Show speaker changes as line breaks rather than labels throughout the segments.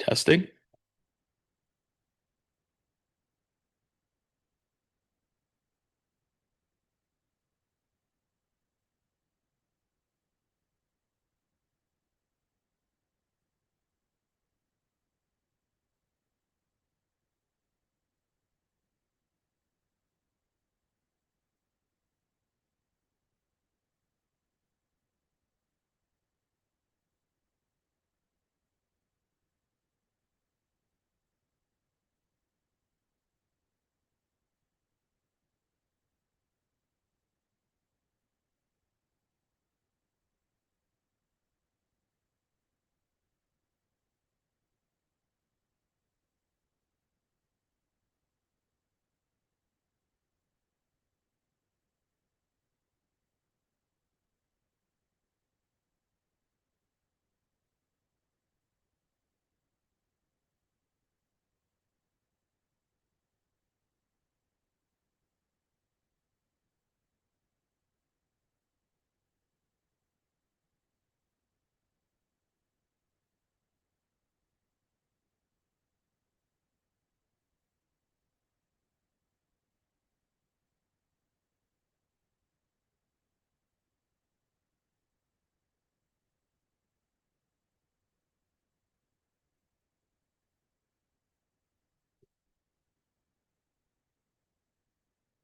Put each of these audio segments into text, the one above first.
Testing.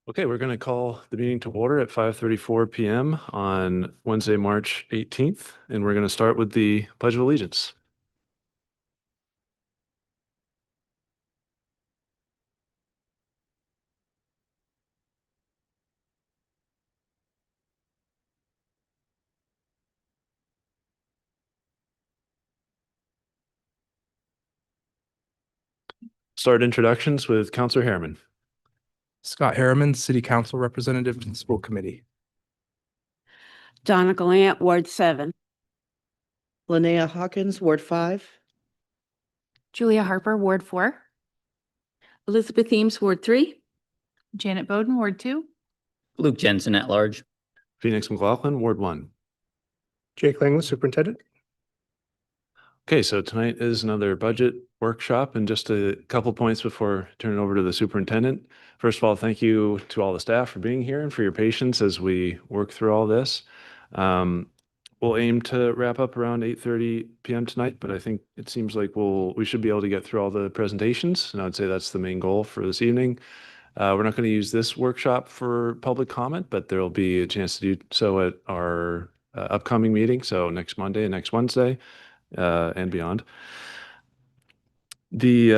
Okay, we're going to call the meeting to order at 5:34 p.m. on Wednesday, March 18th, and we're going to start with the Pledge of Allegiance. Start introductions with Counselor Harriman.
Scott Harriman, City Council Representative to the School Committee.
Donna Gallant, Ward 7.
Linnea Hawkins, Ward 5.
Julia Harper, Ward 4.
Elizabeth Eames, Ward 3.
Janet Bowden, Ward 2.
Luke Jensen at large.
Phoenix McLaughlin, Ward 1.
Jake Langley, Superintendent.
Okay, so tonight is another budget workshop, and just a couple points before turning over to the superintendent. First of all, thank you to all the staff for being here and for your patience as we work through all this. We'll aim to wrap up around 8:30 p.m. tonight, but I think it seems like we should be able to get through all the presentations, and I would say that's the main goal for this evening. We're not going to use this workshop for public comment, but there'll be a chance to do so at our upcoming meeting, so next Monday and next Wednesday. And beyond. The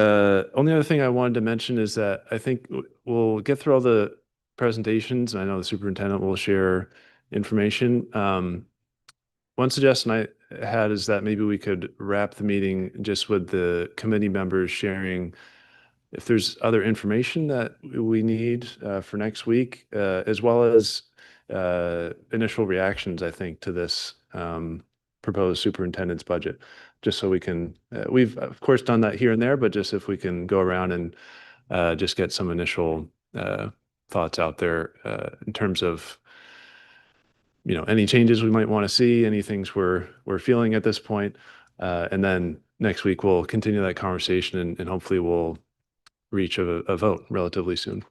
only other thing I wanted to mention is that I think we'll get through all the presentations, and I know the superintendent will share information. One suggestion I had is that maybe we could wrap the meeting just with the committee members sharing if there's other information that we need for next week, as well as initial reactions, I think, to this proposed superintendent's budget, just so we can, we've of course done that here and there, but just if we can go around and just get some initial thoughts out there in terms of, any changes we might want to see, any things we're feeling at this point. And then next week we'll continue that conversation and hopefully we'll reach a vote relatively soon.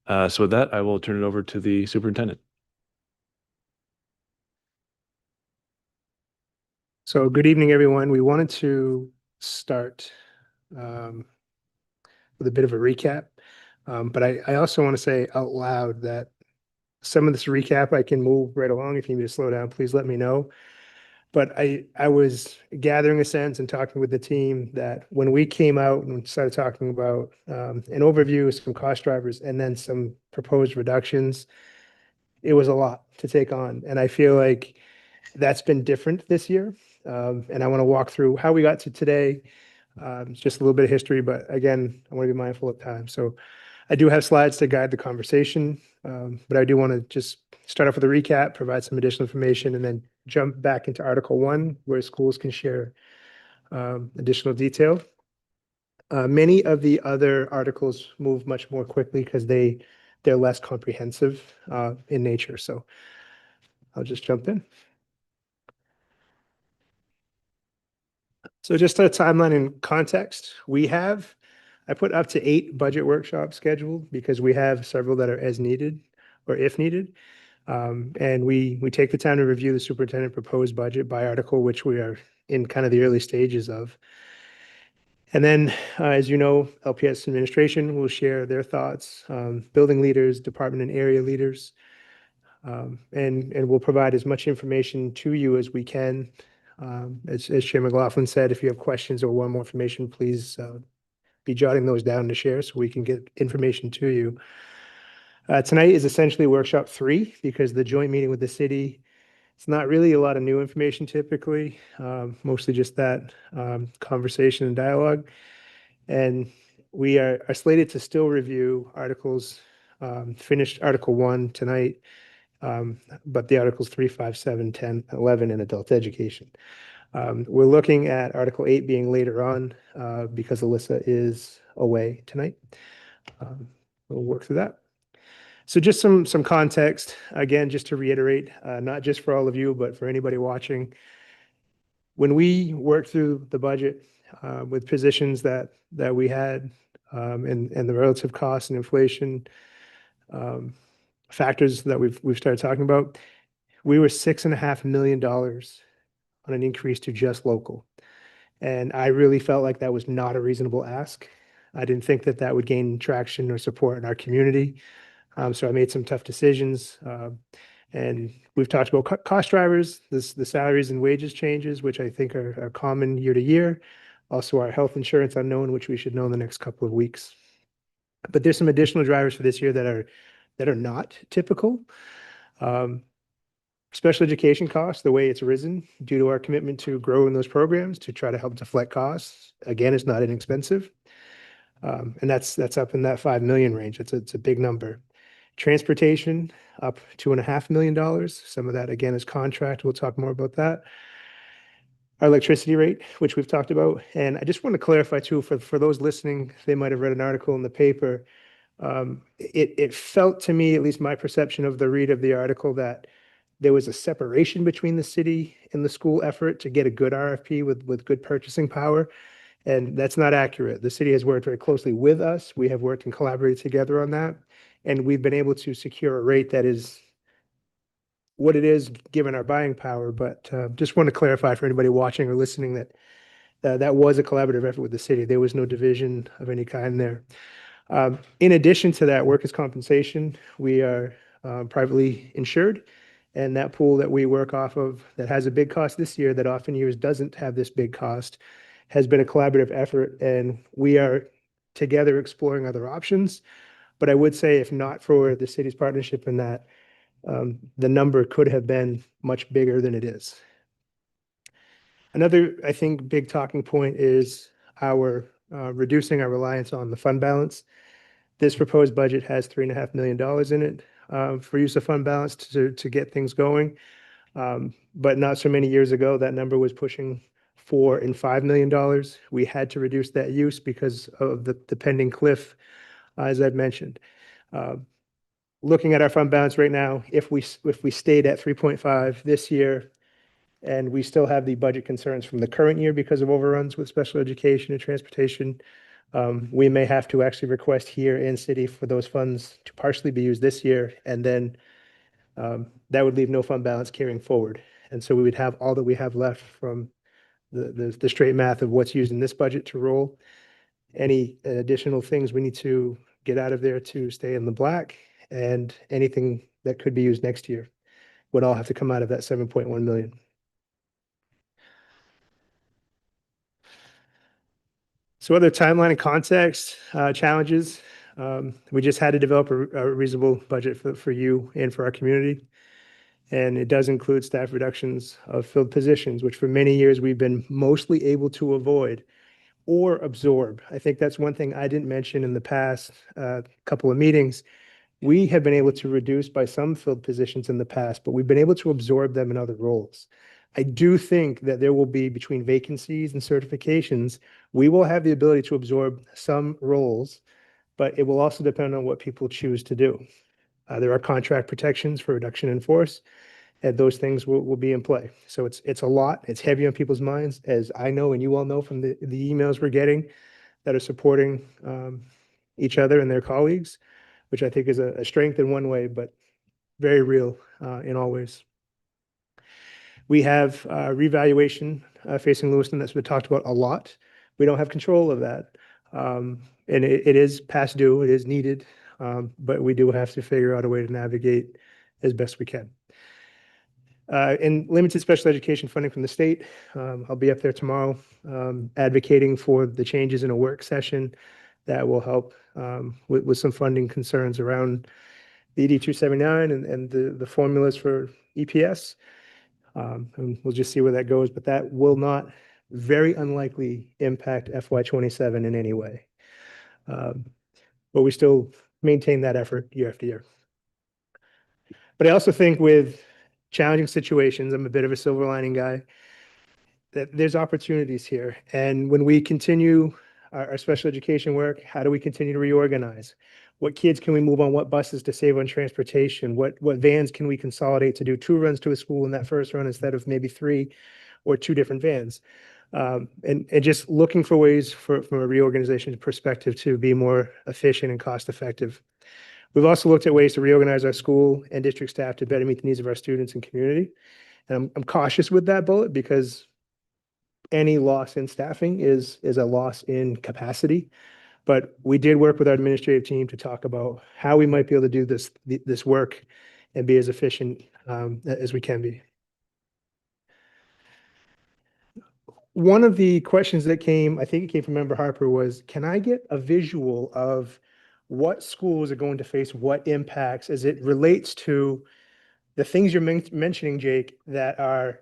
So with that, I will turn it over to the superintendent.
So good evening, everyone. We wanted to start with a bit of a recap, but I also want to say out loud that some of this recap I can move right along. If you need me to slow down, please let me know. But I was gathering a sense and talking with the team that when we came out and started talking about an overview, some cost drivers, and then some proposed reductions, it was a lot to take on. And I feel like that's been different this year. And I want to walk through how we got to today. Just a little bit of history, but again, I want to be mindful of time. So I do have slides to guide the conversation, but I do want to just start off with a recap, provide some additional information, and then jump back into Article 1, where schools can share additional detail. Many of the other articles move much more quickly because they're less comprehensive in nature. So I'll just jump in. So just a timeline and context, I put up to 8 budget workshops scheduled because we have several that are as needed or if needed. And we take the time to review the superintendent proposed budget by article, which we are in kind of the early stages of. And then, as you know, LPS administration will share their thoughts, building leaders, department and area leaders, and we'll provide as much information to you as we can. As Chair McLaughlin said, if you have questions or want more information, please be jotting those down to share so we can get information to you. Tonight is essentially workshop 3 because the joint meeting with the city, it's not really a lot of new information typically, mostly just that conversation and dialogue. And we are slated to still review articles, finished Article 1 tonight, but the Articles 3, 5, 7, 10, 11 in adult education. We're looking at Article 8 being later on because Alyssa is away tonight. We'll work through that. So just some context, again, just to reiterate, not just for all of you, but for anybody watching. When we worked through the budget with positions that we had and the relative costs and inflation factors that we've started talking about, we were $6.5 million on an increase to just local. And I really felt like that was not a reasonable ask. I didn't think that that would gain traction or support in our community. So I made some tough decisions. And we've talked about cost drivers, the salaries and wages changes, which I think are common year to year. Also our health insurance unknown, which we should know in the next couple of weeks. But there's some additional drivers for this year that are not typical. Special education costs, the way it's risen due to our commitment to grow in those programs to try to help deflect costs, again, is not inexpensive. And that's up in that 5 million range. It's a big number. Transportation up $2.5 million. Some of that again is contract. We'll talk more about that. Our electricity rate, which we've talked about. And I just want to clarify too, for those listening, they might have read an article in the paper. It felt to me, at least my perception of the read of the article, that there was a separation between the city and the school effort to get a good RFP with good purchasing power. And that's not accurate. The city has worked very closely with us. We have worked and collaborated together on that. And we've been able to secure a rate that is what it is given our buying power. But just want to clarify for anybody watching or listening that that was a collaborative effort with the city. There was no division of any kind there. In addition to that, workers' compensation, we are privately insured. And that pool that we work off of that has a big cost this year that often years doesn't have this big cost has been a collaborative effort. And we are together exploring other options. But I would say if not for the city's partnership in that, the number could have been much bigger than it is. Another, I think, big talking point is our reducing our reliance on the fund balance. This proposed budget has $3.5 million in it for use of fund balance to get things going. But not so many years ago, that number was pushing $4 and $5 million. We had to reduce that use because of the pending cliff, as I've mentioned. Looking at our fund balance right now, if we stayed at 3.5 this year, and we still have the budget concerns from the current year because of overruns with special education and transportation, we may have to actually request here in city for those funds to partially be used this year, and then that would leave no fund balance carrying forward. And so we would have all that we have left from the straight math of what's used in this budget to roll. Any additional things we need to get out of there to stay in the black, and anything that could be used next year would all have to come out of that 7.1 million. So other timeline and context challenges. We just had to develop a reasonable budget for you and for our community. And it does include staff reductions of filled positions, which for many years we've been mostly able to avoid or absorb. I think that's one thing I didn't mention in the past couple of meetings. We have been able to reduce by some filled positions in the past, but we've been able to absorb them in other roles. I do think that there will be, between vacancies and certifications, we will have the ability to absorb some roles, but it will also depend on what people choose to do. There are contract protections for reduction in force, and those things will be in play. So it's a lot. It's heavy on people's minds, as I know and you all know from the emails we're getting that are supporting each other and their colleagues, which I think is a strength in one way, but very real in all ways. We have revaluation facing Lewiston that's been talked about a lot. We don't have control of that. And it is past due, it is needed, but we do have to figure out a way to navigate as best we can. And limited special education funding from the state. I'll be up there tomorrow advocating for the changes in a work session that will help with some funding concerns around the ED 279 and the formulas for EPS. And we'll just see where that goes, but that will not very unlikely impact FY27 in any way. But we still maintain that effort year after year. But I also think with challenging situations, I'm a bit of a silver lining guy, that there's opportunities here. And when we continue our special education work, how do we continue to reorganize? What kids can we move on what buses to save on transportation? What vans can we consolidate to do 2 runs to a school in that first run instead of maybe 3 or 2 different vans? And just looking for ways from a reorganization perspective to be more efficient and cost effective. We've also looked at ways to reorganize our school and district staff to better meet the needs of our students and community. And I'm cautious with that bullet because any loss in staffing is a loss in capacity. But we did work with our administrative team to talk about how we might be able to do this work and be as efficient as we can be. One of the questions that came, I think it came from Member Harper, was, can I get a visual of what schools are going to face what impacts as it relates to the things you're mentioning, Jake, that are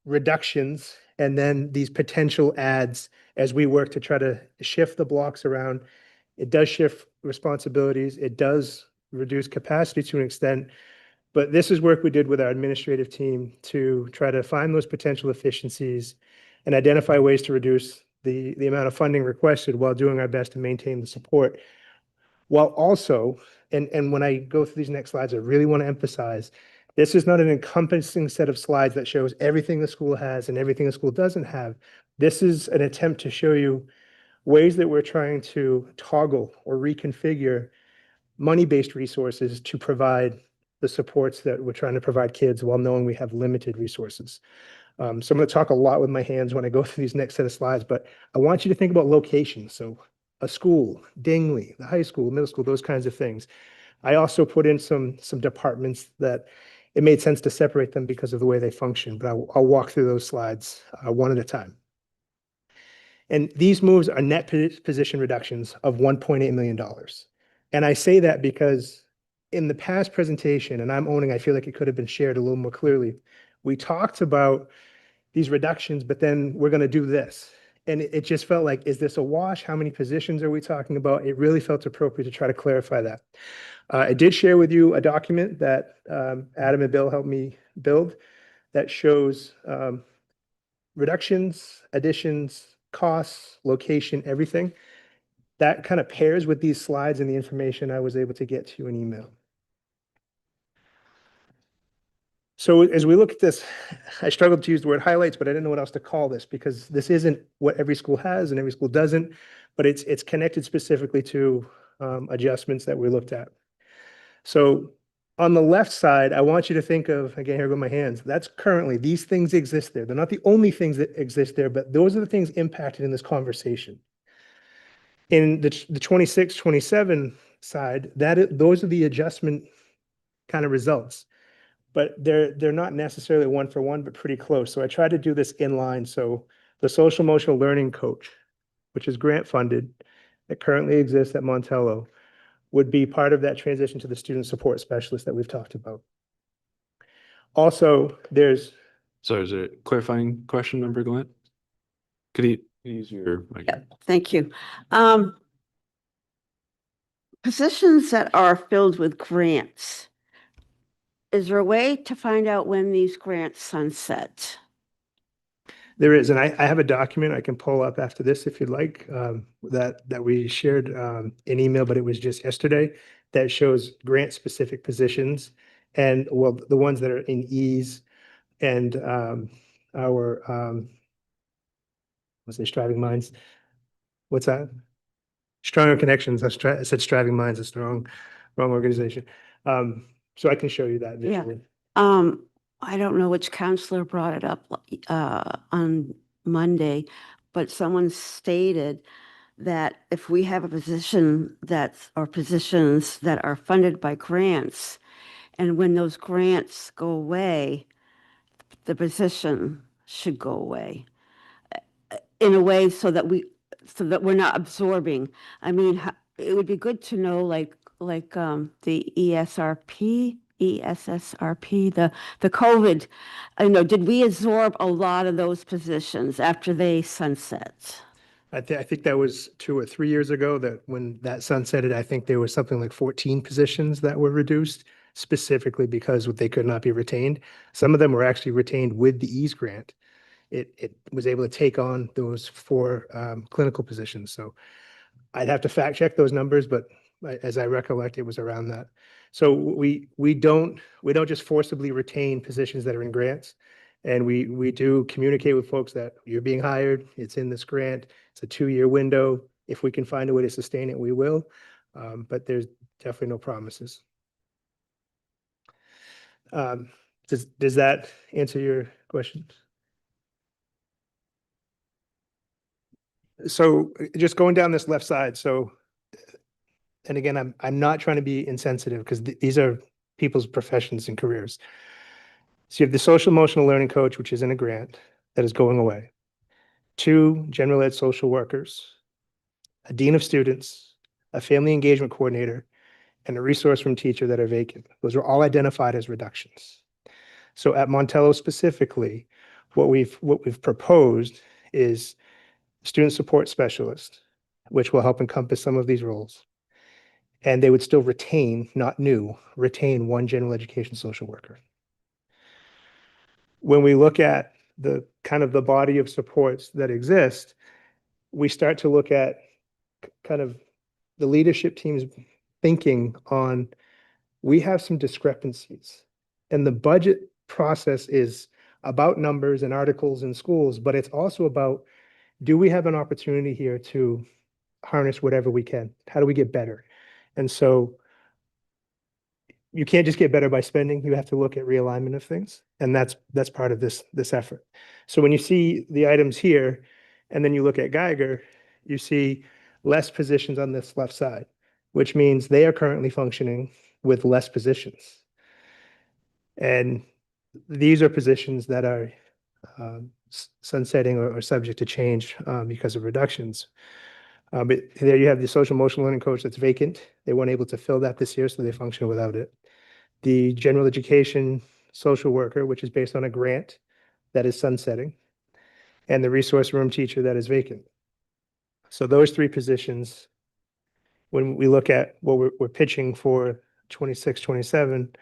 reductions and then these potential adds as we work to try to shift the blocks around. It does shift responsibilities. It does reduce capacity to an extent. But this is work we did with our administrative team to try to find those potential efficiencies and identify ways to reduce the amount of funding requested while doing our best to maintain the support. While also, and when I go through these next slides, I really want to emphasize, this is not an encompassing set of slides that shows everything the school has and everything the school doesn't have. This is an attempt to show you ways that we're trying to toggle or reconfigure money-based resources to provide the supports that we're trying to provide kids while knowing we have limited resources. So I'm going to talk a lot with my hands when I go through these next set of slides, but I want you to think about locations. So a school, Dingley, the high school, middle school, those kinds of things. I also put in some departments that it made sense to separate them because of the way they function, but I'll walk through those slides one at a time. And these moves are net position reductions of $1.8 million. And I say that because in the past presentation, and I'm owning, I feel like it could have been shared a little more clearly, we talked about these reductions, but then we're going to do this. And it just felt like, is this a wash? How many positions are we talking about? It really felt appropriate to try to clarify that. I did share with you a document that Adam and Bill helped me build that shows reductions, additions, costs, location, everything. That kind of pairs with these slides and the information I was able to get to you in email. So as we look at this, I struggled to use the word highlights, but I didn't know what else to call this because this isn't what every school has and every school doesn't, but it's connected specifically to adjustments that we looked at. So on the left side, I want you to think of, again, here go my hands. That's currently, these things exist there. They're not the only things that exist there, but those are the things impacted in this conversation. In the 26, 27 side, those are the adjustment kind of results. But they're not necessarily one for one, but pretty close. So I tried to do this in line. So the social emotional learning coach, which is grant funded, that currently exists at Montello, would be part of that transition to the student support specialist that we've talked about. Also, there's.
Sorry, is there a clarifying question, Member Glenn? Could you use your mic?
Yeah, thank you. Positions that are filled with grants. Is there a way to find out when these grants sunset?
There is, and I have a document I can pull up after this if you'd like, that we shared in email, but it was just yesterday, that shows grant-specific positions And well, the ones that are in ease and our what's it, striving minds. What's that? Stronger connections. I said striving minds. It's the wrong organization. So I can show you that
Yeah.
visually.
I don't know which counselor brought it up on Monday, but someone stated that if we have a position or positions that are funded by grants, and when those grants go away, the position should go away in a way so that we're not absorbing. I mean, it would be good to know the ESSRP, the COVID, did we absorb a lot of those positions after they sunset?
I think that was 2 or 3 years ago that when that sunsetted, I think there was something like 14 positions that were reduced specifically because they could not be retained. Some of them were actually retained with the EASE grant. It was able to take on those 4 clinical positions. So I'd have to fact check those numbers, but as I recollect, it was around that. So we don't just forcibly retain positions that are in grants. And we do communicate with folks that you're being hired, it's in this grant, it's a 2-year window. If we can find a way to sustain it, we will. But there's definitely no promises. Does that answer your question? So just going down this left side. So, and again, I'm not trying to be insensitive because these are people's professions and careers. So you have the social emotional learning coach, which is in a grant that is going away. 2 general ed social workers, a dean of students, a family engagement coordinator, and a resource room teacher that are vacant. Those are all identified as reductions. So at Montello specifically, what we've proposed is student support specialist, which will help encompass some of these roles. And they would still retain, not new, retain 1 general education social worker. When we look at the kind of the body of supports that exist, we start to look at kind of the leadership team's thinking on, we have some discrepancies. And the budget process is about numbers and articles in schools, but it's also about, do we have an opportunity here to harness whatever we can? How do we get better? And so you can't just get better by spending. You have to look at realignment of things. And that's part of this effort. So when you see the items here, and then you look at Geiger, you see less positions on this left side, which means they are currently functioning with less positions. And these are positions that are sunsetting or subject to change because of reductions. But there you have the social emotional learning coach that's vacant. They weren't able to fill that this year, so they function without it. The general education social worker, which is based on a grant that is sunsetting, and the resource room teacher that is vacant. So those 3 positions, when we look at what we're pitching for 26, 27,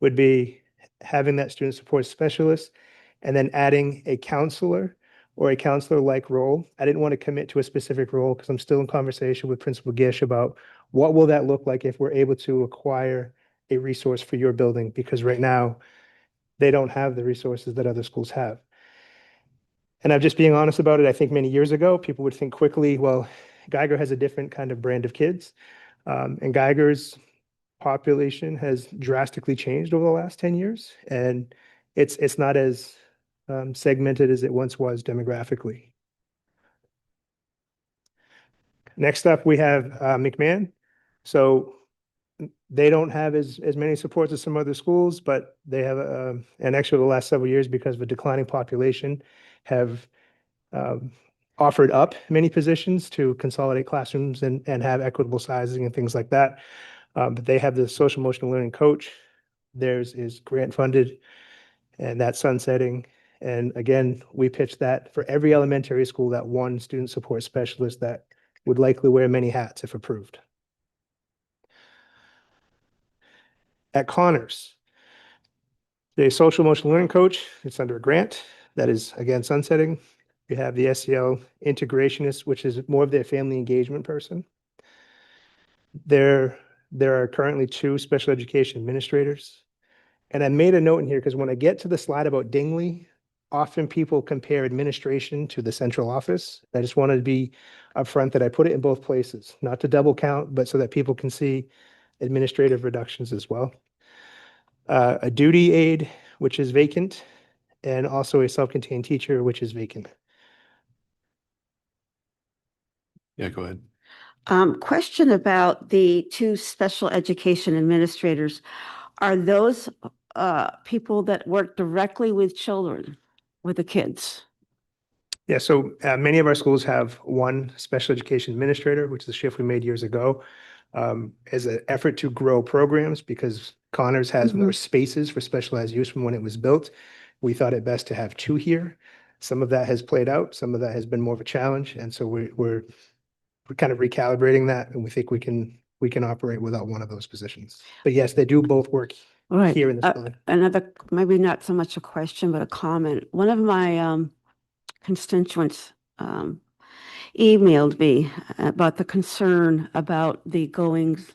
would be having that student support specialist and then adding a counselor or a counselor-like role. I didn't want to commit to a specific role because I'm still in conversation with Principal Gish about what will that look like if we're able to acquire a resource for your building, because right now they don't have the resources that other schools have. And I'm just being honest about it. I think many years ago, people would think quickly, well, Geiger has a different kind of brand of kids. And Geiger's population has drastically changed over the last 10 years. And it's not as segmented as it once was demographically. Next up, we have McMahon. So they don't have as many supports as some other schools, but they have and actually the last several years, because of a declining population, have offered up many positions to consolidate classrooms and have equitable sizing and things like that. But they have the social emotional learning coach. Theirs is grant funded, and that's sunsetting. And again, we pitched that for every elementary school, that 1 student support specialist that would likely wear many hats if approved. At Connors, the social emotional learning coach, it's under a grant that is, again, sunsetting. You have the SEL integrationist, which is more of their family engagement person. There are currently 2 special education administrators And I made a note in here because when I get to the slide about Dingley, often people compare administration to the central office. I just wanted to be upfront that I put it in both places, not to double count, but so that people can see administrative reductions as well. A duty aide, which is vacant, and also a self-contained teacher, which is vacant.
Yeah, go ahead.
Question about the two special education administrators. Are those people that work directly with children, with the kids?
Yeah, so many of our schools have one special education administrator, which is a shift we made years ago, as an effort to grow programs because Connors has more spaces for specialized use from when it was built. We thought it best to have two here. Some of that has played out, some of that has been more of a challenge, and so we're kind of recalibrating that, and we think we can operate without one of those positions. But yes, they do both work
Right.
here in this building.
Another, maybe not so much a question, but a comment. One of my constituents emailed me about the concern about the goings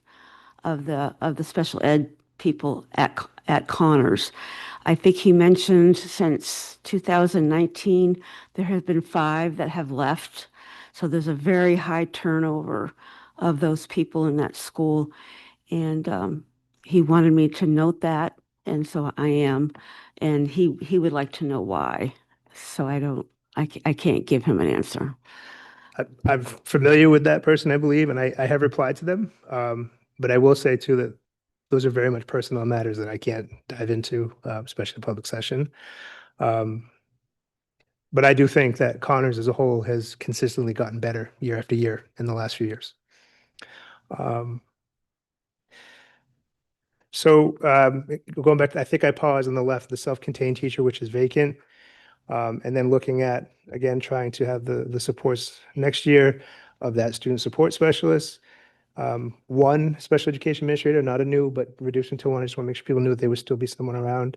of the special ed people at Connors. I think he mentioned since 2019, there have been 5 that have left. So there's a very high turnover of those people in that school. And he wanted me to note that, and so I am. And he would like to know why. So I can't give him an answer.
I'm familiar with that person, I believe, and I have replied to them. But I will say too that those are very much personal matters that I can't dive into, especially in public session. But I do think that Connors as a whole has consistently gotten better year after year in the last few years. So going back, I think I paused on the left, the self-contained teacher, which is vacant. And then looking at, again, trying to have the supports next year of that student support specialist. One special education administrator, not a new, but reducing to one. I just want to make sure people knew that there would still be someone around.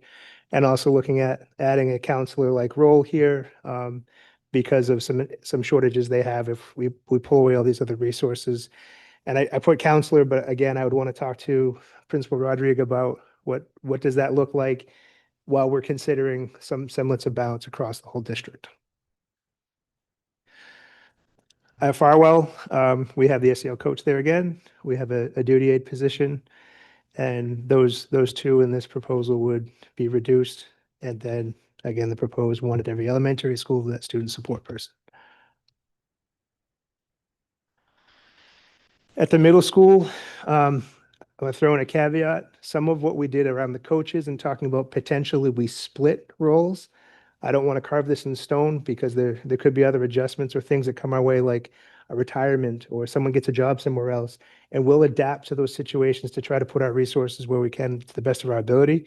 And also looking at adding a counselor-like role here because of some shortages they have if we pull away all these other resources. And I put counselor, but again, I would want to talk to Principal Rodriguez about what does that look like while we're considering some semblance of balance across the whole district. At Farwell, we have the SEL coach there again. We have a duty aide position, and those two in this proposal would be reduced. And then again, the proposed one at every elementary school, that student support person. At the middle school, I'm going to throw in a caveat. Some of what we did around the coaches and talking about potentially we split roles. I don't want to carve this in stone because there could be other adjustments or things that come our way, like a retirement or someone gets a job somewhere else. And we'll adapt to those situations to try to put our resources where we can to the best of our ability.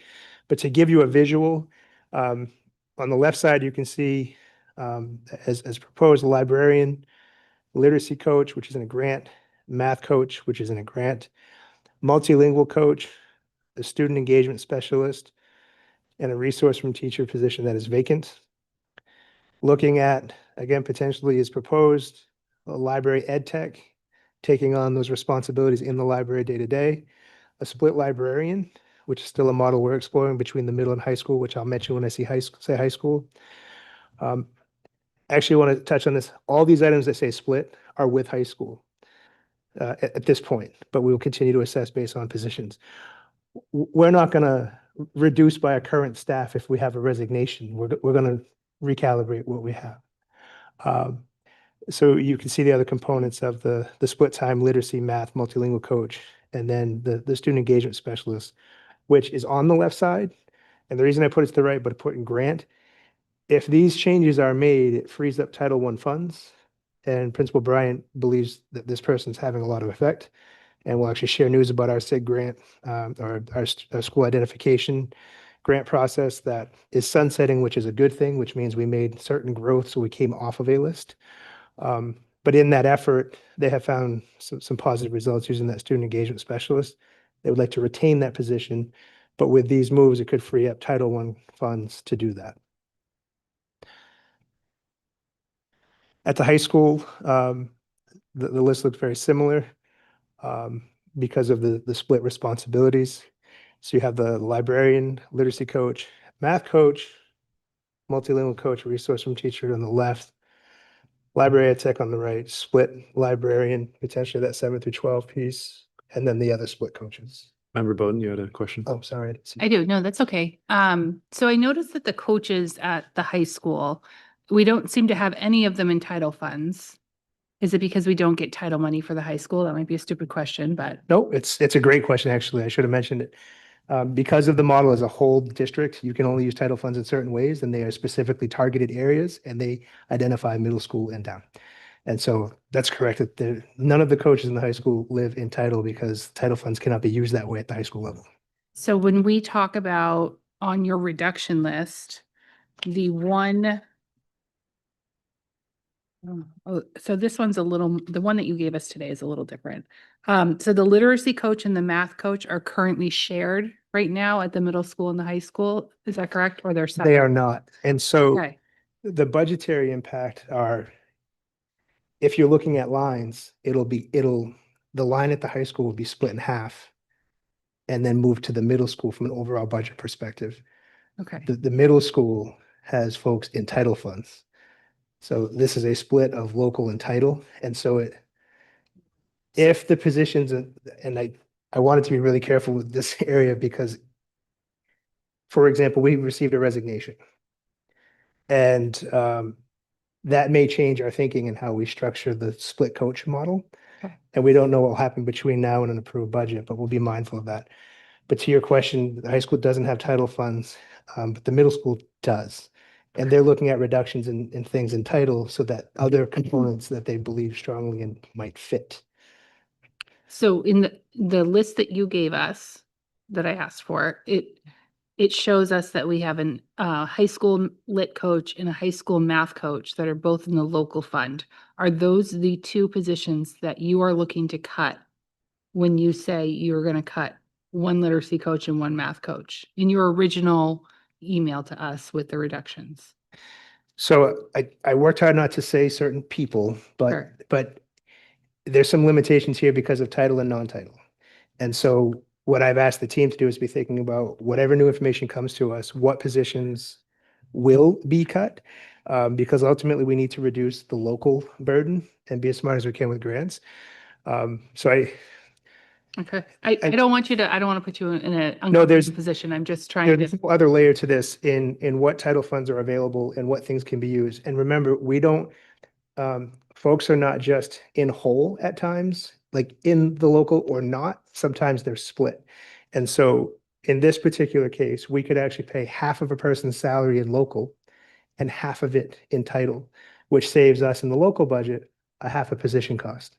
But to give you a visual, on the left side, you can see as proposed, a librarian, literacy coach, which is in a grant, math coach, which is in a grant, multilingual coach, a student engagement specialist, and a resource room teacher position that is vacant. Looking at, again, potentially is proposed, a library ed tech, taking on those responsibilities in the library day to day, a split librarian, which is still a model we're exploring between the middle and high school, which I'll mention when I say high school. Actually, want to touch on this. All these items that say split are with high school at this point, but we will continue to assess based on positions. We're not going to reduce by our current staff if we have a resignation. We're going to recalibrate what we have. So you can see the other components of the split time literacy, math, multilingual coach, and then the student engagement specialist, which is on the left side. And the reason I put it to the right, but I put in grant, if these changes are made, it frees up Title I funds. And Principal Bryant believes that this person's having a lot of effect. And we'll actually share news about our SIG grant, or our school identification grant process that is sunsetting, which is a good thing, which means we made certain growth, so we came off of a list. But in that effort, they have found some positive results using that student engagement specialist. They would like to retain that position, but with these moves, it could free up Title I funds to do that. At the high school, the list looks very similar because of the split responsibilities. So you have the librarian, literacy coach, math coach, multilingual coach, resource room teacher on the left, library ed tech on the right, split librarian, potentially that 7 through 12 piece, and then the other split coaches.
Member Bowden, you had a question?
Oh, sorry. I didn't see.
I do. No, that's okay. So I noticed that the coaches at the high school, we don't seem to have any of them in title funds. Is it because we don't get title money for the high school? That might be a stupid question, but
No, it's a great question, actually. I should have mentioned it. Because of the model as a whole district, you can only use title funds in certain ways, and they are specifically targeted areas, and they identify middle school and down. And so that's correct. That none of the coaches in the high school live in title because title funds cannot be used that way at the high school level.
so when we talk about on your reduction list, the one. Oh, so this one's the one that you gave us today is a little different. So the literacy coach and the math coach are currently shared right now at the middle school and the high school. Is that correct? Or they're separate?
They are not. And so
Okay,
the budgetary impact are, if you're looking at lines, the line at the high school will be split in half and then move to the middle school from an overall budget perspective.
okay.
The middle school has folks in title funds. So this is a split of local and title. And so if the positions, and I wanted to be really careful with this area because, for example, we received a resignation. And that may change our thinking and how we structure the split coach model.
Okay.
And we don't know what will happen between now and an approved budget, but we'll be mindful of that. But to your question, the high school doesn't have title funds, but the middle school does. And they're looking at reductions in things in title so that other components that they believe strongly in might fit.
So in the list that you gave us, that I asked for, it shows us that we have an high school lit coach and a high school math coach that are both in the local fund. Are those the two positions that you are looking to cut when you say you're going to cut one literacy coach and one math coach in your original email to us with the reductions?
So I worked hard not to say certain people,
Sure.
but there's some limitations here because of title and non-title. And so what I've asked the team to do is be thinking about whatever new information comes to us, what positions will be cut, because ultimately we need to reduce the local burden and be as smart as we can with grants.
Okay. I don't want to put you in a
No, there's-
uncomfortable position. I'm just trying
There's
to.
a whole other layer to this in what title funds are available and what things can be used. And remember, we don't, folks are not just in whole at times, like in the local or not. Sometimes they're split. And so in this particular case, we could actually pay half of a person's salary in local and half of it in title, which saves us in the local budget a half a position cost.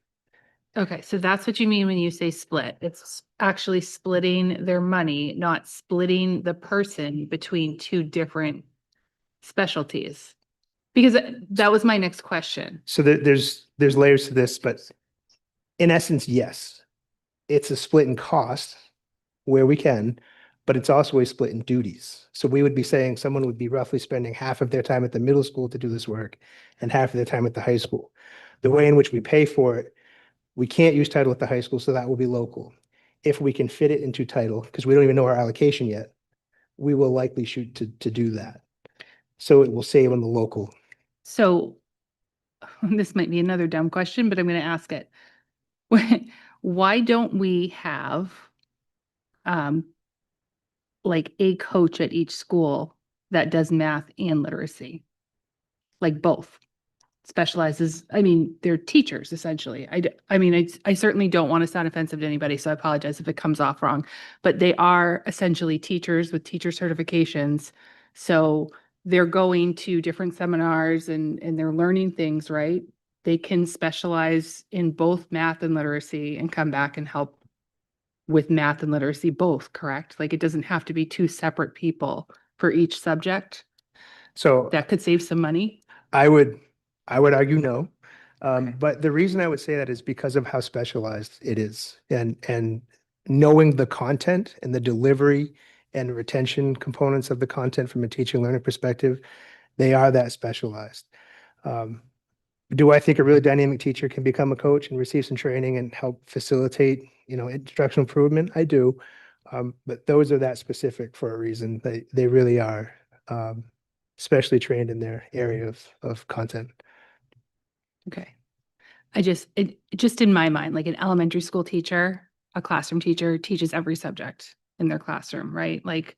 Okay, so that's what you mean when you say split. It's actually splitting their money, not splitting the person between two different specialties. Because that was my next question.
So there's layers to this, but in essence, yes, it's a split in cost where we can, but it's also a split in duties. So we would be saying someone would be roughly spending half of their time at the middle school to do this work and half of their time at the high school. The way in which we pay for it, we can't use title at the high school, so that will be local. If we can fit it into title, because we don't even know our allocation yet, we will likely shoot to do that. So it will save on the local.
So this might be another dumb question, but I'm going to ask it. Why don't we have like a coach at each school that does math and literacy? Like both specializes. I mean, they're teachers essentially. I certainly don't want to sound offensive to anybody, so I apologize if it comes off wrong, but they are essentially teachers with teacher certifications. So they're going to different seminars and they're learning things, right? They can specialize in both math and literacy and come back and help with math and literacy both, correct? Like it doesn't have to be two separate people for each subject.
So
That could save some money.
I would argue no. But the reason I would say that is because of how specialized it is and knowing the content and the delivery and retention components of the content from a teaching learning perspective, they are that specialized. Do I think a really dynamic teacher can become a coach and receive some training and help facilitate, instructional improvement? I do. But those are that specific for a reason. They really are specially trained in their area of content.
Okay. Just in my mind, like an elementary school teacher, a classroom teacher teaches every subject in their classroom, right? Like,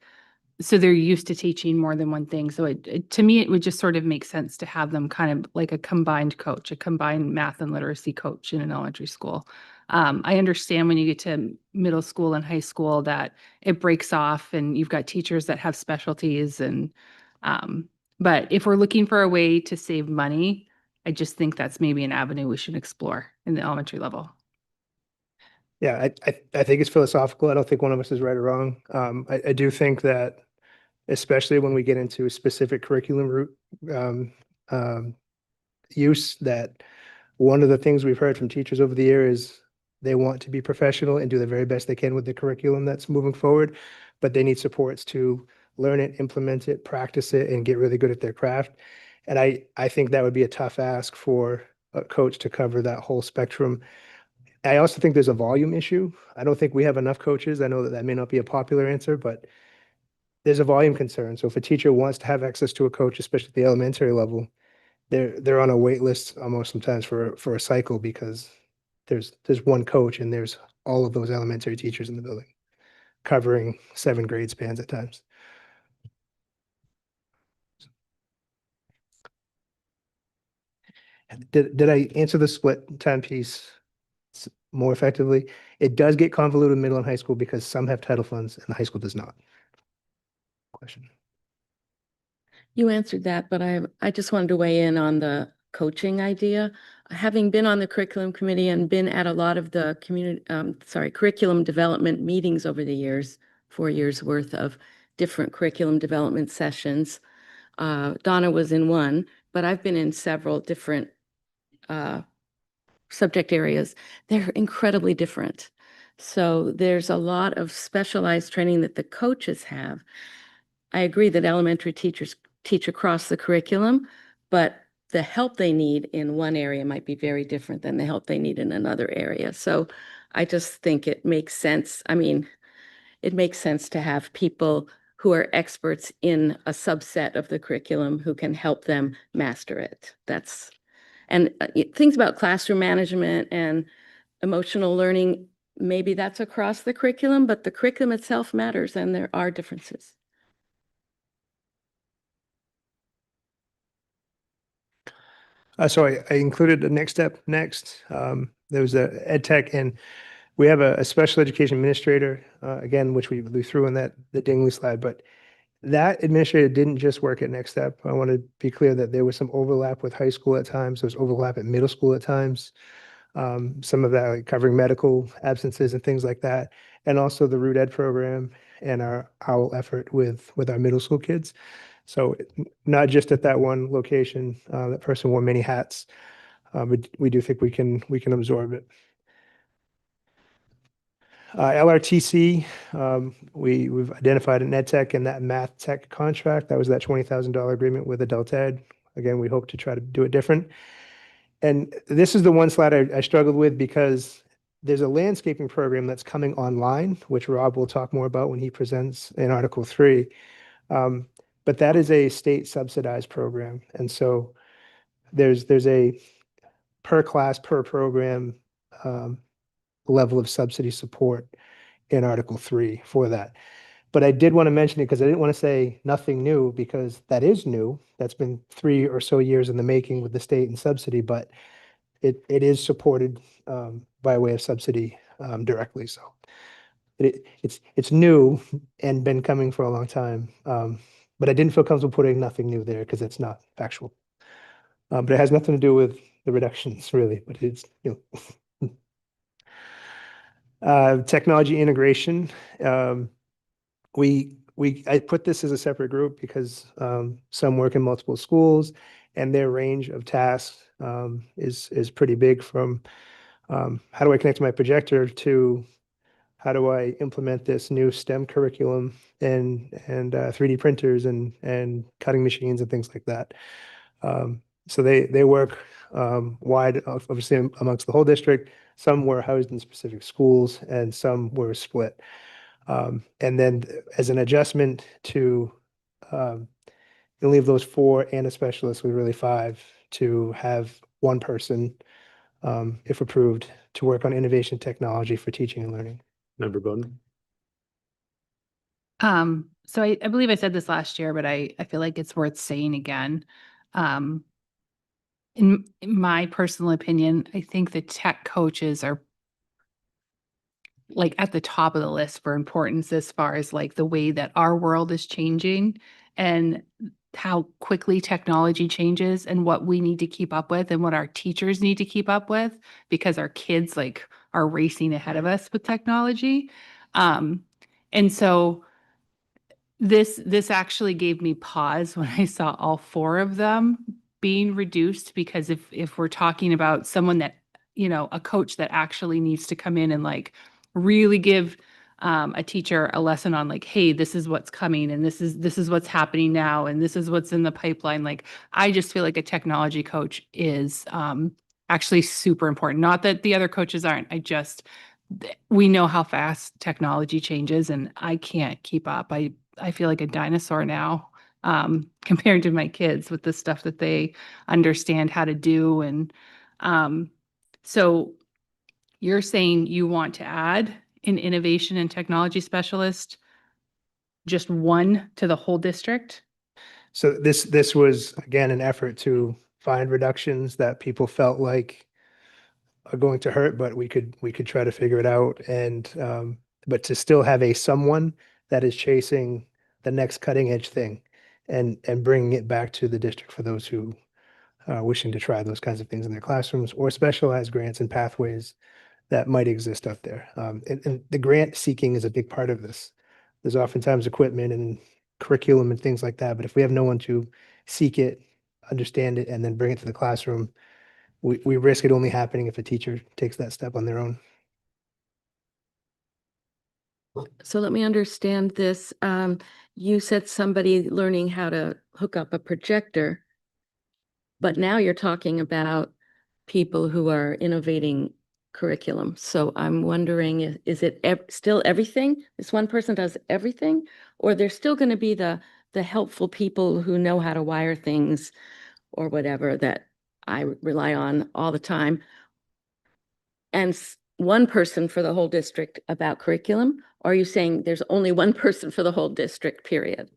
so they're used to teaching more than one thing. So to me, it would just sort of make sense to have them kind of like a combined coach, a combined math and literacy coach in an elementary school. I understand when you get to middle school and high school that it breaks off and you've got teachers that have specialties but if we're looking for a way to save money, I just think that's maybe an avenue we should explore in the elementary level.
Yeah, I think it's philosophical. I don't think one of us is right or wrong. I do think that, especially when we get into a specific curriculum route use, that one of the things we've heard from teachers over the year is they want to be professional and do the very best they can with the curriculum that's moving forward, but they need supports to learn it, implement it, practice it, and get really good at their craft. And I think that would be a tough ask for a coach to cover that whole spectrum. I also think there's a volume issue. I don't think we have enough coaches. I know that that may not be a popular answer, but there's a volume concern. So if a teacher wants to have access to a coach, especially at the elementary level, they're on a wait list almost sometimes for a cycle because there's one coach and there's all of those elementary teachers in the building covering 7 grade spans at times. Did I answer the split time piece more effectively? It does get convoluted in middle and high school because some have title funds and the high school does not. Question.
You answered that, but I just wanted to weigh in on the coaching idea. Having been on the curriculum committee and been at a lot of the curriculum development meetings over the years, 4 years worth of different curriculum development sessions. Donna was in one, but I've been in several different subject areas. They're incredibly different. So there's a lot of specialized training that the coaches have. I agree that elementary teachers teach across the curriculum, but the help they need in one area might be very different than the help they need in another area. So I just think it makes sense. I mean, it makes sense to have people who are experts in a subset of the curriculum who can help them master it. And things about classroom management and emotional learning, maybe that's across the curriculum, but the curriculum itself matters and there are differences.
So I included the next step next. There was a ed tech, and we have a special education administrator, again, which we threw in the Dingley slide, but that administrator didn't just work at Next Step. I want to be clear that there was some overlap with high school at times. There was overlap at middle school at times. Some of that like covering medical absences and things like that. And also the root ed program and our OWL effort with our middle school kids. So not just at that one location, that person wore many hats, but we do think we can absorb it. LRTC, we've identified an ed tech and that math tech contract. That was that $20,000 agreement with Adult Ed. Again, we hope to try to do it different. And this is the one slide I struggled with because there's a landscaping program that's coming online, which Rob will talk more about when he presents in Article 3. But that is a state subsidized program. And so there's a per class, per program level of subsidy support in Article 3 for that. But I did want to mention it because I didn't want to say nothing new because that is new. That's been 3 or so years in the making with the state and subsidy, but it is supported by way of subsidy directly. So it's new and been coming for a long time. But I didn't feel comfortable putting nothing new there because it's not factual. But it has nothing to do with the reductions really, but it's, technology integration. I put this as a separate group because some work in multiple schools and their range of tasks is pretty big, from how do I connect to my projector to how do I implement this new STEM curriculum and 3D printers and cutting machines and things like that. So they work wide, obviously amongst the whole district. Some were housed in specific schools and some were split. And then as an adjustment to leave those 4 and a specialist with really 5 to have one person, if approved, to work on innovation technology for teaching and learning.
Member Bowden?
So I believe I said this last year, but I feel like it's worth saying again. In my personal opinion, I think the tech coaches are like at the top of the list for importance as far as like the way that our world is changing and how quickly technology changes and what we need to keep up with and what our teachers need to keep up with because our kids like are racing ahead of us with technology. And so this actually gave me pause when I saw all 4 of them being reduced because if we're talking about someone that, you know, a coach that actually needs to come in and like really give a teacher a lesson on like, hey, this is what's coming and this is what's happening now and this is what's in the pipeline. Like, I just feel like a technology coach is actually super important. Not that the other coaches aren't. We know how fast technology changes and I can't keep up. I feel like a dinosaur now compared to my kids with the stuff that they understand how to do. And so you're saying you want to add an innovation and technology specialist, just one to the whole district?
So this was, again, an effort to find reductions that people felt like are going to hurt, but we could try to figure it out. And but to still have a someone that is chasing the next cutting edge thing and bringing it back to the district for those who are wishing to try those kinds of things in their classrooms or specialized grants and pathways that might exist out there. And the grant seeking is a big part of this. There's oftentimes equipment and curriculum and things like that, but if we have no one to seek it, understand it, and then bring it to the classroom, we risk it only happening if a teacher takes that step on their own.
So let me understand this. You said somebody learning how to hook up a projector, but now you're talking about people who are innovating curriculum. So I'm wondering, is it still everything? This one person does everything? Or there's still going to be the helpful people who know how to wire things or whatever that I rely on all the time? And one person for the whole district about curriculum? Or are you saying there's only one person for the whole district, period?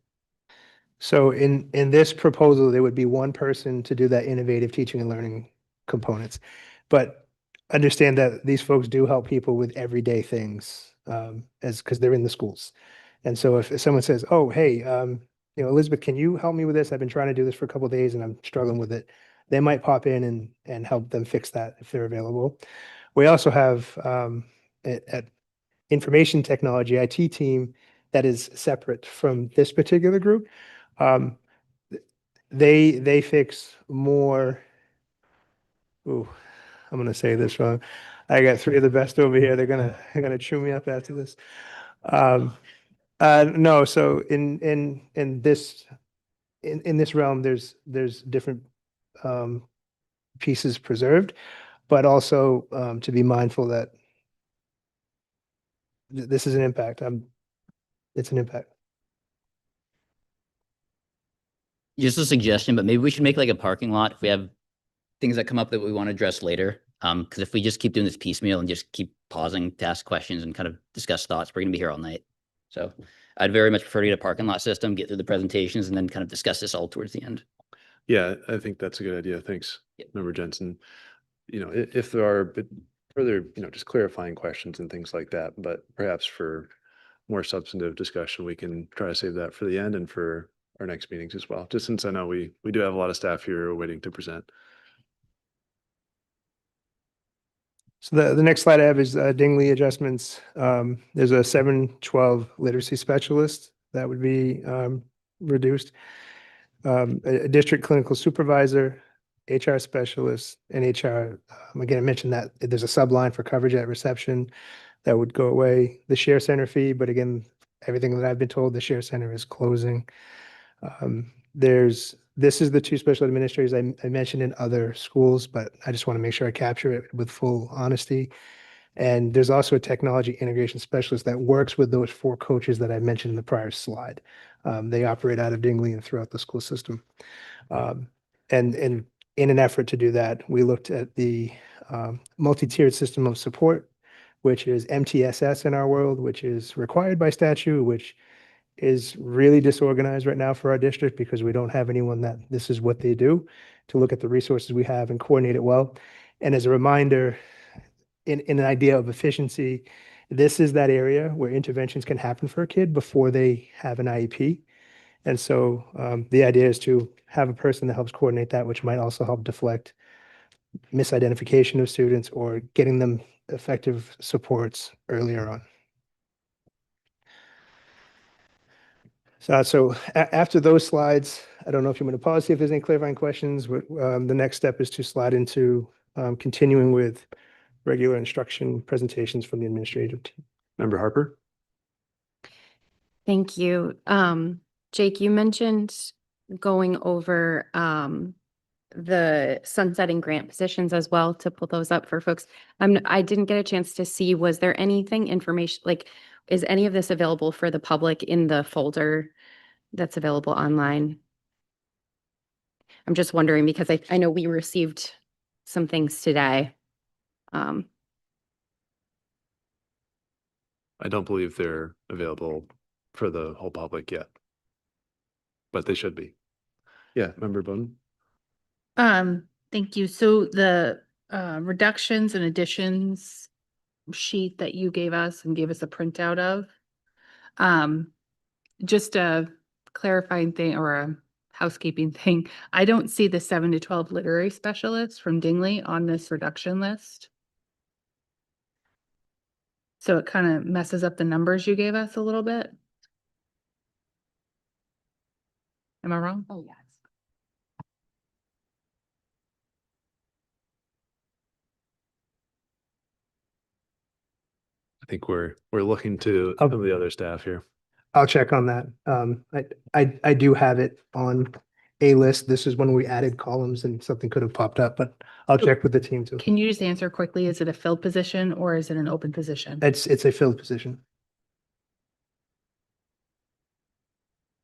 So in this proposal, there would be one person to do that innovative teaching and learning components. But understand that these folks do help people with everyday things because they're in the schools. And so if someone says, oh, hey, Elizabeth, can you help me with this? I've been trying to do this for a couple of days and I'm struggling with it. They might pop in and help them fix that if they're available. We also have at information technology IT team that is separate from this particular group. They fix more. Ooh, I'm gonna say this wrong. I got 3 of the best over here. They're gonna chew me up after this. No, so in this realm, there's different pieces preserved, but also to be mindful that this is an impact. It's an impact.
Just a suggestion, but maybe we should make like a parking lot if we have things that come up that we want to address later. Because if we just keep doing this piecemeal and just keep pausing to ask questions and kind of discuss thoughts, we're gonna be here all night. So I'd very much prefer to get a parking lot system, get through the presentations, and then kind of discuss this all towards the end.
Yeah, I think that's a good idea. Thanks,
Yep.
Member Jensen. If there are a bit further, just clarifying questions and things like that, but perhaps for more substantive discussion, we can try to save that for the end and for our next meetings as well, just since I know we do have a lot of staff here waiting to present.
So the next slide I have is Dingley adjustments. There's a 712 literacy specialist that would be reduced. A district clinical supervisor, HR specialist, and HR. Again, I mentioned that there's a subline for coverage at reception that would go away. The share center fee, but again, everything that I've been told, the share center is closing. This is the 2 special administrators I mentioned in other schools, but I just want to make sure I capture it with full honesty. And there's also a technology integration specialist that works with those 4 coaches that I mentioned in the prior slide. They operate out of Dingley and throughout the school system. And in an effort to do that, we looked at the multi-tiered system of support, which is MTSS in our world, which is required by statute, which is really disorganized right now for our district because we don't have anyone that this is what they do, to look at the resources we have and coordinate it well. And as a reminder, in an idea of efficiency, this is that area where interventions can happen for a kid before they have an IEP. And so the idea is to have a person that helps coordinate that, which might also help deflect misidentification of students or getting them effective supports earlier on. So after those slides, I don't know if you want to pause, see if there's any clarifying questions. But the next step is to slide into continuing with regular instruction presentations from the administrative team.
Member Harper?
Thank you. Jake, you mentioned going over the sunsetting grant positions as well to pull those up for folks. I didn't get a chance to see, was there anything information, like, is any of this available for the public in the folder that's available online? I'm just wondering because I know we received some things today.
I don't believe they're available for the whole public yet, but they should be. Yeah, Member Bowden?
Thank you. So the reductions and additions sheet that you gave us and gave us a printout of, just a clarifying thing or a housekeeping thing. I don't see the 7 to 12 literary specialists from Dingley on this reduction list. So it kind of messes up the numbers you gave us a little bit. Am I wrong?
Oh, yes.
I think we're looking to some of the other staff here.
I'll check on that. I do have it on a list. This is when we added columns and something could have popped up, but I'll check with the team too.
Can you just answer quickly? Is it a filled position or is it an open position?
It's a filled position.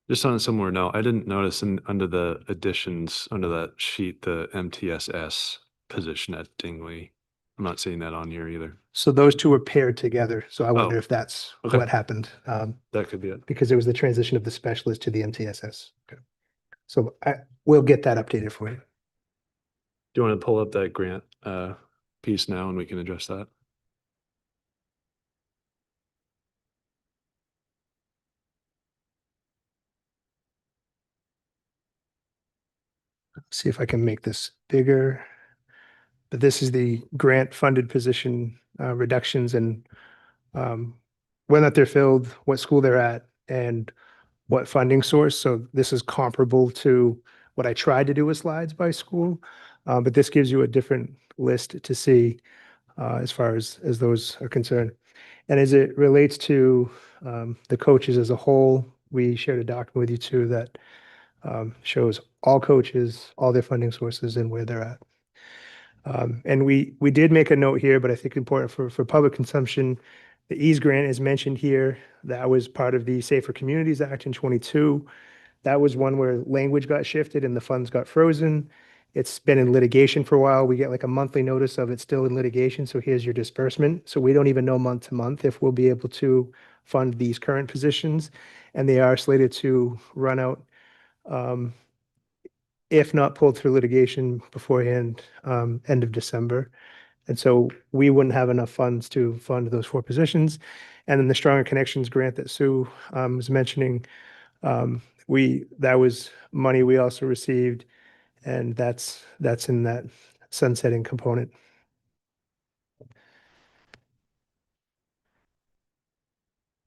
Just on a similar note, I didn't notice under the additions, under that sheet, the MTSS position at Dingley. I'm not seeing that on here either.
So those two were paired together. So I wonder
Oh,
if that's
okay.
what happened.
That could be it.
Because it was the transition of the specialist to the MTSS. Okay. So we'll get that updated for you.
Do you want to pull up that grant piece now and we can address that?
See if I can make this bigger. But this is the grant funded position reductions and whether they're filled, what school they're at, and what funding source. So this is comparable to what I tried to do with slides by school, but this gives you a different list to see as far as those are concerned. And as it relates to the coaches as a whole, we shared a document with you too that shows all coaches, all their funding sources, and where they're at. And we did make a note here, but I think important for public consumption, the EASE grant is mentioned here. That was part of the Safer Communities Act in 22. That was one where language got shifted and the funds got frozen. It's been in litigation for a while. We get like a monthly notice of it's still in litigation. So here's your disbursement. So we don't even know month to month if we'll be able to fund these current positions. And they are slated to run out, if not pulled through litigation beforehand, end of December. And so we wouldn't have enough funds to fund those 4 positions. And then the Stronger Connections grant that Sue was mentioning, that was money we also received, and that's in that sunsetting component.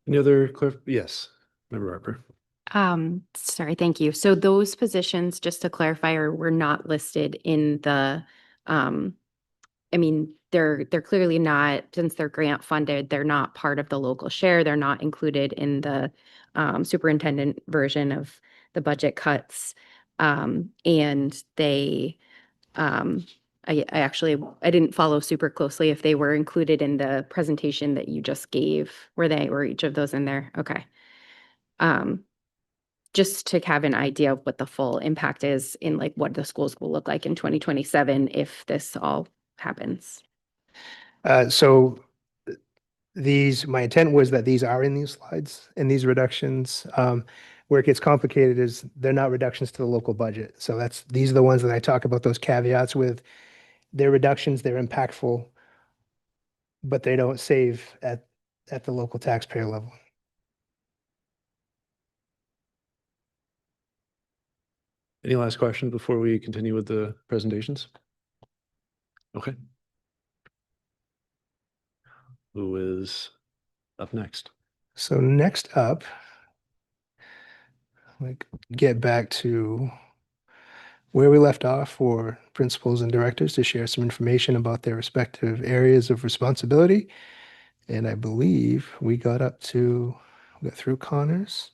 Any other yes, Member Harper.
Sorry, thank you. So those positions, just to clarify, were not listed in the, I mean, they're clearly not, since they're grant funded, they're not part of the local share. They're not included in the superintendent version of the budget cuts. And they, I didn't follow super closely if they were included in the presentation that you just gave. Were each of those in there? Okay. Just to have an idea of what the full impact is in like what the schools will look like in 2027 if this all happens.
So my intent was that these are in these slides and these reductions. Where it gets complicated is they're not reductions to the local budget. So these are the ones that I talk about those caveats with. They're reductions, they're impactful, but they don't save at the local taxpayer level.
Any last questions before we continue with the presentations? Okay. Who is up next?
So next up, like get back to where we left off for principals and directors to share some information about their respective areas of responsibility. And I believe we got through Connors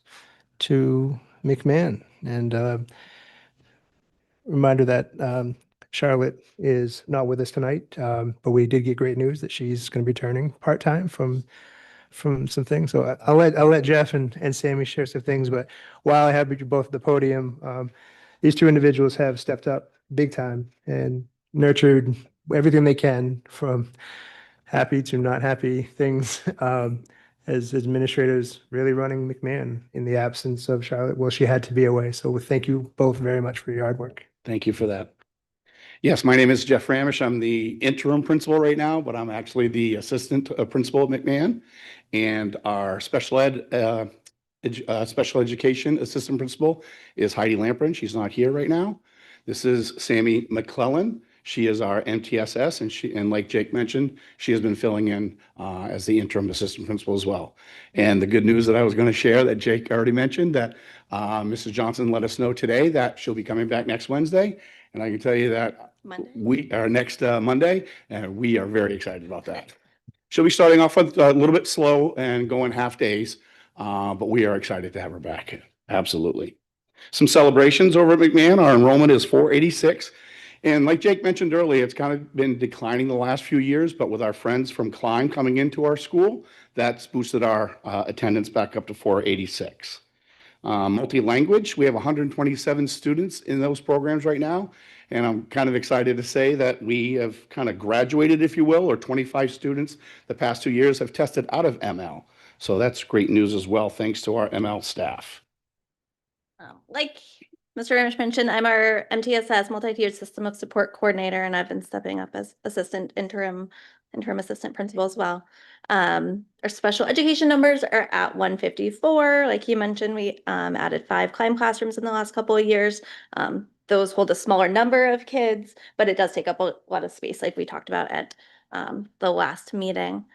to McMahon. And reminder that Charlotte is not with us tonight, but we did get great news that she's going to be returning part-time from some things. So I'll let Jeff and Sammy share some things. But while I have you both at the podium, these two individuals have stepped up big time and nurtured everything they can, from happy to not happy things, as administrators really running McMahon in the absence of Charlotte. Well, she had to be away. So thank you both very much for your hard work.
Thank you for that. Yes, my name is Jeff Ramish. I'm the interim principal right now, but I'm actually the assistant principal at McMahon. And our special education assistant principal is Heidi Lamprin. She's not here right now. This is Sammy McClellan. She is our MTSS, and like Jake mentioned, she has been filling in as the interim assistant principal as well. And the good news that I was going to share that Jake already mentioned, that Mrs. Johnson let us know today that she'll be coming back next Wednesday. And I can tell you that we are next Monday, and we are very excited about that. She'll be starting off with a little bit slow and going half days, but we are excited to have her back. Absolutely. Some celebrations over at McMahon. Our enrollment is 486. And like Jake mentioned earlier, it's kind of been declining the last few years, but with our friends from Climb coming into our school, that's boosted our attendance back up to 486. Multi-language, we have 127 students in those programs right now. And I'm kind of excited to say that we have kind of graduated, if you will, or 25 students the past 2 years have tested out of ML. So that's great news as well, thanks to our ML staff.
Like Mr. Ramish mentioned, I'm our MTSS, multi-tiered system of support coordinator, and I've been stepping up as interim assistant principal as well. Our special education numbers are at 154. Like you mentioned, we added 5 Climb classrooms in the last couple of years. Those hold a smaller number of kids, but it does take up a lot of space, like we talked about at the last meeting.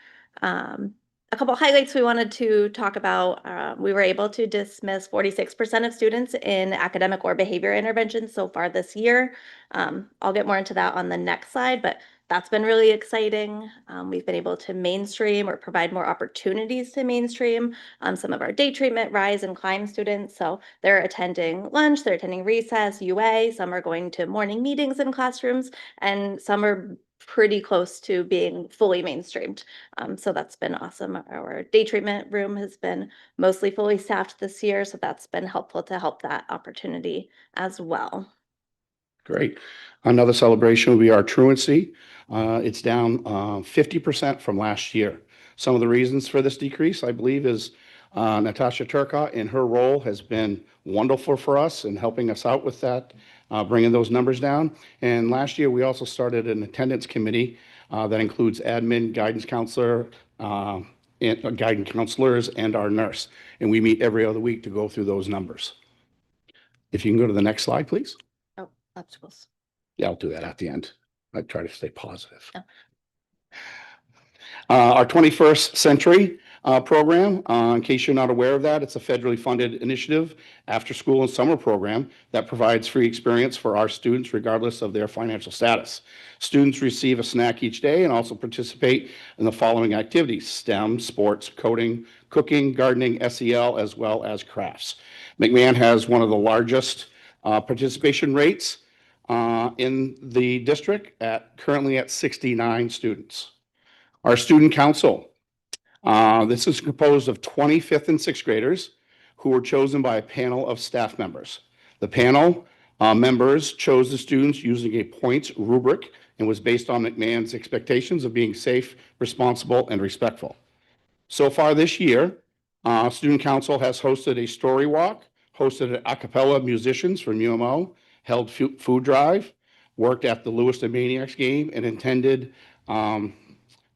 A couple highlights we wanted to talk about. We were able to dismiss 46% of students in academic or behavior interventions so far this year. I'll get more into that on the next slide, but that's been really exciting. We've been able to mainstream or provide more opportunities to mainstream some of our day treatment, rise, and climb students. So they're attending lunch, they're attending recess, UA, some are going to morning meetings in classrooms, and some are pretty close to being fully mainstreamed. So that's been awesome. Our day treatment room has been mostly fully staffed this year, so that's been helpful to help that opportunity as well.
Great. Another celebration will be our truancy. It's down 50% from last year. Some of the reasons for this decrease, I believe, is Natasha Turcott in her role has been wonderful for us in helping us out with that, bringing those numbers down. And last year, we also started an attendance committee that includes admin, guidance counselor, and guidance counselors, and our nurse. And we meet every other week to go through those numbers. If you can go to the next slide, please.
Oh, obstacles.
Yeah, I'll do that at the end. I try to stay positive.
Oh.
Our 21st Century program, in case you're not aware of that, it's a federally funded initiative after school and summer program that provides free experience for our students regardless of their financial status. Students receive a snack each day and also participate in the following activities: STEM, sports, coding, cooking, gardening, SEL, as well as crafts. McMahon has one of the largest participation rates in the district currently at 69 students. Our student council, this is composed of 20 fifth and sixth graders who were chosen by a panel of staff members. The panel members chose the students using a points rubric and was based on McMahon's expectations of being safe, responsible, and respectful. So far this year, Student Council has hosted a story walk, hosted a cappella musicians from UMO, held food drive, worked at the Lewiston Maniacs game, and attended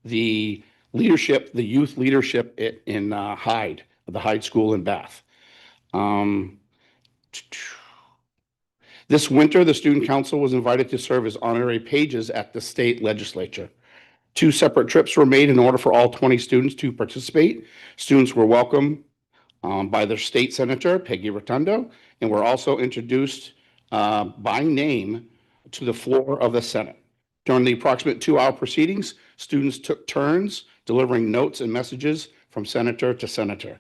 the youth leadership in Hyde, the Hyde School in Bath. This winter, the Student Council was invited to serve as honorary pages at the state legislature. 2 separate trips were made in order for all 20 students to participate. Students were welcomed by their state senator, Peggy Rotundo, and were also introduced by name to the floor of the Senate. During the approximate 2-hour proceedings, students took turns delivering notes and messages from senator to senator.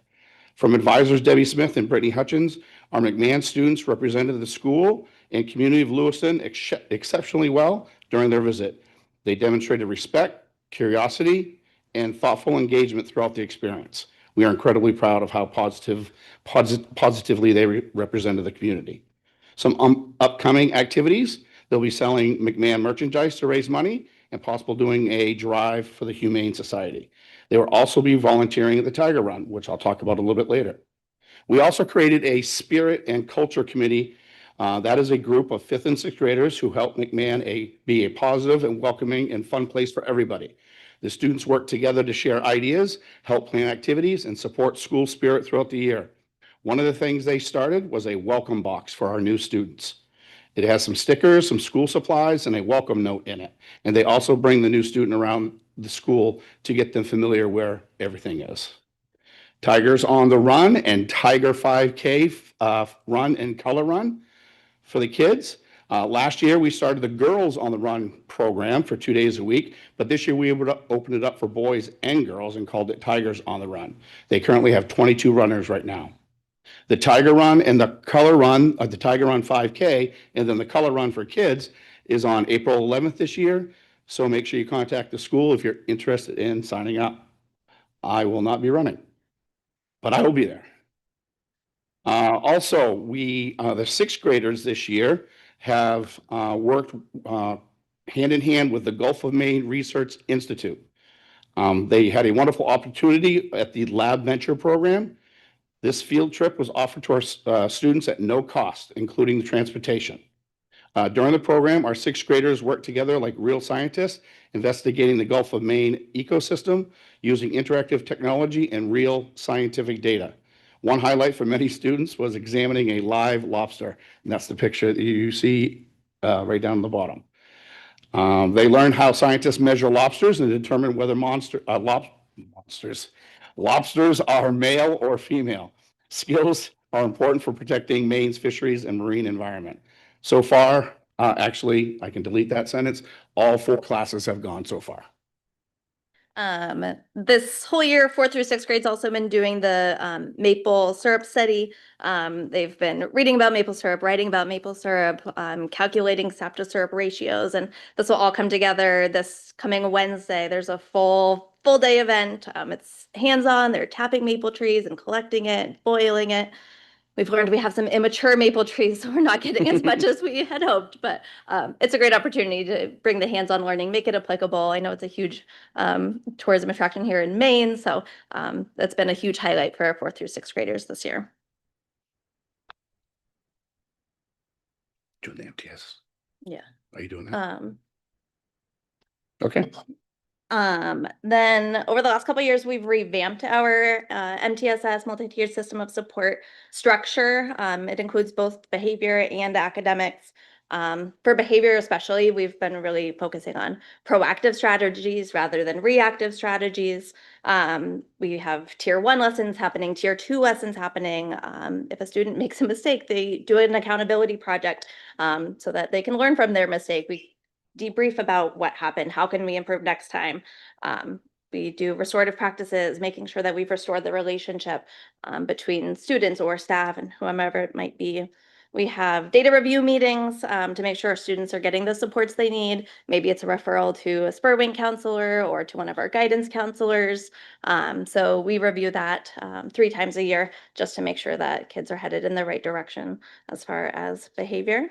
From advisors Debbie Smith and Brittany Hutchins, our McMahon students represented the school and community of Lewiston exceptionally well during their visit. They demonstrated respect, curiosity, and thoughtful engagement throughout the experience. We are incredibly proud of how positively they represented the community. Some upcoming activities: they'll be selling McMahon merchandise to raise money and possible doing a drive for the Humane Society. They will also be volunteering at the Tiger Run, which I'll talk about a little bit later. We also created a Spirit and Culture Committee. That is a group of 5th and 6th graders who help McMahon be a positive and welcoming and fun place for everybody. The students work together to share ideas, help plan activities, and support school spirit throughout the year. One of the things they started was a welcome box for our new students. It has some stickers, some school supplies, and a welcome note in it. And they also bring the new student around the school to get them familiar where everything is. Tigers on the Run and Tiger 5K run and color run for the kids. Last year, we started the Girls on the Run program for 2 days a week, but this year we opened it up for boys and girls and called it Tigers on the Run. They currently have 22 runners right now. The Tiger Run and the Color Run, the Tiger Run 5K, and then the Color Run for kids is on April 11th this year. So make sure you contact the school if you're interested in signing up. I will not be running, but I will be there. Also, the 6th graders this year have worked hand in hand with the Gulf of Maine Research Institute. They had a wonderful opportunity at the Lab Venture program. This field trip was offered to our students at no cost, including the transportation. During the program, our 6th graders worked together like real scientists, investigating the Gulf of Maine ecosystem using interactive technology and real scientific data. One highlight for many students was examining a live lobster, and that's the picture that you see right down the bottom. They learned how scientists measure lobsters and determine whether lobsters are male or female. Skills are important for protecting Maine's fisheries and marine environment. So far, actually, I can delete that sentence. All 4 classes have gone so far.
This whole year, 4th through 6th grades also been doing the maple syrup study. They've been reading about maple syrup, writing about maple syrup, calculating sap to syrup ratios, and this will all come together this coming Wednesday. There's a full day event. It's hands-on. They're tapping maple trees and collecting it, boiling it. We've learned we have some immature maple trees, so we're not getting as much as we had hoped, but it's a great opportunity to bring the hands-on learning, make it applicable. I know it's a huge tourism attraction here in Maine, so that's been a huge highlight for our 4th through 6th graders this year.
Doing the MTS.
Yeah.
Are you doing that? Okay.
Then over the last couple of years, we've revamped our MTSS multi-tiered system of support structure. It includes both behavior and academics. For behavior especially, we've been really focusing on proactive strategies rather than reactive strategies. We have tier 1 lessons happening, tier 2 lessons happening. If a student makes a mistake, they do an accountability project so that they can learn from their mistake. We debrief about what happened. How can we improve next time? We do restorative practices, making sure that we've restored the relationship between students or staff and whomever it might be. We have data review meetings to make sure our students are getting the supports they need. Maybe it's a referral to a spur wing counselor or to one of our guidance counselors. So we review that 3 times a year just to make sure that kids are headed in the right direction as far as behavior.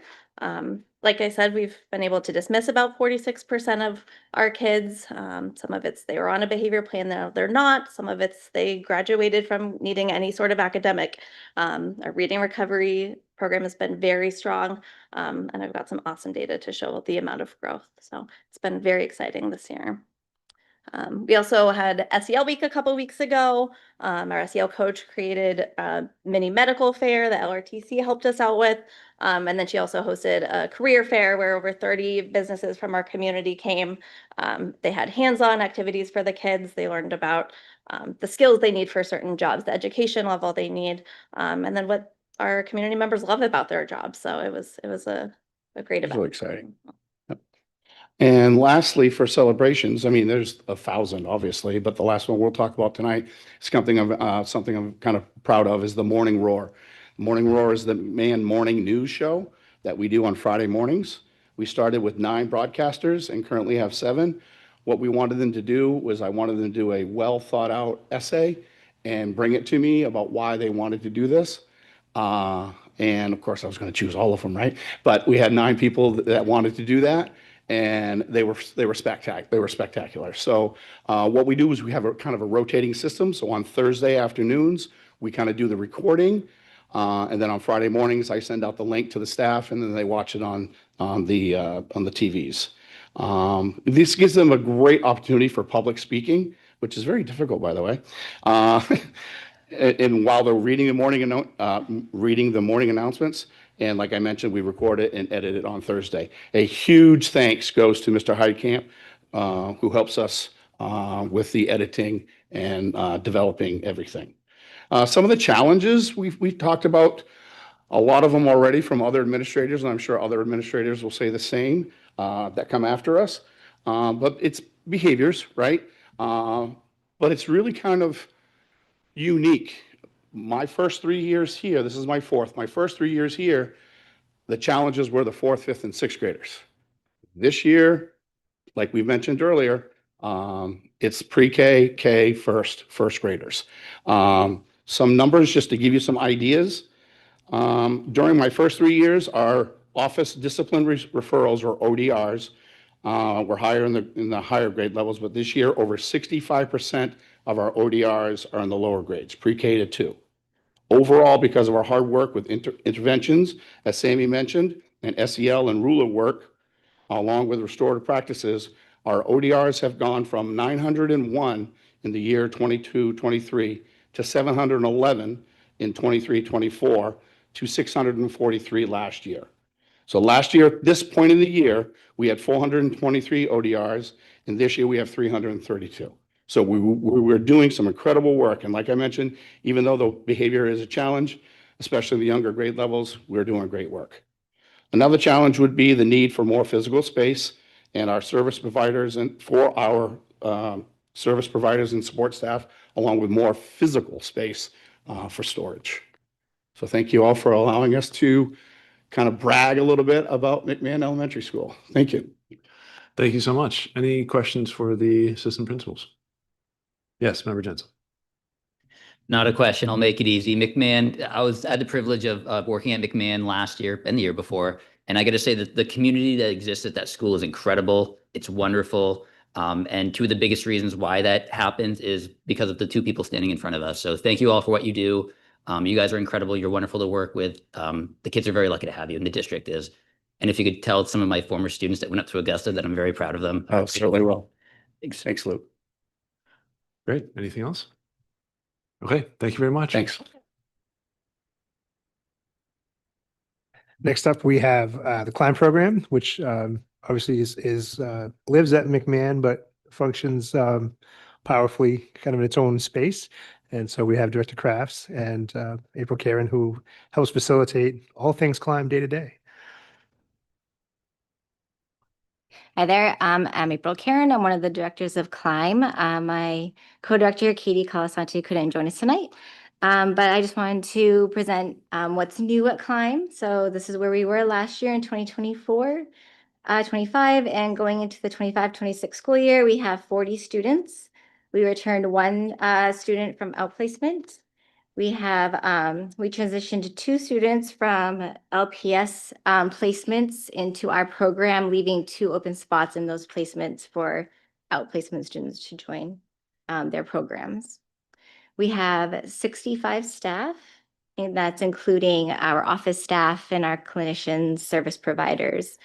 Like I said, we've been able to dismiss about 46% of our kids. Some of it's they were on a behavior plan, now they're not. Some of it's they graduated from needing any sort of academic. Our reading recovery program has been very strong, and I've got some awesome data to show the amount of growth. So it's been very exciting this year. We also had SEL week a couple weeks ago. Our SEL coach created a mini medical fair that LRTC helped us out with. And then she also hosted a career fair where over 30 businesses from our community came. They had hands-on activities for the kids. They learned about the skills they need for certain jobs, the education level they need, and then what our community members love about their jobs. So it was a great
It's
event.
really exciting. And lastly, for celebrations, I mean, there's 1,000 obviously, but the last one we'll talk about tonight is something I'm kind of proud of is the Morning Roar. Morning Roar is the McMahon morning news show that we do on Friday mornings. We started with 9 broadcasters and currently have 7. What we wanted them to do was I wanted them to do a well thought out essay and bring it to me about why they wanted to do this. And of course I was going to choose all of them, right? But we had 9 people that wanted to do that. And they were spectacular. So what we do is we have a kind of a rotating system. So on Thursday afternoons, we kind of do the recording. And then on Friday mornings, I send out the link to the staff and then they watch it on the TVs. This gives them a great opportunity for public speaking, which is very difficult, by the way. And while they're reading the morning announcements, and like I mentioned, we record it and edit it on Thursday. A huge thanks goes to Mr. Heidkamp, who helps us with the editing and developing everything. Some of the challenges we've talked about, a lot of them already from other administrators, and I'm sure other administrators will say the same that come after us. But it's behaviors, right? But it's really kind of unique. My first 3 years here, this is my 4th, my first 3 years here, the challenges were the 4th, 5th, and 6th graders. This year, like we mentioned earlier, it's pre-K, K, first graders. Some numbers just to give you some ideas. During my first 3 years, our office discipline referrals, or ODRs, were higher in the higher grade levels, but this year over 65% of our ODRs are in the lower grades, pre-K to 2. Overall, because of our hard work with interventions, as Sammy mentioned, and SEL and ruler work, along with restorative practices, our ODRs have gone from 901 in the year 22-23 to 711 in 23-24 to 643 last year. So last year, at this point in the year, we had 423 ODRs, and this year we have 332. So we're doing some incredible work. And like I mentioned, even though the behavior is a challenge, especially the younger grade levels, we're doing great work. Another challenge would be the need for more physical space and our service providers and for our service providers and support staff, along with more physical space for storage. So thank you all for allowing us to kind of brag a little bit about McMahon Elementary School. Thank you.
Thank you so much. Any questions for the assistant principals? Yes, Member Jensen.
Not a question. I'll make it easy. McMahon, I had the privilege of working at McMahon last year and the year before. And I got to say that the community that exists at that school is incredible. It's wonderful. And 2 of the biggest reasons why that happens is because of the 2 people standing in front of us. So thank you all for what you do. You guys are incredible. You're wonderful to work with. The kids are very lucky to have you, and the district is. And if you could tell some of my former students that went up to Augusta that I'm very proud of them.
Oh, certainly will. Thanks, Luke.
Great. Anything else? Okay. Thank you very much.
Thanks.
Next up, we have the CLIMB program, which obviously lives at McMahon, but functions powerfully kind of in its own space. And so we have Director Crafts and April Karen, who helps facilitate all things CLIMB day to day.
Hi there, I'm April Karen. I'm one of the directors of CLIMB. My co-director, Katie Colasanti, couldn't join us tonight. But I just wanted to present what's new at Climb. So this is where we were last year in 2024, 25, and going into the 25-26 school year, we have 40 students. We returned one student from outplacement. We transitioned 2 students from LPS placements into our program, leaving 2 open spots in those placements for outplacement students to join their programs. We have 65 staff, and that's including our office staff and our clinicians, service providers,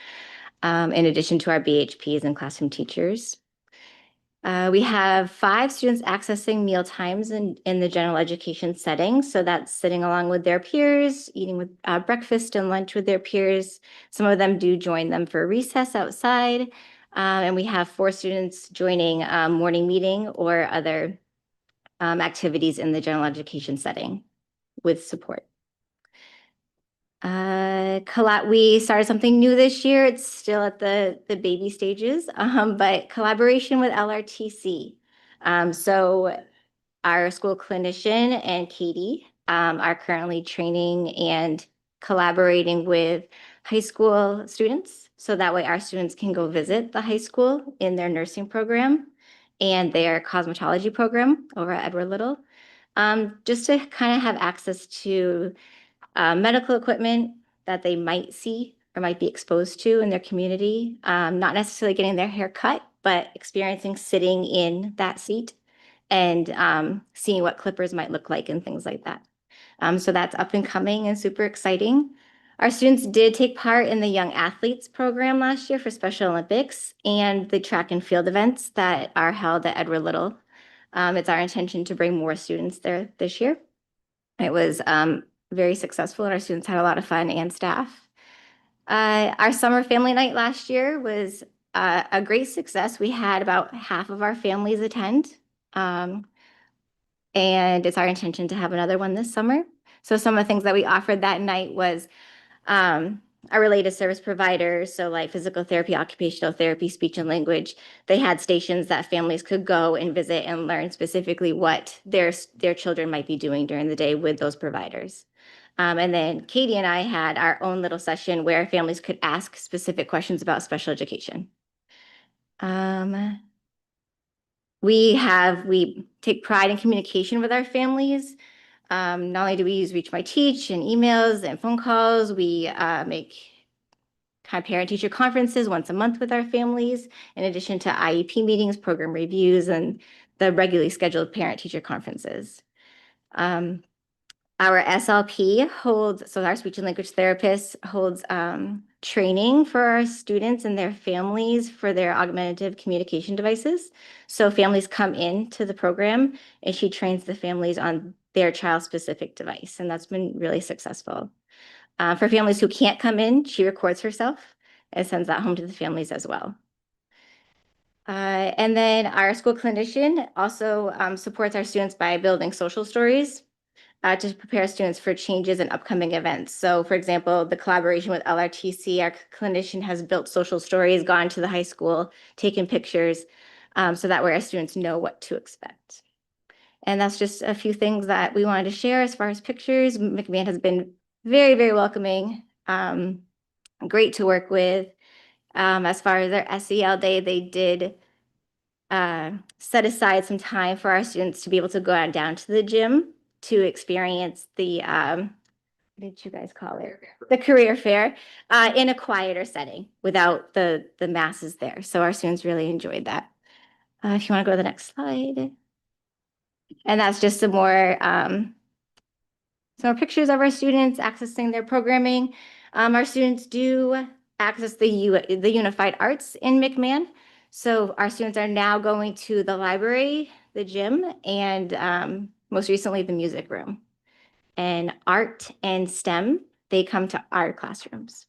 in addition to our BHPs and classroom teachers. We have 5 students accessing meal times in the general education setting. So that's sitting along with their peers, eating with breakfast and lunch with their peers. Some of them do join them for recess outside. And we have 4 students joining morning meeting or other activities in the general education setting with support. We started something new this year. It's still at the baby stages, but collaboration with LRTC. So our school clinician and Katie are currently training and collaborating with high school students. So that way our students can go visit the high school in their nursing program and their cosmetology program over at Edward Little, just to kind of have access to medical equipment that they might see or might be exposed to in their community, not necessarily getting their hair cut, but experiencing sitting in that seat and seeing what clippers might look like and things like that. So that's up and coming and super exciting. Our students did take part in the Young Athletes program last year for Special Olympics and the track and field events that are held at Edward Little. It's our intention to bring more students there this year. It was very successful and our students had a lot of fun and staff. Our summer family night last year was a great success. We had about half of our families attend. And it's our intention to have another one this summer. So some of the things that we offered that night was our related service providers, so like physical therapy, occupational therapy, speech and language. They had stations that families could go and visit and learn specifically what their children might be doing during the day with those providers. And then Katie and I had our own little session where families could ask specific questions about special education. We take pride in communication with our families. Not only do we use Reach My Teach and emails and phone calls, we make kind of parent-teacher conferences once a month with our families, in addition to IEP meetings, program reviews, and the regularly scheduled parent-teacher conferences. Our SLP holds, so our speech and language therapist holds training for our students and their families for their augmentative communication devices. So families come into the program and she trains the families on their child-specific device, and that's been really successful. For families who can't come in, she records herself and sends that home to the families as well. And then our school clinician also supports our students by building social stories to prepare students for changes and upcoming events. So for example, the collaboration with LRTC, our clinician has built social stories, gone to the high school, taken pictures, so that way our students know what to expect. And that's just a few things that we wanted to share as far as pictures. McMahon has been very, very welcoming, great to work with. As far as their SEL day, they did set aside some time for our students to be able to go out down to the gym to experience the, what did you guys call it? The career fair in a quieter setting without the masses there. So our students really enjoyed that. If you want to go to the next slide. And that's just some more pictures of our students accessing their programming. Our students do access the Unified Arts in McMahon. So our students are now going to the library, the gym, and most recently the music room. And art and STEM, they come to our classrooms.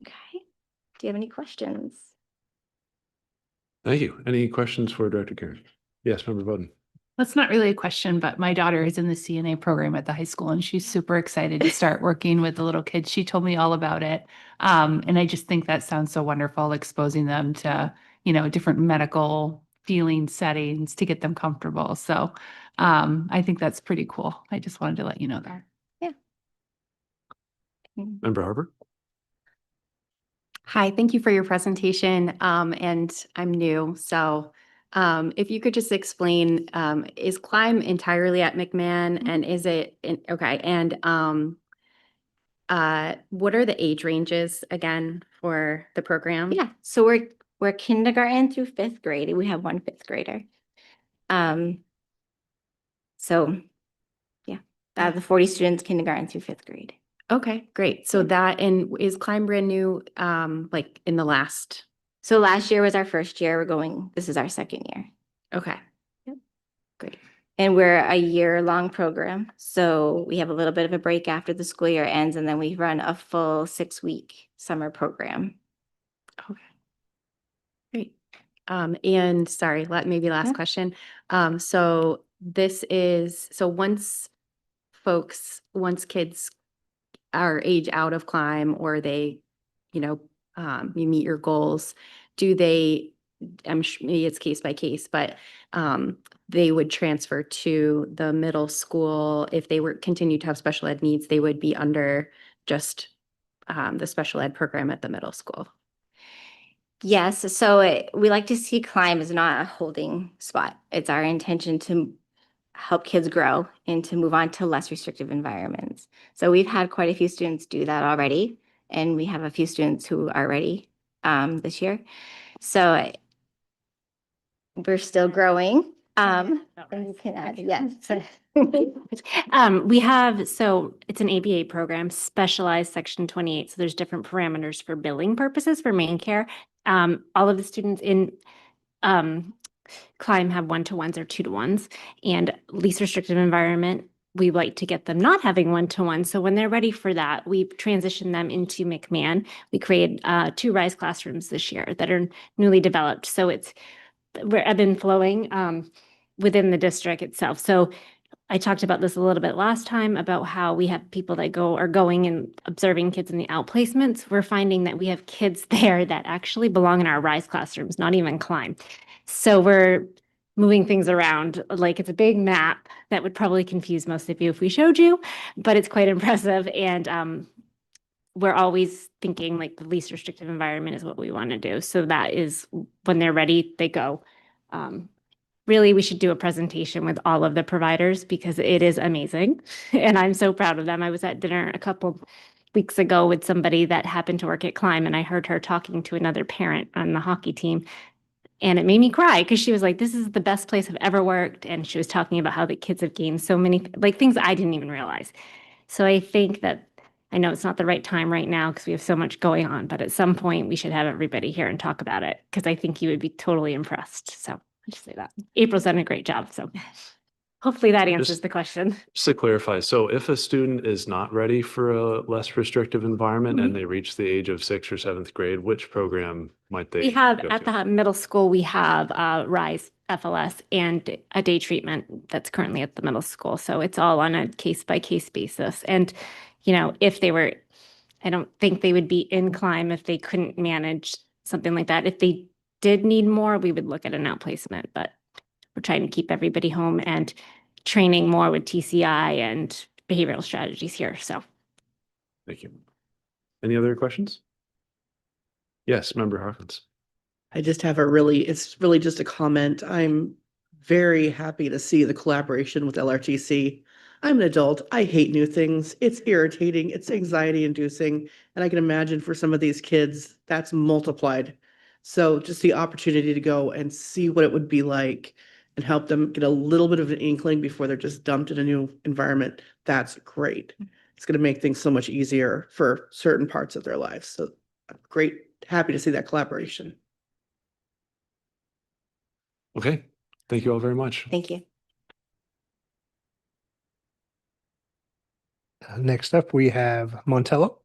Okay, do you have any questions?
Thank you. Any questions for Director Karen? Yes, Member Bowden.
That's not really a question, but my daughter is in the CNA program at the high school and she's super excited to start working with the little kids. She told me all about it. And I just think that sounds so wonderful, exposing them to, different medical feeling settings to get them comfortable. So I think that's pretty cool. I just wanted to let you know that.
Member Harper?
Hi, thank you for your presentation. And I'm new, so if you could just explain, is Climb entirely at McMahon and is it okay? And what are the age ranges again for the program?
Yeah, so we're kindergarten through fifth grade. We have one fifth grader. So yeah, the 40 students kindergarten through fifth grade.
Okay, great. So that, and is Climb brand new, like in the last?
So last year was our first year. This is our second year.
Okay. Yep. Great.
And we're a year-long program. So we have a little bit of a break after the school year ends, and then we run a full 6-week summer program.
Okay. Great. And sorry, maybe last
Yeah.
question. So once kids are age out of Climb or they, you meet your goals, maybe it's case by case, but they would transfer to the middle school. If they were continue to have special ed needs, they would be under just the special ed program at the middle school.
Yes, so we like to see Climb as not a holding spot. It's our intention to help kids grow and to move on to less restrictive environments. So we've had quite a few students do that already, and we have a few students who are ready this year. So we're still growing. And you can add, yes.
We have, so it's an ABA program, specialized section 28. So there's different parameters for billing purposes for main care. All of the students in Climb have 1-to-1s or 2-to-1s, and least restrictive environment, we like to get them not having 1-to-1. So when they're ready for that, we transition them into McMahon. We created 2 RISE classrooms this year that are newly developed. So we're ebb and flowing within the district itself. So I talked about this a little bit last time about how we have people that are going and observing kids in the outplacements. We're finding that we have kids there that actually belong in our RISE classrooms, not even Climb. So we're moving things around. Like, it's a big map that would probably confuse most of you if we showed you, but it's quite impressive. And we're always thinking like the least restrictive environment is what we want to do. So that is when they're ready, they go. Really, we should do a presentation with all of the providers because it is amazing. And I'm so proud of them. I was at dinner a couple weeks ago with somebody that happened to work at Climb, and I heard her talking to another parent on the hockey team. And it made me cry because she was like, this is the best place I've ever worked. And she was talking about how the kids have gained so many like things I didn't even realize. So I think that, I know it's not the right time right now because we have so much going on, but at some point we should have everybody here and talk about it because I think you would be totally impressed. So I'll just say that. April's done a great job. So hopefully that answers the question.
Just to clarify, so if a student is not ready for a less restrictive environment and they reach the age of 6th or 7th grade, which program might they
We have
go
at
to?
the middle school, we have RISE, FLS, and a day treatment that's currently at the middle school. So it's all on a case by case basis. And, if they were, I don't think they would be in Climb if they couldn't manage something like that. If they did need more, we would look at an outplacement, but we're trying to keep everybody home and training more with TCI and behavioral strategies here. So.
Thank you. Any other questions? Yes, Member Harkins.
I just have it's really just a comment. I'm very happy to see the collaboration with LRTC. I'm an adult. I hate new things. It's irritating. It's anxiety inducing. And I can imagine for some of these kids, that's multiplied. So just the opportunity to go and see what it would be like and help them get a little bit of an inkling before they're just dumped in a new environment. That's great. It's going to make things so much easier for certain parts of their lives. So I'm happy to see that collaboration.
Okay, thank you all very much.
Thank you.
Next up, we have Montello.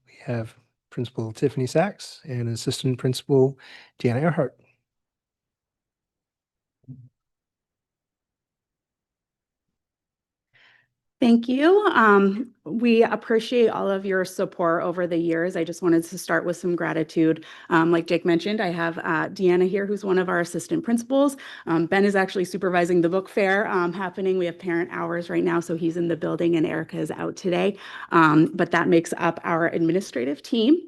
We have Principal Tiffany Sachs and Assistant Principal Deanna Earhart.
Thank you. We appreciate all of your support over the years. I just wanted to start with some gratitude. Like Jake mentioned, I have Deanna here, who's one of our assistant principals. Ben is actually supervising the book fair happening. We have parent hours right now, so he's in the building, and Erica is out today. But that makes up our administrative team.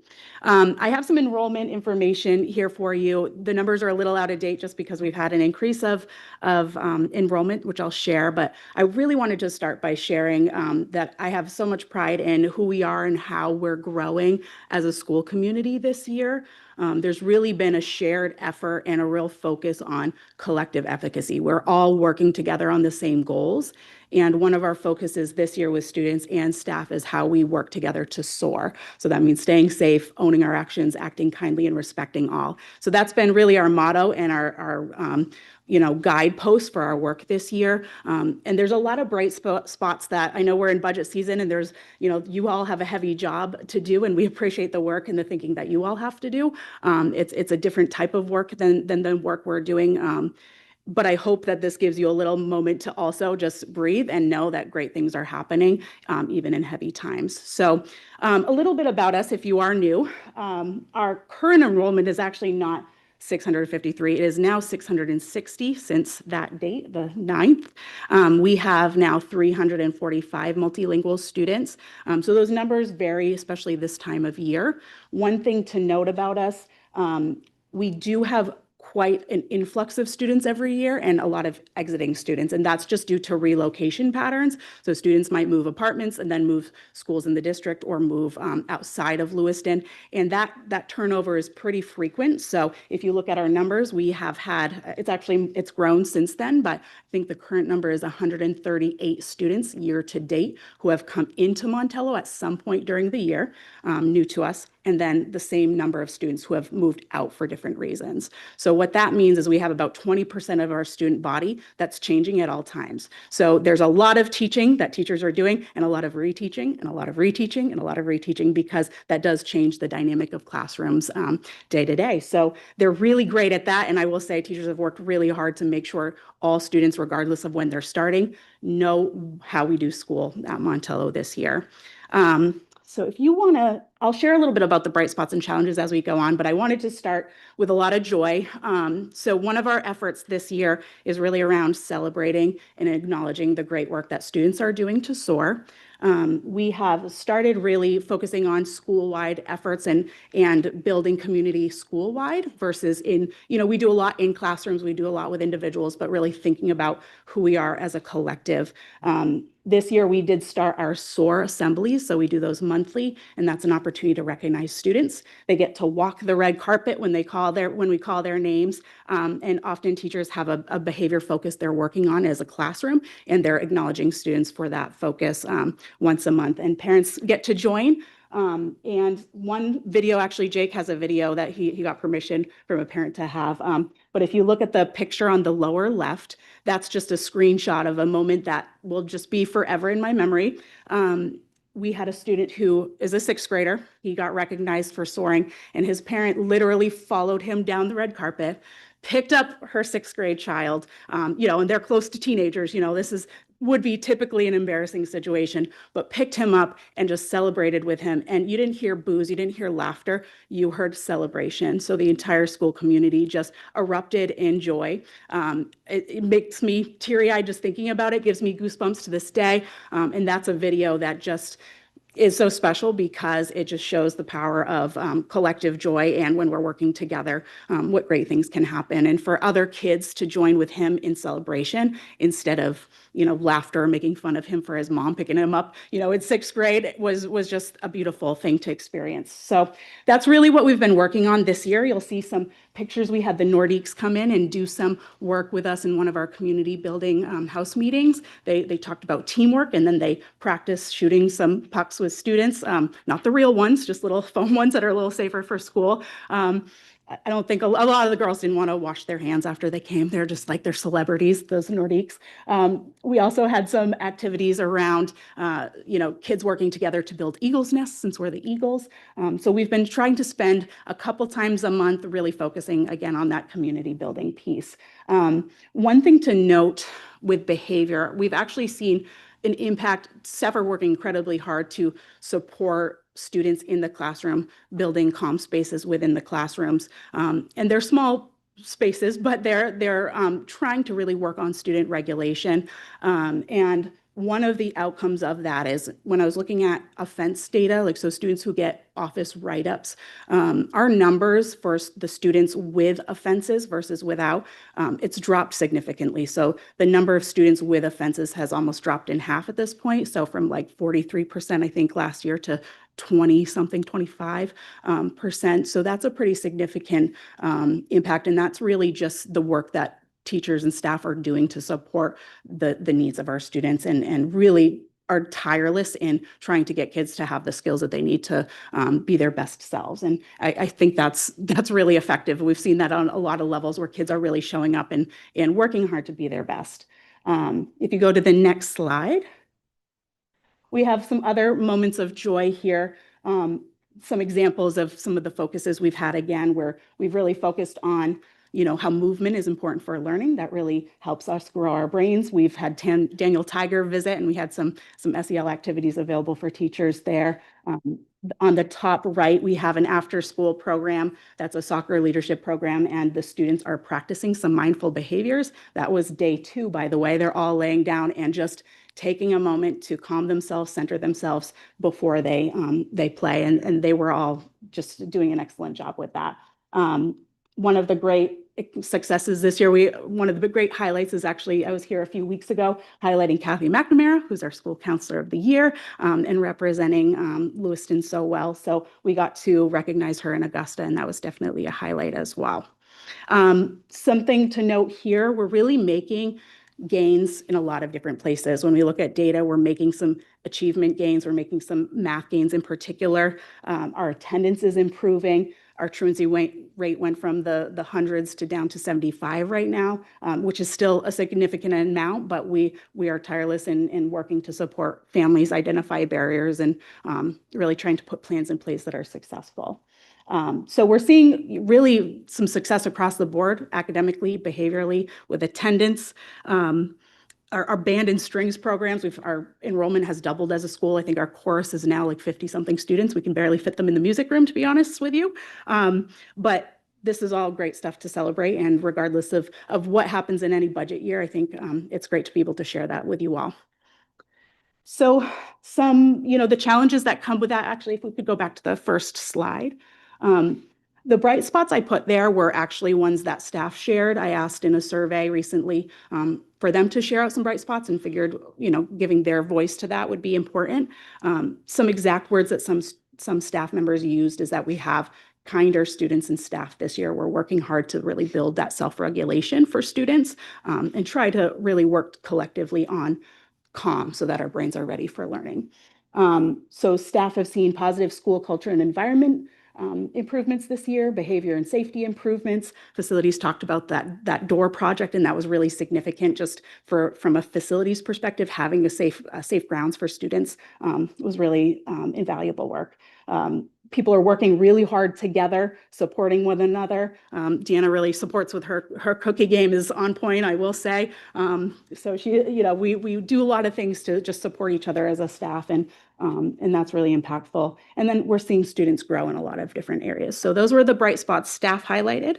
I have some enrollment information here for you. The numbers are a little out of date just because we've had an increase of enrollment, which I'll share. But I really wanted to start by sharing that I have so much pride in who we are and how we're growing as a school community this year. There's really been a shared effort and a real focus on collective efficacy. We're all working together on the same goals. And one of our focuses this year with students and staff is how we work together to soar. So that means staying safe, owning our actions, acting kindly, and respecting all. So that's been really our motto and our guidepost for our work this year. And there's a lot of bright spots that I know we're in budget season, and there's, you all have a heavy job to do, and we appreciate the work and the thinking that you all have to do. It's a different type of work than the work we're doing. But I hope that this gives you a little moment to also just breathe and know that great things are happening, even in heavy times. So a little bit about us, if you are new. Our current enrollment is actually not 653. It is now 660 since that date, the 9th. We have now 345 multilingual students. So those numbers vary, especially this time of year. One thing to note about us, we do have quite an influx of students every year and a lot of exiting students. And that's just due to relocation patterns. So students might move apartments and then move schools in the district or move outside of Lewiston. And that turnover is pretty frequent. So if you look at our numbers, we have had, it's grown since then, but I think the current number is 138 students year to date who have come into Montello at some point during the year, new to us. And then the same number of students who have moved out for different reasons. So what that means is we have about 20% of our student body that's changing at all times. So there's a lot of teaching that teachers are doing and a lot of reteaching and a lot of reteaching and a lot of reteaching, because that does change the dynamic of classrooms day to day. So they're really great at that. And I will say teachers have worked really hard to make sure all students, regardless of when they're starting, know how we do school at Montello this year. So if you want to, I'll share a little bit about the bright spots and challenges as we go on, but I wanted to start with a lot of joy. So one of our efforts this year is really around celebrating and acknowledging the great work that students are doing to soar. We have started really focusing on school-wide efforts and building community school-wide versus we do a lot in classrooms, we do a lot with individuals, but really thinking about who we are as a collective. This year, we did start our SOAR assemblies, so we do those monthly, and that's an opportunity to recognize students. They get to walk the red carpet when we call their names, and often teachers have a behavior focus they're working on as a classroom, and they're acknowledging students for that focus once a month, and parents get to join. And one video, actually, Jake has a video that he got permission from a parent to have. But if you look at the picture on the lower left, that's just a screenshot of a moment that will just be forever in my memory. We had a student who is a 6th grader. He got recognized for soaring, and his parent literally followed him down the red carpet, picked up her 6th grade child, and they're close to teenagers. This would be typically an embarrassing situation, but picked him up and just celebrated with him. And you didn't hear boos, you didn't hear laughter, you heard celebration. So the entire school community just erupted in joy. It makes me teary-eyed just thinking about it, gives me goosebumps to this day. And that's a video that just is so special because it just shows the power of collective joy, and when we're working together, what great things can happen. And for other kids to join with him in celebration instead of laughter, making fun of him for his mom picking him up in 6th grade was just a beautiful thing to experience. So that's really what we've been working on this year. You'll see some pictures. We had the Nordiques come in and do some work with us in one of our community building house meetings. They talked about teamwork, and then they practiced shooting some pucks with students, not the real ones, just little foam ones that are a little safer for school. I don't think a lot of the girls didn't want to wash their hands after they came. They're just like they're celebrities, those Nordiques. We also had some activities around, kids working together to build eagles' nests since we're the Eagles. So we've been trying to spend a couple times a month really focusing again on that community building piece. One thing to note with behavior, we've actually seen an impact. Staff are working incredibly hard to support students in the classroom, building calm spaces within the classrooms. And they're small spaces, but they're trying to really work on student regulation. And one of the outcomes of that is when I was looking at offense data, like so students who get office write-ups, our numbers for the students with offenses versus without, it's dropped significantly. So the number of students with offenses has almost dropped in half at this point. So from like 43%, I think last year, to 25%. So that's a pretty significant impact. And that's really just the work that teachers and staff are doing to support the needs of our students, and really are tireless in trying to get kids to have the skills that they need to be their best selves. And I think that's really effective. We've seen that on a lot of levels where kids are really showing up and working hard to be their best. If you go to the next slide, we have some other moments of joy here. Some examples of some of the focuses we've had, again, where we've really focused on how movement is important for learning. That really helps us grow our brains. We've had Daniel Tiger visit, and we had some SEL activities available for teachers there. On the top right, we have an after-school program that's a soccer leadership program, and the students are practicing some mindful behaviors. That was day 2, by the way. They're all laying down and just taking a moment to calm themselves, center themselves before they play, and they were all just doing an excellent job with that. One of the great successes this year, one of the great highlights is actually, I was here a few weeks ago highlighting Kathy McNamara, who's our school counselor of the year, and representing Lewiston so well. So we got to recognize her in Augusta, and that was definitely a highlight as well. Something to note here, we're really making gains in a lot of different places. When we look at data, we're making some achievement gains, we're making some math gains in particular. Our attendance is improving. Our truancy rate went from the hundreds to down to 75 right now, which is still a significant amount, but we are tireless in working to support families, identify barriers, and really trying to put plans in place that are successful. So we're seeing really some success across the board, academically, behaviorally, with attendance. Our band and strings programs, our enrollment has doubled as a school. I think our chorus is now like 50-something students. We can barely fit them in the music room, to be honest with you. But this is all great stuff to celebrate. And regardless of what happens in any budget year, I think it's great to be able to share that with you all. So the challenges that come with that, actually, if we could go back to the first slide. The bright spots I put there were actually ones that staff shared. I asked in a survey recently for them to share out some bright spots, and figured, giving their voice to that would be important. Some exact words that some staff members used is that we have kinder students and staff this year. We're working hard to really build that self-regulation for students, and try to really work collectively on calm so that our brains are ready for learning. So staff have seen positive school culture and environment improvements this year, behavior and safety improvements. Facilities talked about that door project, and that was really significant just from a facilities perspective. Having a safe grounds for students was really invaluable work. People are working really hard together, supporting one another. Deanna really supports with her cookie game is on point, I will say. So we do a lot of things to just support each other as a staff, and that's really impactful. And then we're seeing students grow in a lot of different areas. So those were the bright spots staff highlighted.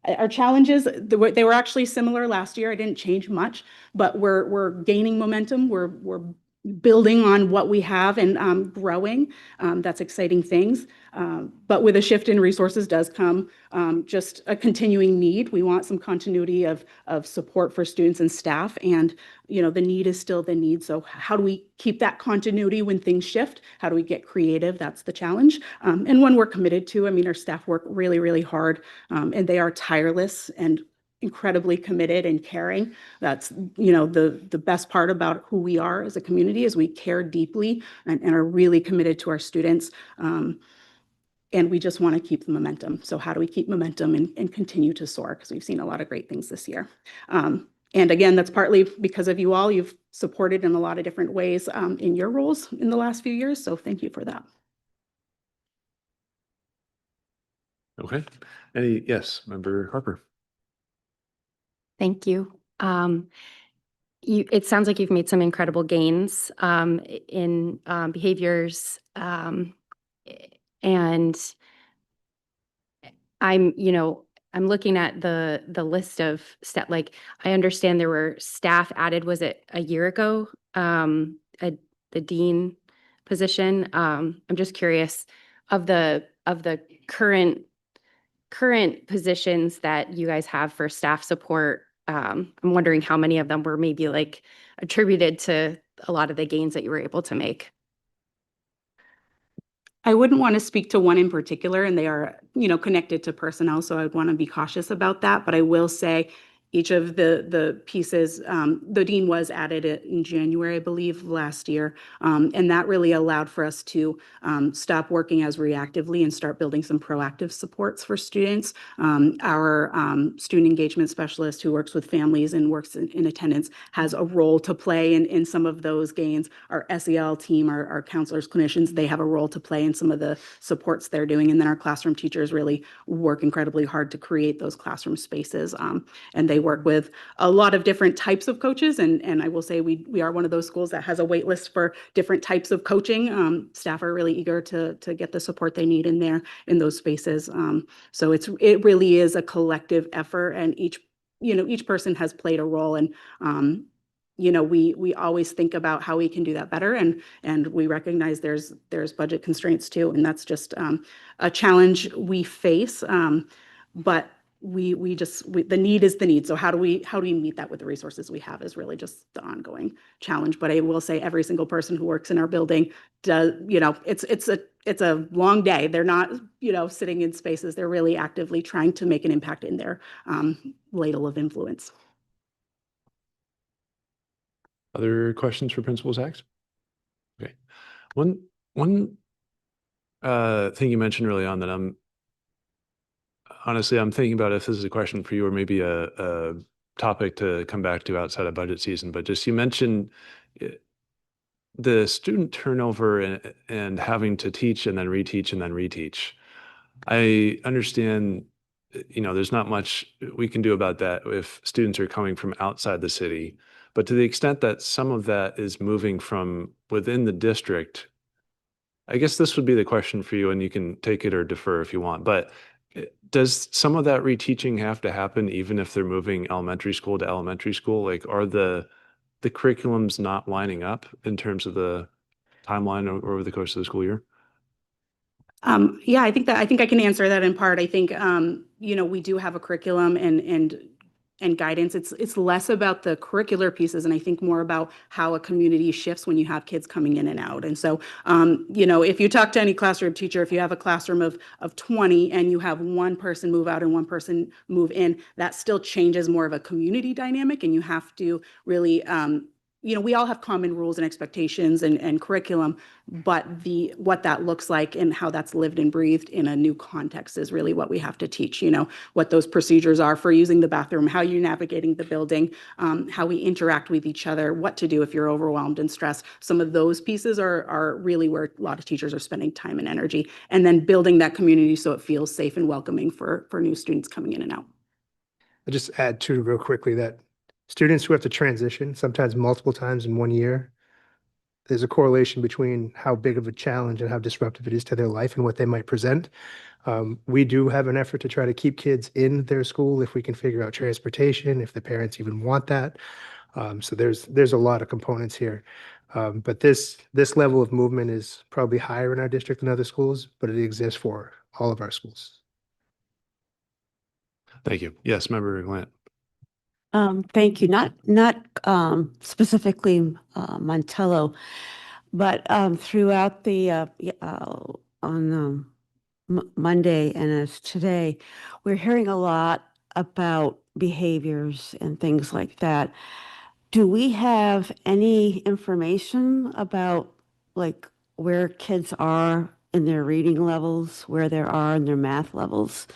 Our challenges, they were actually similar last year. I didn't change much, but we're gaining momentum. We're building on what we have and growing. That's exciting things. But with a shift in resources does come just a continuing need. We want some continuity of support for students and staff, and the need is still the need. So how do we keep that continuity when things shift? How do we get creative? That's the challenge. And one we're committed to. I mean, our staff work really, really hard, and they are tireless and incredibly committed and caring. That's the best part about who we are as a community, is we care deeply and are really committed to our students. And we just want to keep the momentum. So how do we keep momentum and continue to soar? Because we've seen a lot of great things this year. And again, that's partly because of you all. You've supported in a lot of different ways in your roles in the last few years. So thank you for that.
Okay. Yes, Member Harper.
Thank you. it sounds like you've made some incredible gains in behaviors. And I'm looking at the list of like, I understand there were staff added, was it a year ago? The dean position. I'm just curious of the current positions that you guys have for staff support. I'm wondering how many of them were maybe like attributed to a lot of the gains that you were able to make.
I wouldn't want to speak to one in particular, and they are, connected to personnel, so I'd want to be cautious about that. But I will say each of the pieces, the dean was added in January, I believe, last year. And that really allowed for us to stop working as reactively and start building some proactive supports for students. Our student engagement specialist who works with families and works in attendance has a role to play in some of those gains. Our SEL team, our counselors, clinicians, they have a role to play in some of the supports they're doing. And then our classroom teachers really work incredibly hard to create those classroom spaces. And they work with a lot of different types of coaches. And I will say we are one of those schools that has a wait list for different types of coaching. Staff are really eager to get the support they need in those spaces. So it really is a collective effort, and each person has played a role. And we always think about how we can do that better, and we recognize there's budget constraints too, and that's just a challenge we face. But the need is the need. So how do we meet that with the resources we have is really just the ongoing challenge. But I will say every single person who works in our building does, it's a long day. They're not, sitting in spaces. They're really actively trying to make an impact in their ladle of influence.
Other questions for Principal Sachs? Okay. One thing you mentioned early on that I'm thinking about if this is a question for you or maybe a topic to come back to outside of budget season, but just you mentioned the student turnover and having to teach and then reteach and then reteach. I understand, there's not much we can do about that if students are coming from outside the city, but to the extent that some of that is moving from within the district, I guess this would be the question for you, and you can take it or defer if you want, but does some of that reteaching have to happen even if they're moving elementary school to elementary school? Like, are the curriculums not lining up in terms of the timeline over the course of the school year?
Yeah, I think I can answer that in part. I think, we do have a curriculum and guidance. It's less about the curricular pieces, and I think more about how a community shifts when you have kids coming in and out. And so, if you talk to any classroom teacher, if you have a classroom of 20 and you have one person move out and one person move in, that still changes more of a community dynamic, and you have to really we all have common rules and expectations and curriculum, but what that looks like and how that's lived and breathed in a new context is really what we have to teach, what those procedures are for using the bathroom, how you're navigating the building, how we interact with each other, what to do if you're overwhelmed and stressed. Some of those pieces are really where a lot of teachers are spending time and energy, and then building that community so it feels safe and welcoming for new students coming in and out.
I'll just add too real quickly that students who have to transition sometimes multiple times in 1 year, there's a correlation between how big of a challenge and how disruptive it is to their life and what they might present. We do have an effort to try to keep kids in their school if we can figure out transportation, if the parents even want that. So there's a lot of components here. But this level of movement is probably higher in our district than other schools, but it exists for all of our schools.
Thank you. Yes, Member Grant.
Thank you. Not specifically Montello, but throughout the on Monday and as today, we're hearing a lot about behaviors and things like that. Do we have any information about like where kids are in their reading levels, where they are in their math levels?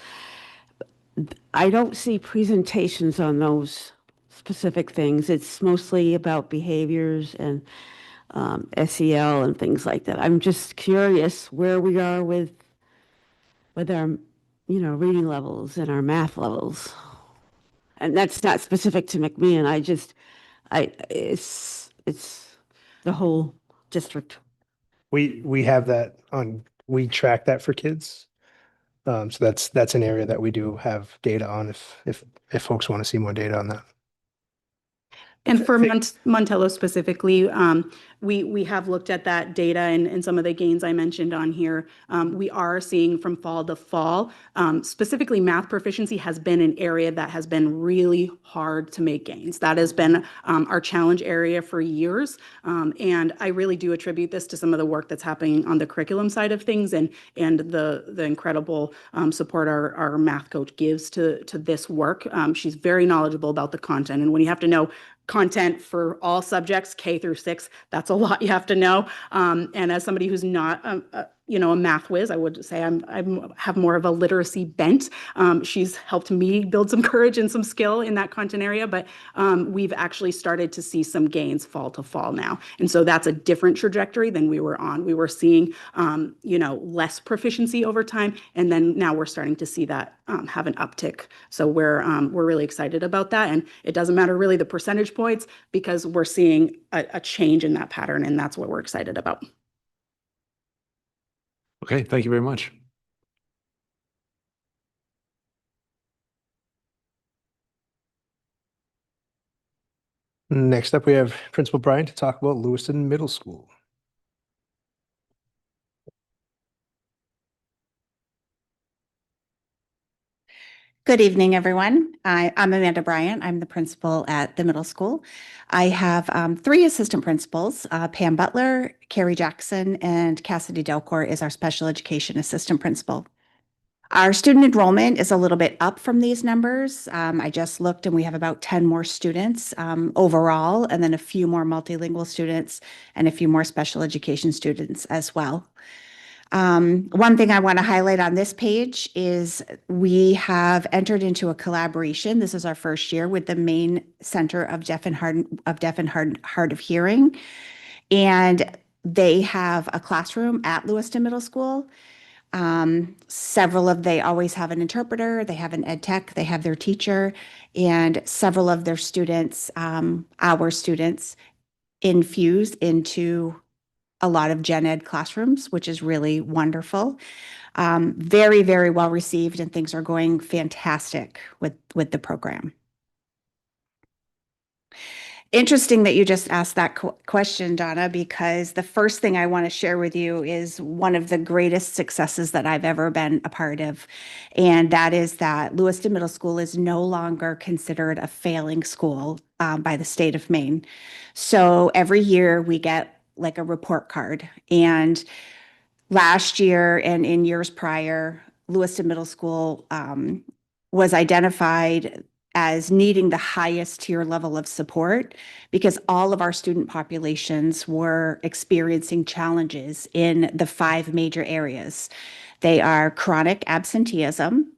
I don't see presentations on those specific things. It's mostly about behaviors and SEL and things like that. I'm just curious where we are with our, reading levels and our math levels. And that's not specific to McMahon. It's the whole district.
We have that on, we track that for kids. So that's an area that we do have data on if folks want to see more data on that.
And for
Think-
Montello specifically, we have looked at that data and some of the gains I mentioned on here. We are seeing from fall to fall, specifically math proficiency has been an area that has been really hard to make gains. That has been our challenge area for years. And I really do attribute this to some of the work that's happening on the curriculum side of things and the incredible support our math coach gives to this work. She's very knowledgeable about the content. And when you have to know content for all subjects, K through 6, that's a lot you have to know. And as somebody who's not a math whiz, I would say I have more of a literacy bent. She's helped me build some courage and some skill in that content area, but we've actually started to see some gains fall to fall now. And so that's a different trajectory than we were on. We were seeing, less proficiency over time. And then now we're starting to see that have an uptick. So we're really excited about that. And it doesn't matter really the percentage points because we're seeing a change in that pattern. And that's what we're excited about.
Okay, thank you very much.
Next up, we have Principal Brian to talk about Lewiston Middle School.
Good evening, everyone. I'm Amanda Bryant. I'm the principal at the middle school. I have 3 assistant principals, Pam Butler, Carrie Jackson, and Cassidy Delcourt is our special education assistant principal. Our student enrollment is a little bit up from these numbers. I just looked and we have about 10 more students overall, and then a few more multilingual students and a few more special education students as well. One thing I want to highlight on this page is we have entered into a collaboration. This is our first year with the Maine Center of Deaf and Hard of Hearing. And they have a classroom at Lewiston Middle School. They always have an interpreter, they have an ed tech, they have their teacher, and several of their students, our students, infuse into a lot of gen ed classrooms, which is really wonderful. Very, very well received, and things are going fantastic with the program. Interesting that you just asked that question, Donna, because the first thing I want to share with you is one of the greatest successes that I've ever been a part of. And that is that Lewiston Middle School is no longer considered a failing school by the state of Maine. So every year we get like a report card. And last year and in years prior, Lewiston Middle School was identified as needing the highest tier level of support because all of our student populations were experiencing challenges in the 5 major areas. They are chronic absenteeism,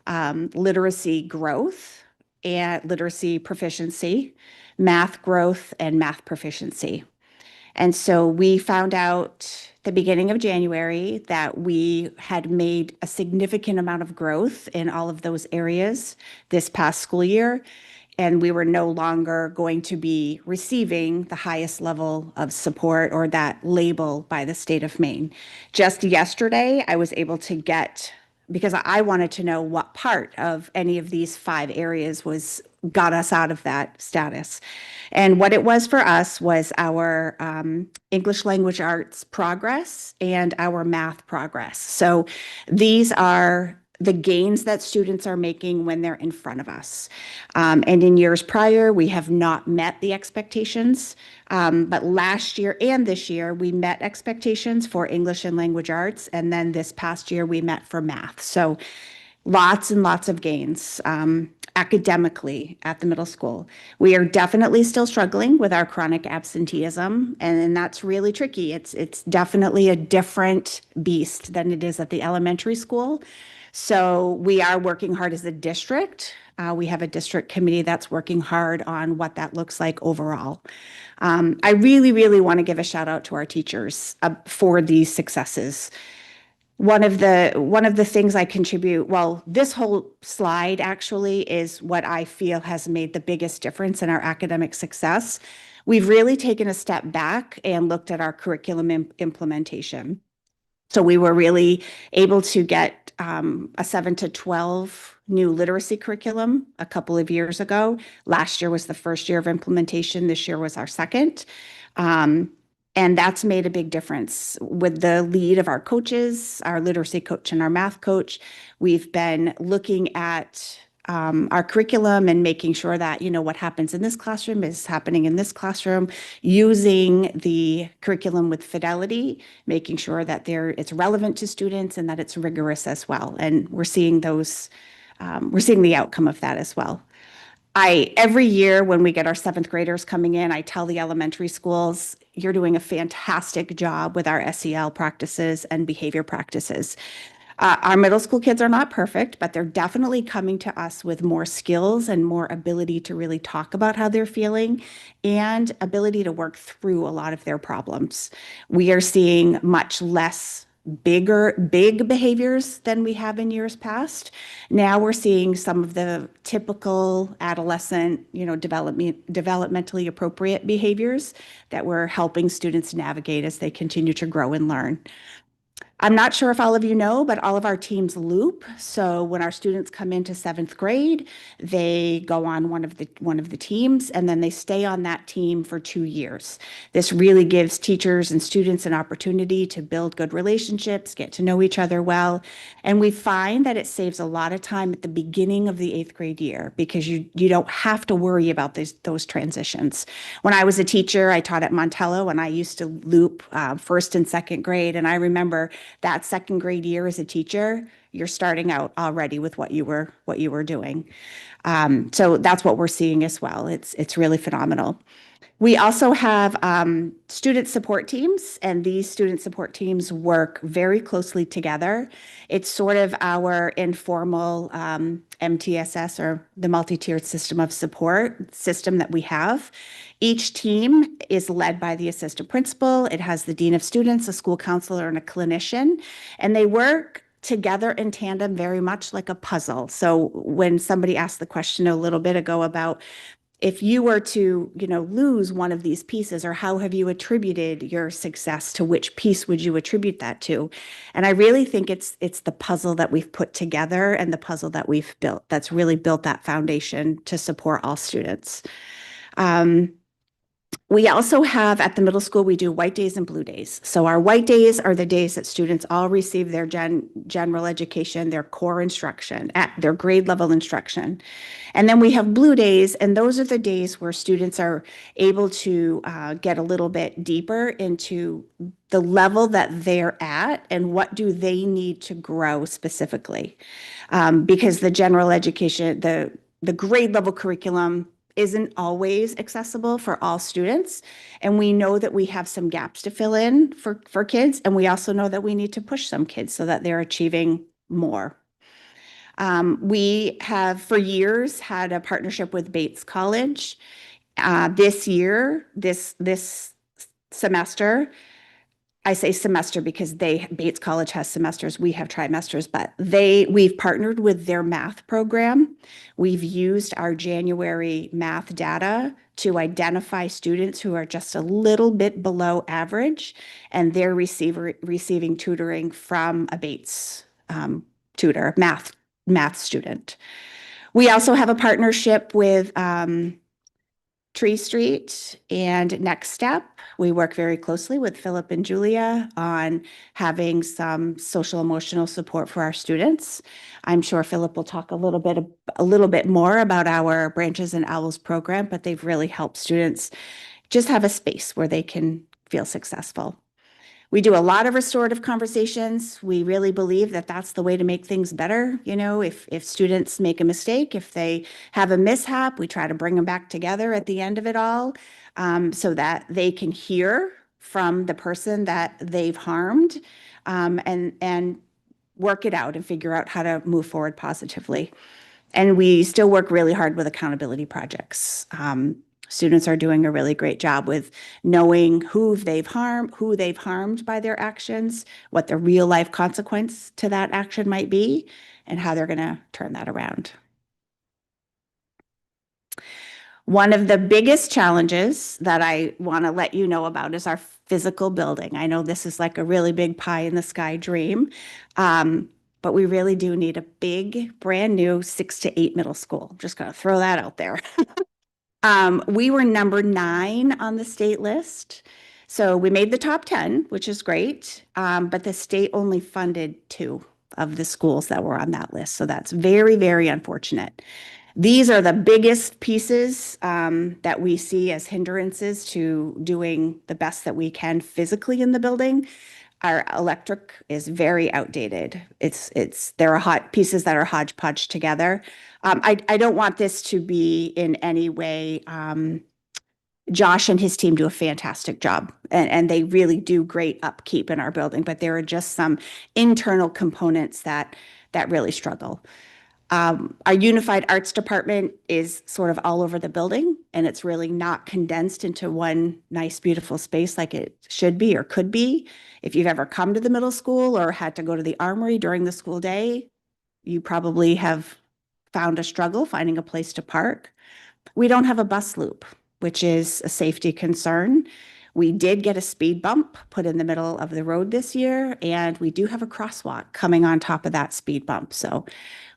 literacy growth, and literacy proficiency, math growth, and math proficiency. And so we found out the beginning of January that we had made a significant amount of growth in all of those areas this past school year, and we were no longer going to be receiving the highest level of support or that label by the state of Maine. Just yesterday, I was able to get, because I wanted to know what part of any of these 5 areas got us out of that status. And what it was for us was our English language arts progress and our math progress. So these are the gains that students are making when they're in front of us. And in years prior, we have not met the expectations. But last year and this year, we met expectations for English and language arts. And then this past year, we met for math. So lots and lots of gains academically at the middle school. We are definitely still struggling with our chronic absenteeism, and that's really tricky. It's definitely a different beast than it is at the elementary school. So we are working hard as a district. We have a district committee that's working hard on what that looks like overall. I really, really want to give a shout out to our teachers for these successes. one of the things I contribute, well, this whole slide actually is what I feel has made the biggest difference in our academic success. We've really taken a step back and looked at our curriculum implementation. So we were really able to get a 7 to 12 new literacy curriculum a couple of years ago. Last year was the first year of implementation. This year was our second. And that's made a big difference with the lead of our coaches, our literacy coach and our math coach. We've been looking at our curriculum and making sure that, you know, what happens in this classroom is happening in this classroom, using the curriculum with fidelity, making sure that it's relevant to students and that it's rigorous as well. And we're seeing we're seeing the outcome of that as well. Every year when we get our 7th graders coming in, I tell the elementary schools, you're doing a fantastic job with our SEL practices and behavior practices. Our middle school kids are not perfect, but they're definitely coming to us with more skills and more ability to really talk about how they're feeling and ability to work through a lot of their problems. We are seeing much less big behaviors than we have in years past. Now we're seeing some of the typical adolescent, you know, developmentally appropriate behaviors that we're helping students navigate as they continue to grow and learn. I'm not sure if all of you know, but all of our teams loop. So when our students come into 7th grade, they go on one of the teams, and then they stay on that team for 2 years. This really gives teachers and students an opportunity to build good relationships, get to know each other well. And we find that it saves a lot of time at the beginning of the 8th grade year because you don't have to worry about those transitions. When I was a teacher, I taught at Montello, and I used to loop 1st and 2nd grade. And I remember that 2nd grade year as a teacher, you're starting out already with what you were doing. So that's what we're seeing as well. It's really phenomenal. We also have student support teams, and these student support teams work very closely together. It's sort of our informal MTSS, or the multi-tiered system of support system that we have. Each team is led by the assistant principal. It has the dean of students, a school counselor, and a clinician, and they work together in tandem very much like a puzzle. So when somebody asked the question a little bit ago about if you were to, you know, lose one of these pieces, or how have you attributed your success, to which piece would you attribute that to? And I really think it's the puzzle that we've put together and the puzzle that we've built that's really built that foundation to support all students. We also have at the middle school, we do white days and blue days. So our white days are the days that students all receive their general education, their core instruction, at their grade level instruction. And then we have blue days, and those are the days where students are able to get a little bit deeper into the level that they're at and what do they need to grow specifically. Because the general education, the grade level curriculum isn't always accessible for all students. And we know that we have some gaps to fill in for kids. And we also know that we need to push some kids so that they're achieving more. We have for years had a partnership with Bates College. This year, this semester, I say semester because Bates College has semesters, we have trimesters, but we've partnered with their math program. We've used our January math data to identify students who are just a little bit below average, and they're receiving tutoring from a Bates tutor, math student. We also have a partnership with Tree Street and Next Step. We work very closely with Philip and Julia on having some social emotional support for our students. I'm sure Philip will talk a little bit more about our Branches and Owls program, but they've really helped students just have a space where they can feel successful. We do a lot of restorative conversations. We really believe that that's the way to make things better. You know, if students make a mistake, if they have a mishap, we try to bring them back together at the end of it all, so that they can hear from the person that they've harmed, and work it out and figure out how to move forward positively. And we still work really hard with accountability projects. Students are doing a really great job with knowing who they've harmed by their actions, what the real life consequence to that action might be, and how they're going to turn that around. One of the biggest challenges that I want to let you know about is our physical building. I know this is like a really big pie in the sky dream, but we really do need a big, brand new 6 to 8 middle school. Just going to throw that out there. We were number 9 on the state list. So we made the top 10, which is great. But the state only funded 2 of the schools that were on that list. So that's very, very unfortunate. These are the biggest pieces that we see as hindrances to doing the best that we can physically in the building. Our electric is very outdated. There are pieces that are hodgepodge together. I don't want this to be in any way, Josh and his team do a fantastic job, and they really do great upkeep in our building, but there are just some internal components that really struggle. Our unified arts department is sort of all over the building, and it's really not condensed into one nice, beautiful space like it should be or could be. If you've ever come to the middle school or had to go to the armory during the school day, you probably have found a struggle finding a place to park. We don't have a bus loop, which is a safety concern. We did get a speed bump put in the middle of the road this year, and we do have a crosswalk coming on top of that speed bump. So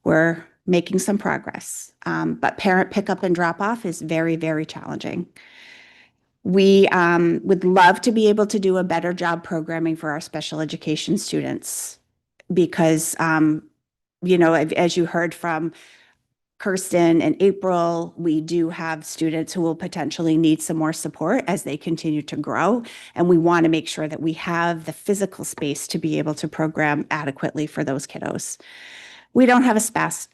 we're making some progress. But parent pickup and drop off is very, very challenging. We would love to be able to do a better job programming for our special education students because, as you heard from Kirsten and April, we do have students who will potentially need some more support as they continue to grow. And we want to make sure that we have the physical space to be able to program adequately for those kiddos. We don't have a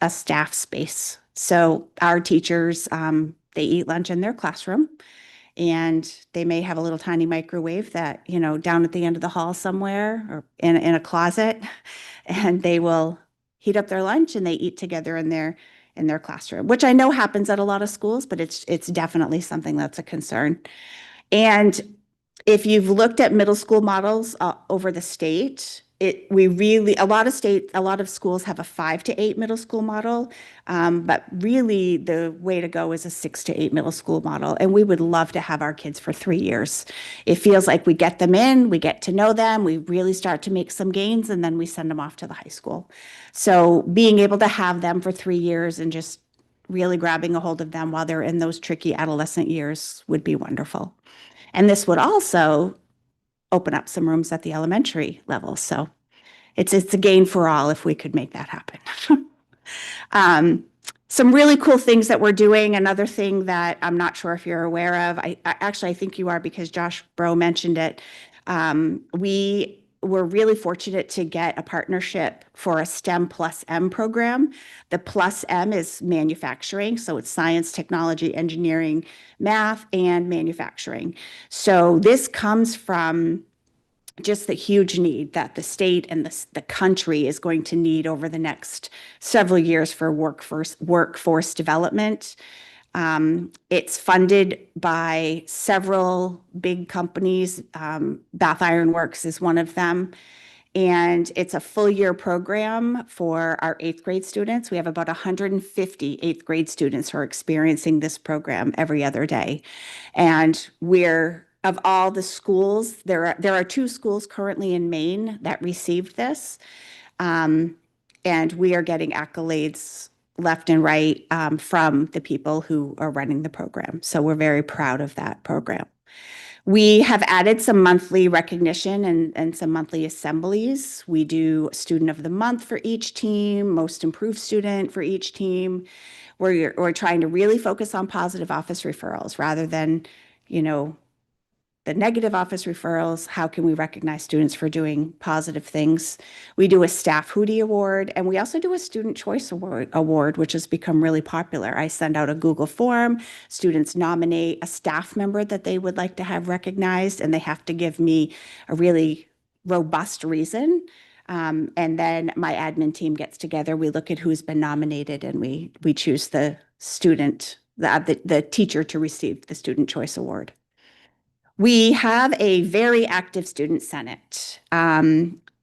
staff space. So our teachers, they eat lunch in their classroom, and they may have a little tiny microwave that, down at the end of the hall somewhere or in a closet, and they will heat up their lunch and they eat together in their classroom, which I know happens at a lot of schools, but it's definitely something that's a concern. And if you've looked at middle school models over the state, a lot of schools have a 5 to 8 middle school model, but really the way to go is a 6 to 8 middle school model. And we would love to have our kids for 3 years. It feels like we get them in, we get to know them, we really start to make some gains, and then we send them off to the high school. So being able to have them for 3 years and just really grabbing a hold of them while they're in those tricky adolescent years would be wonderful. And this would also open up some rooms at the elementary level. So it's a gain for all if we could make that happen. Some really cool things that we're doing. Another thing that I'm not sure if you're aware of, I think you are because Josh Bro mentioned it. We were really fortunate to get a partnership for a STEM plus M program. The plus M is manufacturing, so it's science, technology, engineering, math, and manufacturing. So this comes from just the huge need that the state and the country is going to need over the next several years for workforce development. It's funded by several big companies. Bath Iron Works is one of them. And it's a full year program for our 8th grade students. We have about 150 8th grade students who are experiencing this program every other day. And of all the schools, there are 2 schools currently in Maine that received this. And we are getting accolades left and right from the people who are running the program. So we're very proud of that program. We have added some monthly recognition and some monthly assemblies. We do Student of the Month for each team, Most Improved Student for each team. We're trying to really focus on positive office referrals rather than, the negative office referrals. How can we recognize students for doing positive things? We do a Staff Hootie Award, and we also do a Student Choice Award, which has become really popular. I send out a Google form. Students nominate a staff member that they would like to have recognized, and they have to give me a really robust reason. And then my admin team gets together. We look at who's been nominated, and we choose the student the teacher to receive the Student Choice Award. We have a very active Student Senate.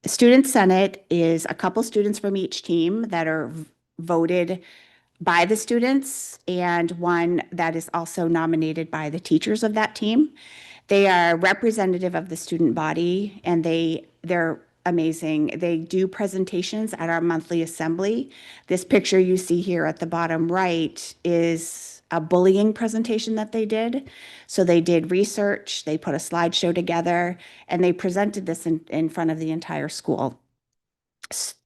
Student Senate is a couple students from each team that are voted by the students and one that is also nominated by the teachers of that team. They are representative of the student body and they're amazing. They do presentations at our monthly assembly. This picture you see here at the bottom right is a bullying presentation that they did. So they did research, they put a slideshow together, and they presented this in front of the entire school.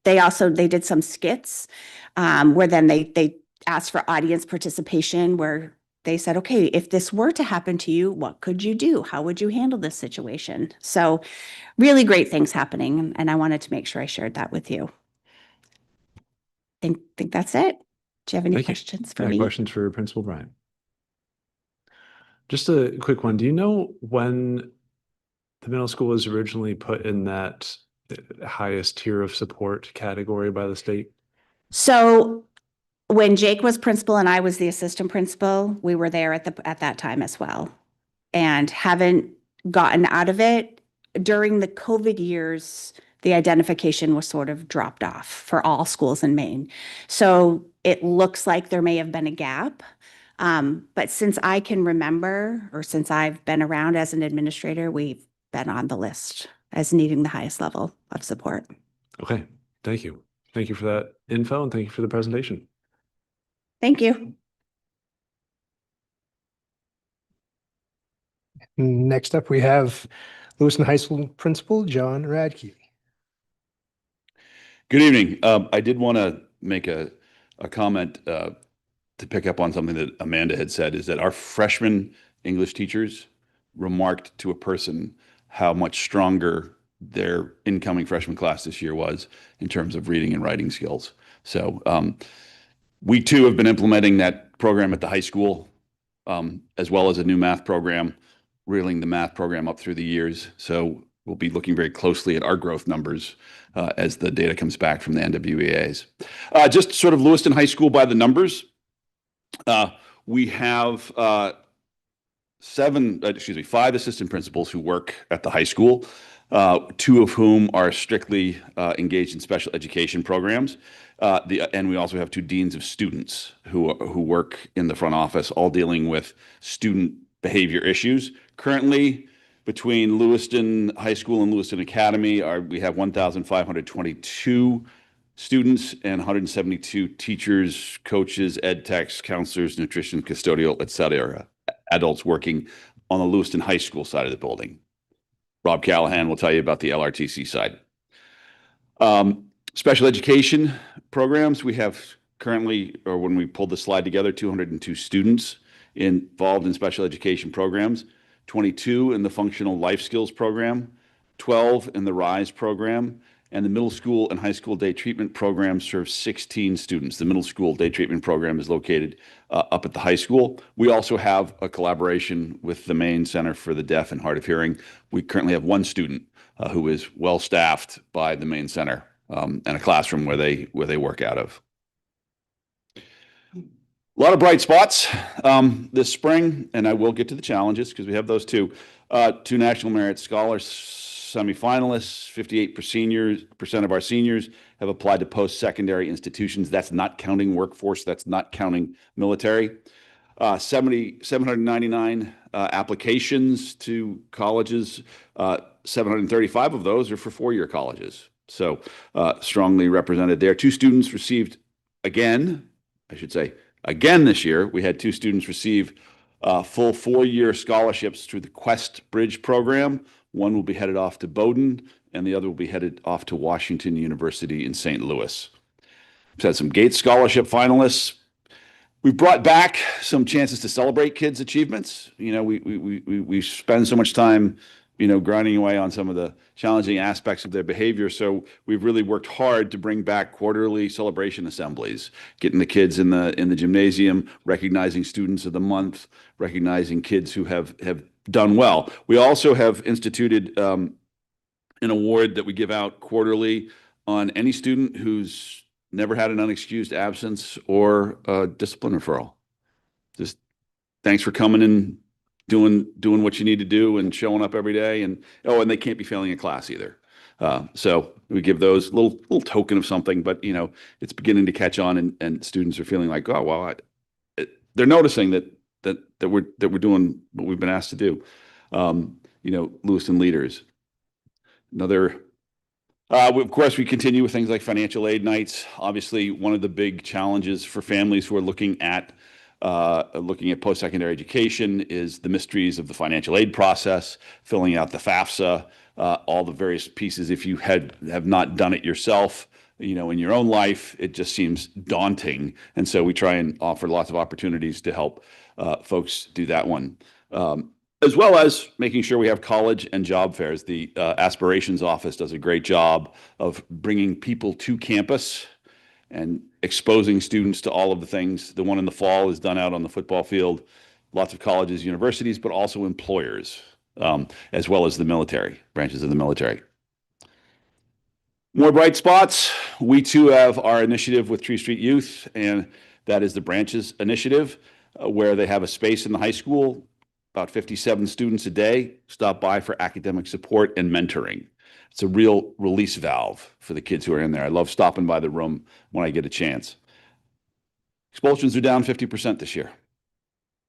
They did some skits where then they asked for audience participation, where they said, okay, if this were to happen to you, what could you do? How would you handle this situation? So really great things happening. And I wanted to make sure I shared that with you. I think that's it. Do you have any
Thank you.
questions for
Yeah,
me?
questions for Principal Bryant? Just a quick one. Do you know when the middle school was originally put in that highest tier of support category by the state?
So when Jake was principal and I was the assistant principal, we were there at that time as well, and haven't gotten out of it. During the COVID years, the identification was sort of dropped off for all schools in Maine. So it looks like there may have been a gap. But since I can remember, or since I've been around as an administrator, we've been on the list as needing the highest level of support.
Okay, thank you. Thank you for that info and thank you for the presentation.
Thank you.
Next up, we have Lewiston High School Principal John Radke.
Good evening. I did want to make a comment to pick up on something that Amanda had said, is that our freshman English teachers remarked to a person how much stronger their incoming freshman class this year was in terms of reading and writing skills. So we too have been implementing that program at the high school, as well as a new math program, reeling the math program up through the years. So we'll be looking very closely at our growth numbers as the data comes back from the NWEAs. Just sort of Lewiston High School by the numbers. We have 5 assistant principals who work at the high school, 2 of whom are strictly engaged in special education programs. And we also have 2 deans of students who work in the front office, all dealing with student behavior issues. Currently, between Lewiston High School and Lewiston Academy, we have 1,522 students and 172 teachers, coaches, ed techs, counselors, nutrition, custodial, et cetera, adults working on the Lewiston High School side of the building. Rob Callahan will tell you about the LRTC side. Special education programs, we have currently, or when we pulled the slide together, 202 students involved in special education programs, 22 in the functional life skills program, 12 in the RISE program, and the middle school and high school day treatment program serves 16 students. The middle school day treatment program is located up at the high school. We also have a collaboration with the Maine Center for the Deaf and Hard of Hearing. We currently have 1 student who is well staffed by the Maine Center and a classroom where they work out of. A lot of bright spots this spring, and I will get to the challenges because we have those too. 2 National Merit Scholars semifinalists, 58% of our seniors have applied to post-secondary institutions. That's not counting workforce. That's not counting military. 799 applications to colleges. 735 of those are for 4-year colleges. So strongly represented there. 2 students received again this year. We had 2 students receive full 4-year scholarships through the Quest Bridge program. One will be headed off to Bowdoin, and the other will be headed off to Washington University in St. Louis. We've had some Gates Scholarship finalists. We brought back some chances to celebrate kids' achievements. You know, we spend so much time, grinding away on some of the challenging aspects of their behavior. So we've really worked hard to bring back quarterly celebration assemblies, getting the kids in the gymnasium, recognizing students of the month, recognizing kids who have done well. We also have instituted an award that we give out quarterly on any student who's never had an unexcused absence or a discipline referral. just thanks for coming and doing what you need to do and showing up every day. And and they can't be failing a class either. So we give those little token of something, but it's beginning to catch on, and students are feeling like, oh well, they're noticing that we're doing what we've been asked to do. Lewiston leaders. Another. Of course, we continue with things like financial aid nights. Obviously, one of the big challenges for families who are looking at post-secondary education is the mysteries of the financial aid process, filling out the FAFSA, all the various pieces. If you have not done it yourself, in your own life, it just seems daunting. And so we try and offer lots of opportunities to help folks do that one. As well as making sure we have college and job fairs. The Aspirations Office does a great job of bringing people to campus and exposing students to all of the things. The one in the fall is done out on the football field. Lots of colleges, universities, but also employers, as well as the military, branches of the military. More bright spots. We too have our initiative with Tree Street Youth, and that is the Branches Initiative, where they have a space in the high school. About 57 students a day stop by for academic support and mentoring. It's a real release valve for the kids who are in there. I love stopping by the room when I get a chance. Expulsions are down 50% this year.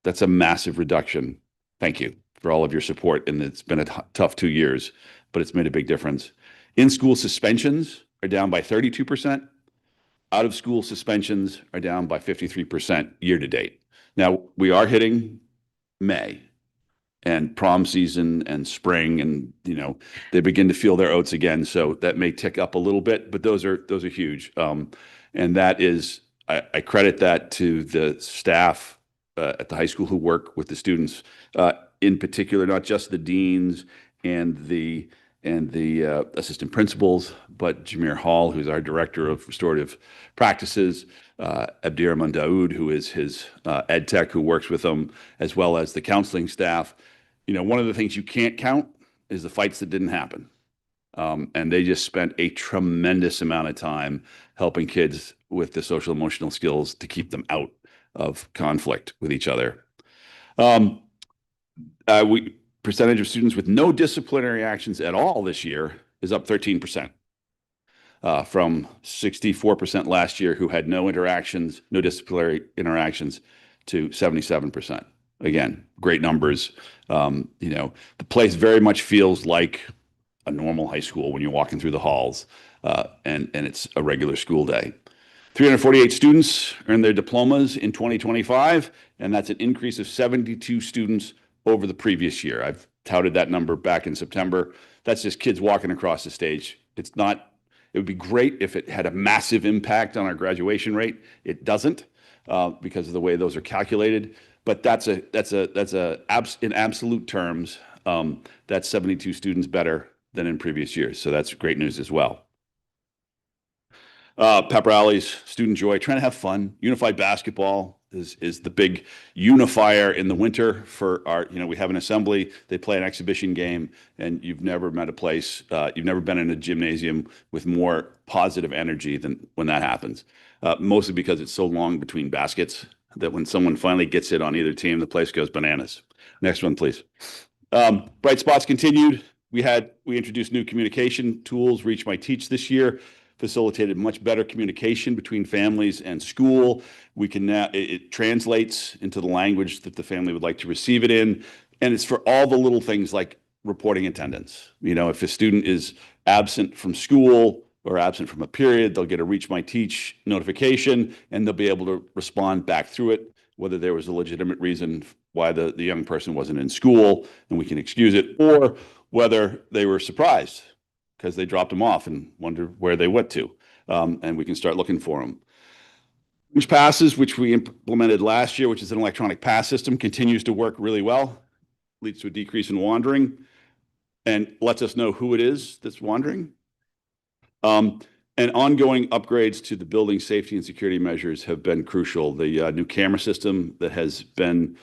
That's a massive reduction. Thank you for all of your support. And it's been a tough 2 years, but it's made a big difference. In-school suspensions are down by 32%. Out-of-school suspensions are down by 53% year to date. Now, we are hitting May and prom season and spring, and they begin to feel their oats again. So that may tick up a little bit, but those are huge. And that is, I credit that to the staff at the high school who work with the students, in particular, not just the deans and the assistant principals, but Jameer Hall, who's our director of restorative practices, Abdirahman Daoud, who is his ed tech who works with them, as well as the counseling staff. One of the things you can't count is the fights that didn't happen. And they just spent a tremendous amount of time helping kids with the social emotional skills to keep them out of conflict with each other. Percentage of students with no disciplinary actions at all this year is up 13%, from 64% last year who had no disciplinary interactions, to 77%. Again, great numbers. The place very much feels like a normal high school when you're walking through the halls, and it's a regular school day. 348 students earned their diplomas in 2025, and that's an increase of 72 students over the previous year. I've touted that number back in September. That's just kids walking across the stage. It would be great if it had a massive impact on our graduation rate. It doesn't, because of the way those are calculated. But in absolute terms, that's 72 students better than in previous years. So that's great news as well. Pep rallies, student joy, trying to have fun. Unified basketball is the big unifier in the winter for our, we have an assembly, they play an exhibition game, and you've never met a place, you've never been in a gymnasium with more positive energy than when that happens. Mostly because it's so long between baskets that when someone finally gets it on either team, the place goes bananas. Next one, please. Bright spots continued. We introduced new communication tools, Reach My Teach, this year. Facilitated much better communication between families and school. We can now, it translates into the language that the family would like to receive it in. And it's for all the little things like reporting attendance. If a student is absent from school or absent from a period, they'll get a Reach My Teach notification, and they'll be able to respond back through it, whether there was a legitimate reason why the young person wasn't in school and we can excuse it, or whether they were surprised because they dropped them off and wondered where they went to, and we can start looking for them. Which passes, which we implemented last year, which is an electronic pass system, continues to work really well, leads to a decrease in wandering, and lets us know who it is that's wandering. And ongoing upgrades to the building safety and security measures have been crucial. The new camera system that has been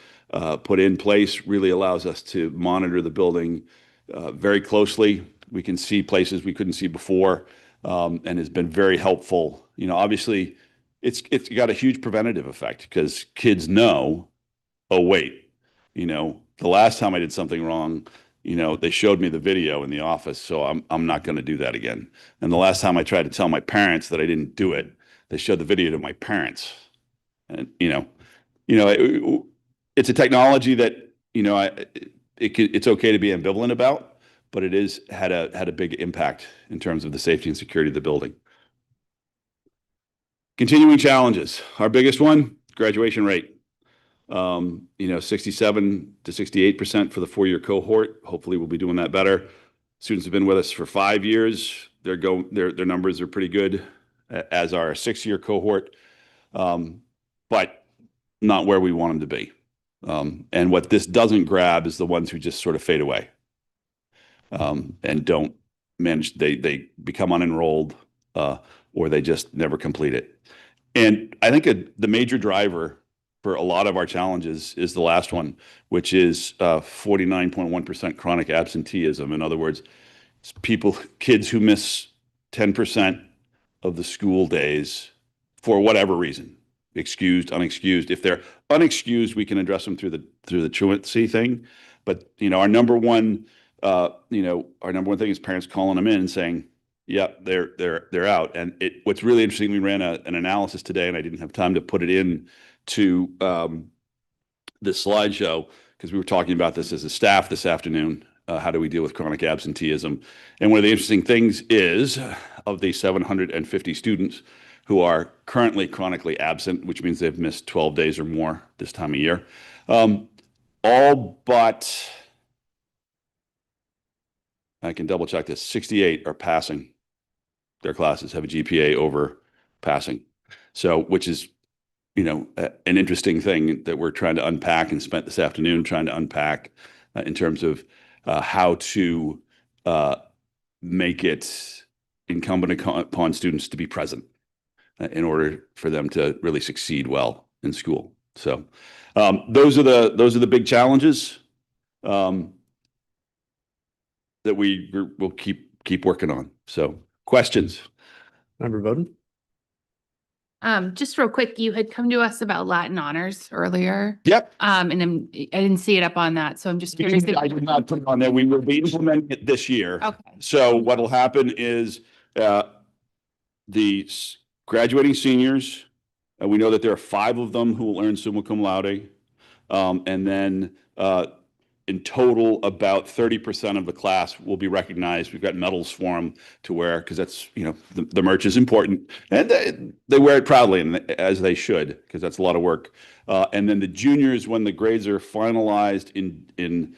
put in place really allows us to monitor the building very closely. We can see places we couldn't see before, and has been very helpful. Obviously, it's got a huge preventative effect because kids know oh, wait, the last time I did something wrong, they showed me the video in the office, so I'm not going to do that again. And the last time I tried to tell my parents that I didn't do it, they showed the video to my parents. And it's a technology that it's okay to be ambivalent about, but it is had a big impact in terms of the safety and security of the building. Continuing challenges. Our biggest one, graduation rate. 67 to 68% for the 4-year cohort. Hopefully we'll be doing that better. Students have been with us for 5 years. Their numbers are pretty good, as our 6-year cohort, but not where we want them to be. And what this doesn't grab is the ones who just sort of fade away, and don't manage. They become unenrolled, or they just never complete it. And I think the major driver for a lot of our challenges is the last one, which is 49.1% chronic absenteeism. In other words, kids who miss 10% of the school days for whatever reason, excused, unexcused. If they're unexcused, we can address them through the truancy thing. But our number one thing is parents calling them in and saying, "Yep, they're out." And what's really interesting, we ran an analysis today, and I didn't have time to put it in to this slideshow because we were talking about this as a staff this afternoon. How do we deal with chronic absenteeism? And one of the interesting things is, of the 750 students who are currently chronically absent, which means they've missed 12 days or more this time of year, all but, I can double check this, 68 are passing their classes, have a GPA over passing. So, which is an interesting thing that we're trying to unpack, and spent this afternoon trying to unpack in terms of how to make it incumbent upon students to be present in order for them to really succeed well in school. So those are the big challenges that we will keep working on. So questions?
Member Bowden?
Just real quick, you had come to us about Latin honors earlier.
Yep.
And I didn't see it up on that, so I'm just curious.
I did not put it on there. We will be implementing it this year.
Okay.
So what'll happen is the graduating seniors, we know that there are 5 of them who will earn summa cum laude. And then in total, about 30% of the class will be recognized. We've got medals for them to wear, because that's, the merch is important, and they wear it proudly, and as they should, because that's a lot of work. And then the juniors, when the grades are finalized in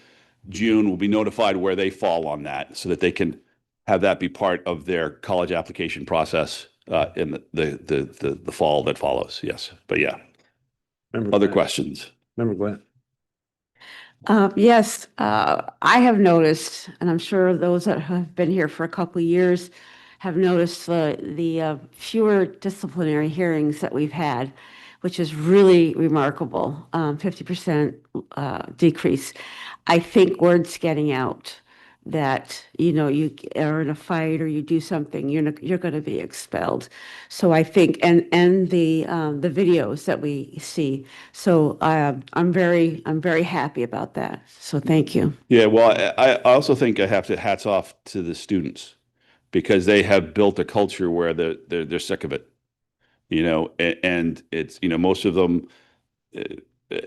June, will be notified where they fall on that, so that they can have that be part of their college application process in the fall that follows. Yes, but yeah. Other questions?
Member Glenn?
Yes, I have noticed, and I'm sure those that have been here for a couple of years have noticed the fewer disciplinary hearings that we've had, which is really remarkable, 50% decrease. I think word's getting out that, you are in a fight or you do something, you're going to be expelled. So I think, and the videos that we see. So I'm very happy about that. So thank you.
Yeah, well, I also think I have to hats off to the students, because they have built a culture where they're sick of it, and it's, most of them,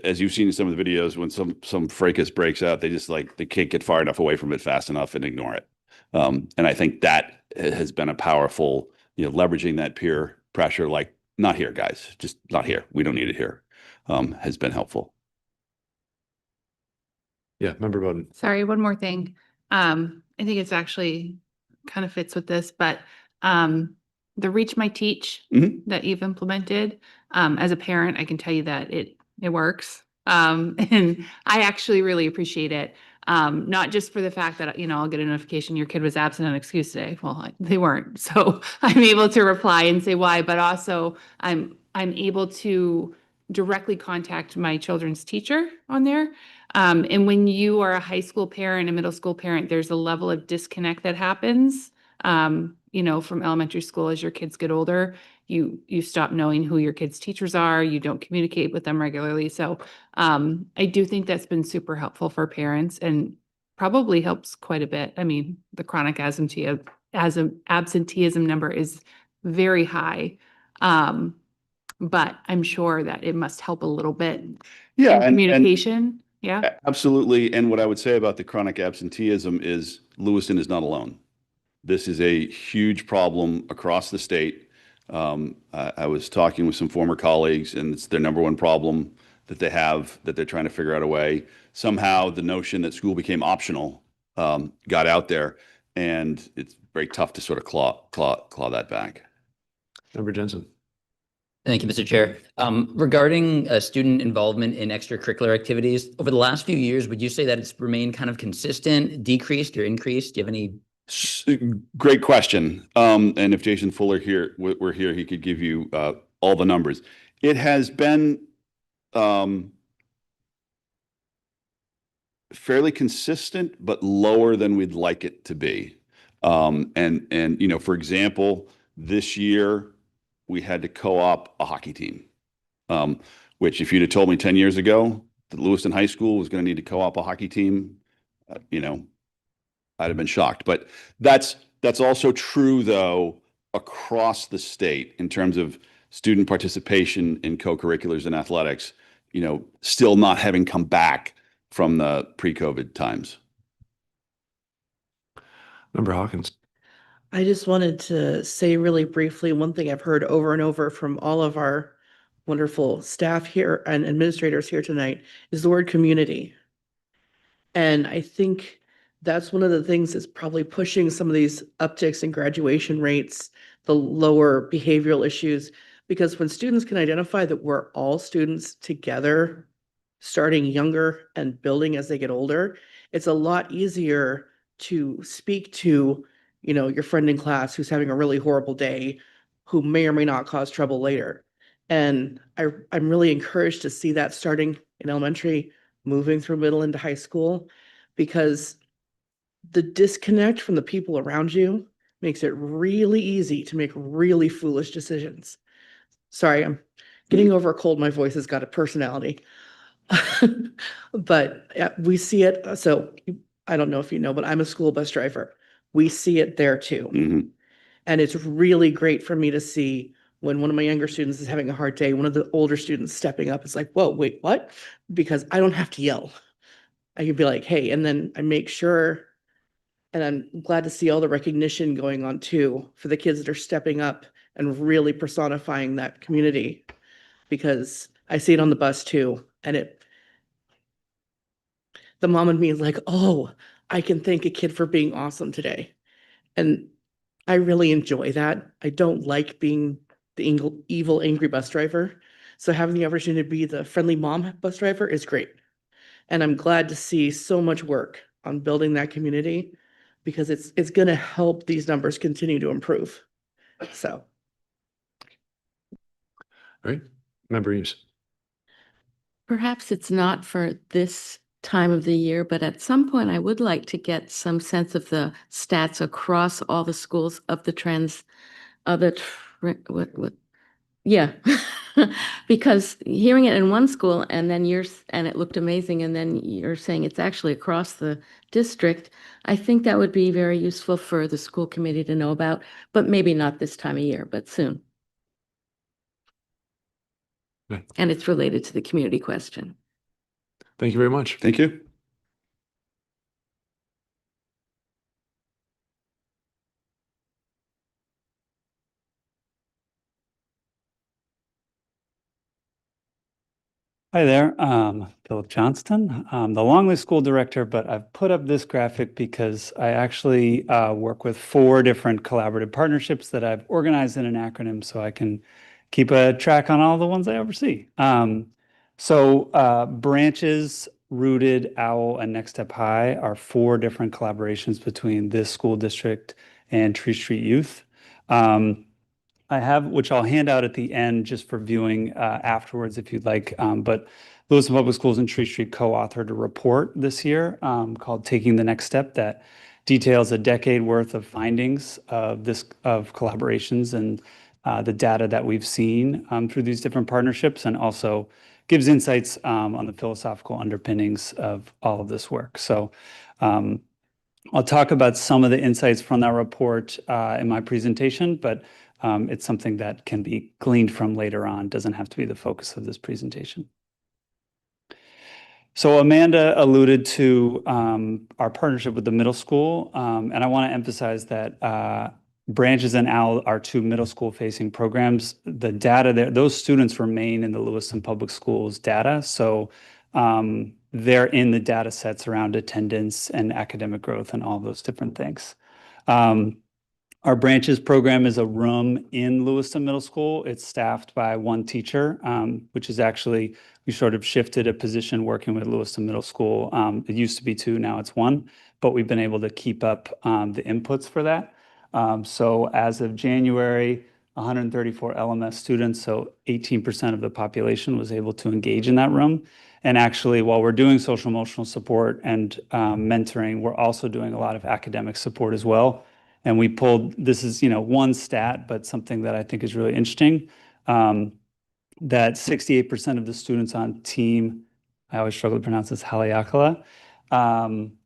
as you've seen in some of the videos, when some fracas breaks out, they can't get far enough away from it fast enough and ignore it. And I think that has been a powerful, leveraging that peer pressure, like, not here, guys, just not here. We don't need it here, has been helpful.
Yeah, Member Bowden.
Sorry, one more thing. I think it's actually kind of fits with this, but the Reach My Teach that you've implemented, as a parent, I can tell you that it works. And I actually really appreciate it. Not just for the fact that, I'll get a notification your kid was absent on excuse today. Well, they weren't. So I'm able to reply and say why, but also I'm able to directly contact my children's teacher on there. And when you are a high school parent, a middle school parent, there's a level of disconnect that happens, from elementary school as your kids get older. you stop knowing who your kids' teachers are, you don't communicate with them regularly. So I do think that's been super helpful for parents and probably helps quite a bit. I mean, the chronic absenteeism number is very high. But I'm sure that it must help a little bit
Yeah,
in communication. Yeah.
Absolutely. And what I would say about the chronic absenteeism is Lewiston is not alone. This is a huge problem across the state. I was talking with some former colleagues, and it's their number one problem that they have, that they're trying to figure out a way. Somehow the notion that school became optional got out there, and it's very tough to sort of claw that back.
Member Jensen.
Thank you, Mr. Chair. Regarding student involvement in extracurricular activities, over the last few years, would you say that it's remained kind of consistent, decreased, or increased? Do you have any?
Great question. And if Jason Fuller were here, he could give you all the numbers. It has been fairly consistent, but lower than we'd like it to be. And you know, for example, this year we had to co-op a hockey team, which if you'd have told me 10 years ago that Lewiston High School was going to need to co-op a hockey team, you know, I'd have been shocked. But that's also true, though, across the state in terms of student participation in co-curriculars and athletics, you know, still not having come back from the pre-COVID times.
Member Hawkins.
I just wanted to say really briefly, one thing I've heard over and over from all of our wonderful staff here and administrators here tonight is the word community. And I think that's one of the things that's probably pushing some of these upticks in graduation rates, the lower behavioral issues, because when students can identify that we're all students together, starting younger and building as they get older, it's a lot easier to speak to, you know, your friend in class who's having a really horrible day, who may or may not cause trouble later. And I'm really encouraged to see that starting in elementary, moving through middle into high school, because the disconnect from the people around you makes it really easy to make really foolish decisions. Sorry, I'm getting over a cold. My voice has got a personality. But yeah, we see it. So I don't know if you know, but I'm a school bus driver. We see it there too.
Mm-hmm.
And it's really great for me to see when one of my younger students is having a hard day, one of the older students stepping up. It's like, whoa, wait, what? Because I don't have to yell. I can be like, hey, and then I make sure, and I'm glad to see all the recognition going on too for the kids that are stepping up and really personifying that community, because I see it on the bus too. And the mom in me is like, oh, I can thank a kid for being awesome today. And I really enjoy that. I don't like being the evil, angry bus driver. So having the opportunity to be the friendly mom bus driver is great. And I'm glad to see so much work on building that community, because it's going to help these numbers continue to improve. So.
All right. Member Eames.
Perhaps it's not for this time of the year, but at some point I would like to get some sense of the stats across all the schools of the trends, yeah. Because hearing it in one school and then and it looked amazing, and then you're saying it's actually across the district, I think that would be very useful for the school committee to know about, but maybe not this time of year, but soon.
Okay.
And it's related to the community question.
Thank you very much.
Thank you.
Hi there, Philip Johnston. I'm the Longley School Director, but I've put up this graphic because I actually work with 4 different collaborative partnerships that I've organized in an acronym so I can keep a track on all the ones I oversee. Branches, Rooted, OWL, and Next Step High are 4 different collaborations between this school district and Tree Street Youth. I have, which I'll hand out at the end just for viewing afterwards if you'd like. But Lewiston Public Schools and Tree Street co-authored a report this year called Taking the Next Step that details a decade worth of findings of collaborations and the data that we've seen through these different partnerships, and also gives insights on the philosophical underpinnings of all of this work. So I'll talk about some of the insights from that report in my presentation, but it's something that can be gleaned from later on, doesn't have to be the focus of this presentation. So Amanda alluded to our partnership with the middle school, and I want to emphasize that Branches and OWL are two middle school facing programs. The data there, those students remain in the Lewiston Public Schools data. So they're in the data sets around attendance and academic growth and all those different things. Our Branches program is a room in Lewiston Middle School. It's staffed by one teacher, which is actually, we sort of shifted a position working with Lewiston Middle School. It used to be two, now it's one, but we've been able to keep up the inputs for that. So as of January, 134 LMS students, so 18% of the population was able to engage in that room. And actually, while we're doing social emotional support and mentoring, we're also doing a lot of academic support as well. And we pulled, this is, one stat, but something that I think is really interesting, that 68% of the students on team, I always struggle to pronounce this, Haleakala,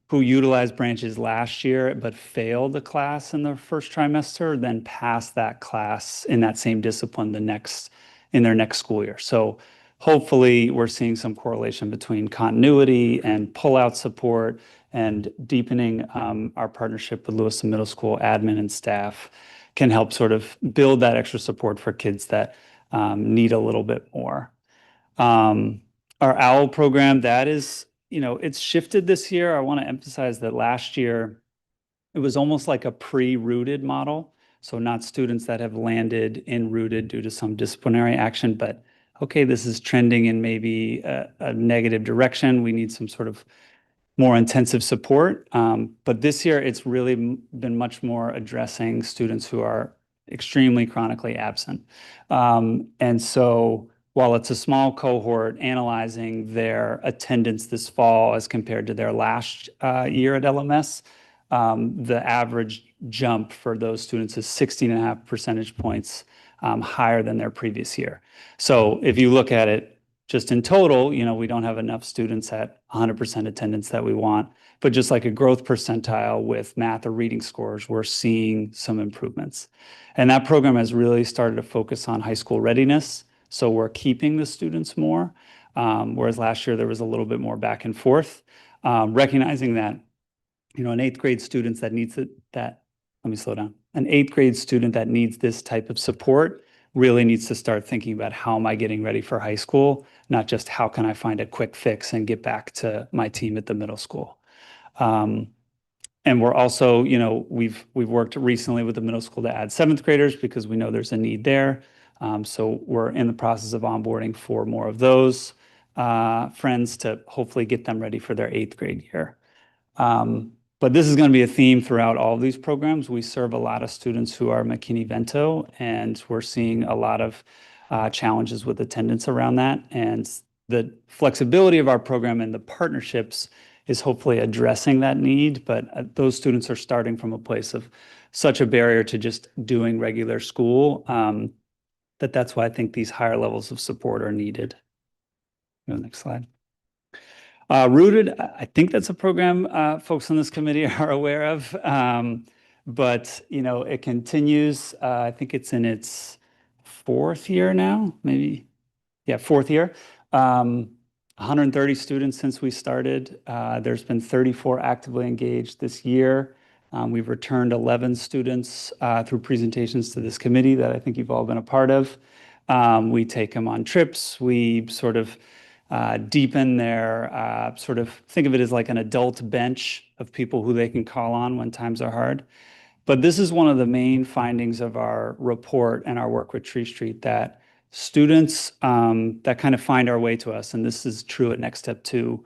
who utilized Branches last year but failed a class in the first trimester, then passed that class in that same discipline in their next school year. So hopefully we're seeing some correlation between continuity and pull-out support and deepening our partnership with Lewiston Middle School admin and staff can help sort of build that extra support for kids that need a little bit more. Our OWL program, that is, it's shifted this year. I want to emphasize that last year, it was almost like a pre-rooted model. So not students that have landed in rooted due to some disciplinary action, but okay, this is trending in maybe a negative direction. We need some sort of more intensive support. But this year, it's really been much more addressing students who are extremely chronically absent. And so while it's a small cohort analyzing their attendance this fall as compared to their last year at LMS, the average jump for those students is 16.5 percentage points higher than their previous year. So if you look at it just in total, we don't have enough students at 100% attendance that we want, but just like a growth percentile with math or reading scores, we're seeing some improvements. And that program has really started to focus on high school readiness. So we're keeping the students more, whereas last year there was a little bit more back and forth, recognizing that, an eighth grade student that needs let me slow down. An eighth grade student that needs this type of support really needs to start thinking about how am I getting ready for high school, not just how can I find a quick fix and get back to my team at the middle school. And we're also, we've worked recently with the middle school to add seventh graders because we know there's a need there. So we're in the process of onboarding 4 more of those friends to hopefully get them ready for their 8th grade year. But this is going to be a theme throughout all of these programs. We serve a lot of students who are McKinney-Vento, and we're seeing a lot of challenges with attendance around that. And the flexibility of our program and the partnerships is hopefully addressing that need. But those students are starting from a place of such a barrier to just doing regular school that's why I think these higher levels of support are needed. Go to the next slide. Rooted, I think that's a program folks on this committee are aware of, but it continues. I think it's in its 4th year now, maybe. Yeah, 4th year. 130 students since we started. There's been 34 actively engaged this year. We've returned 11 students through presentations to this committee that I think you've all been a part of. We take them on trips. We sort of deepen their sort of, think of it as like an adult bench of people who they can call on when times are hard. But this is one of the main findings of our report and our work with Tree Street, that students that kind of find our way to us, and this is true at Next Step 2,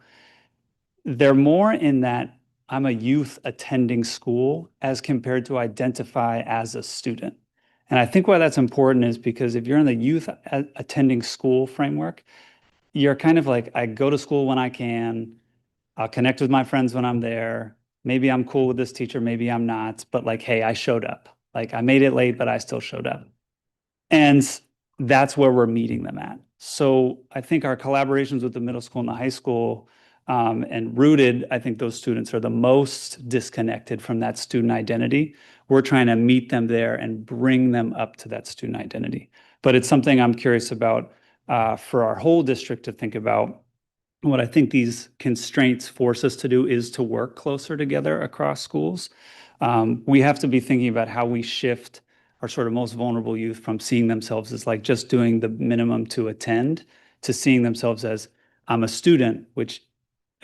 they're more in that I'm a youth attending school as compared to identify as a student. And I think why that's important is because if you're in the youth attending school framework, you're kind of like, I go to school when I can, I'll connect with my friends when I'm there. Maybe I'm cool with this teacher, maybe I'm not, but like, hey, I showed up. Like I made it late, but I still showed up. And that's where we're meeting them at. So I think our collaborations with the middle school and the high school and rooted, I think those students are the most disconnected from that student identity. We're trying to meet them there and bring them up to that student identity. But it's something I'm curious about for our whole district to think about. What I think these constraints force us to do is to work closer together across schools. We have to be thinking about how we shift our sort of most vulnerable youth from seeing themselves as like just doing the minimum to attend to seeing themselves as I'm a student, which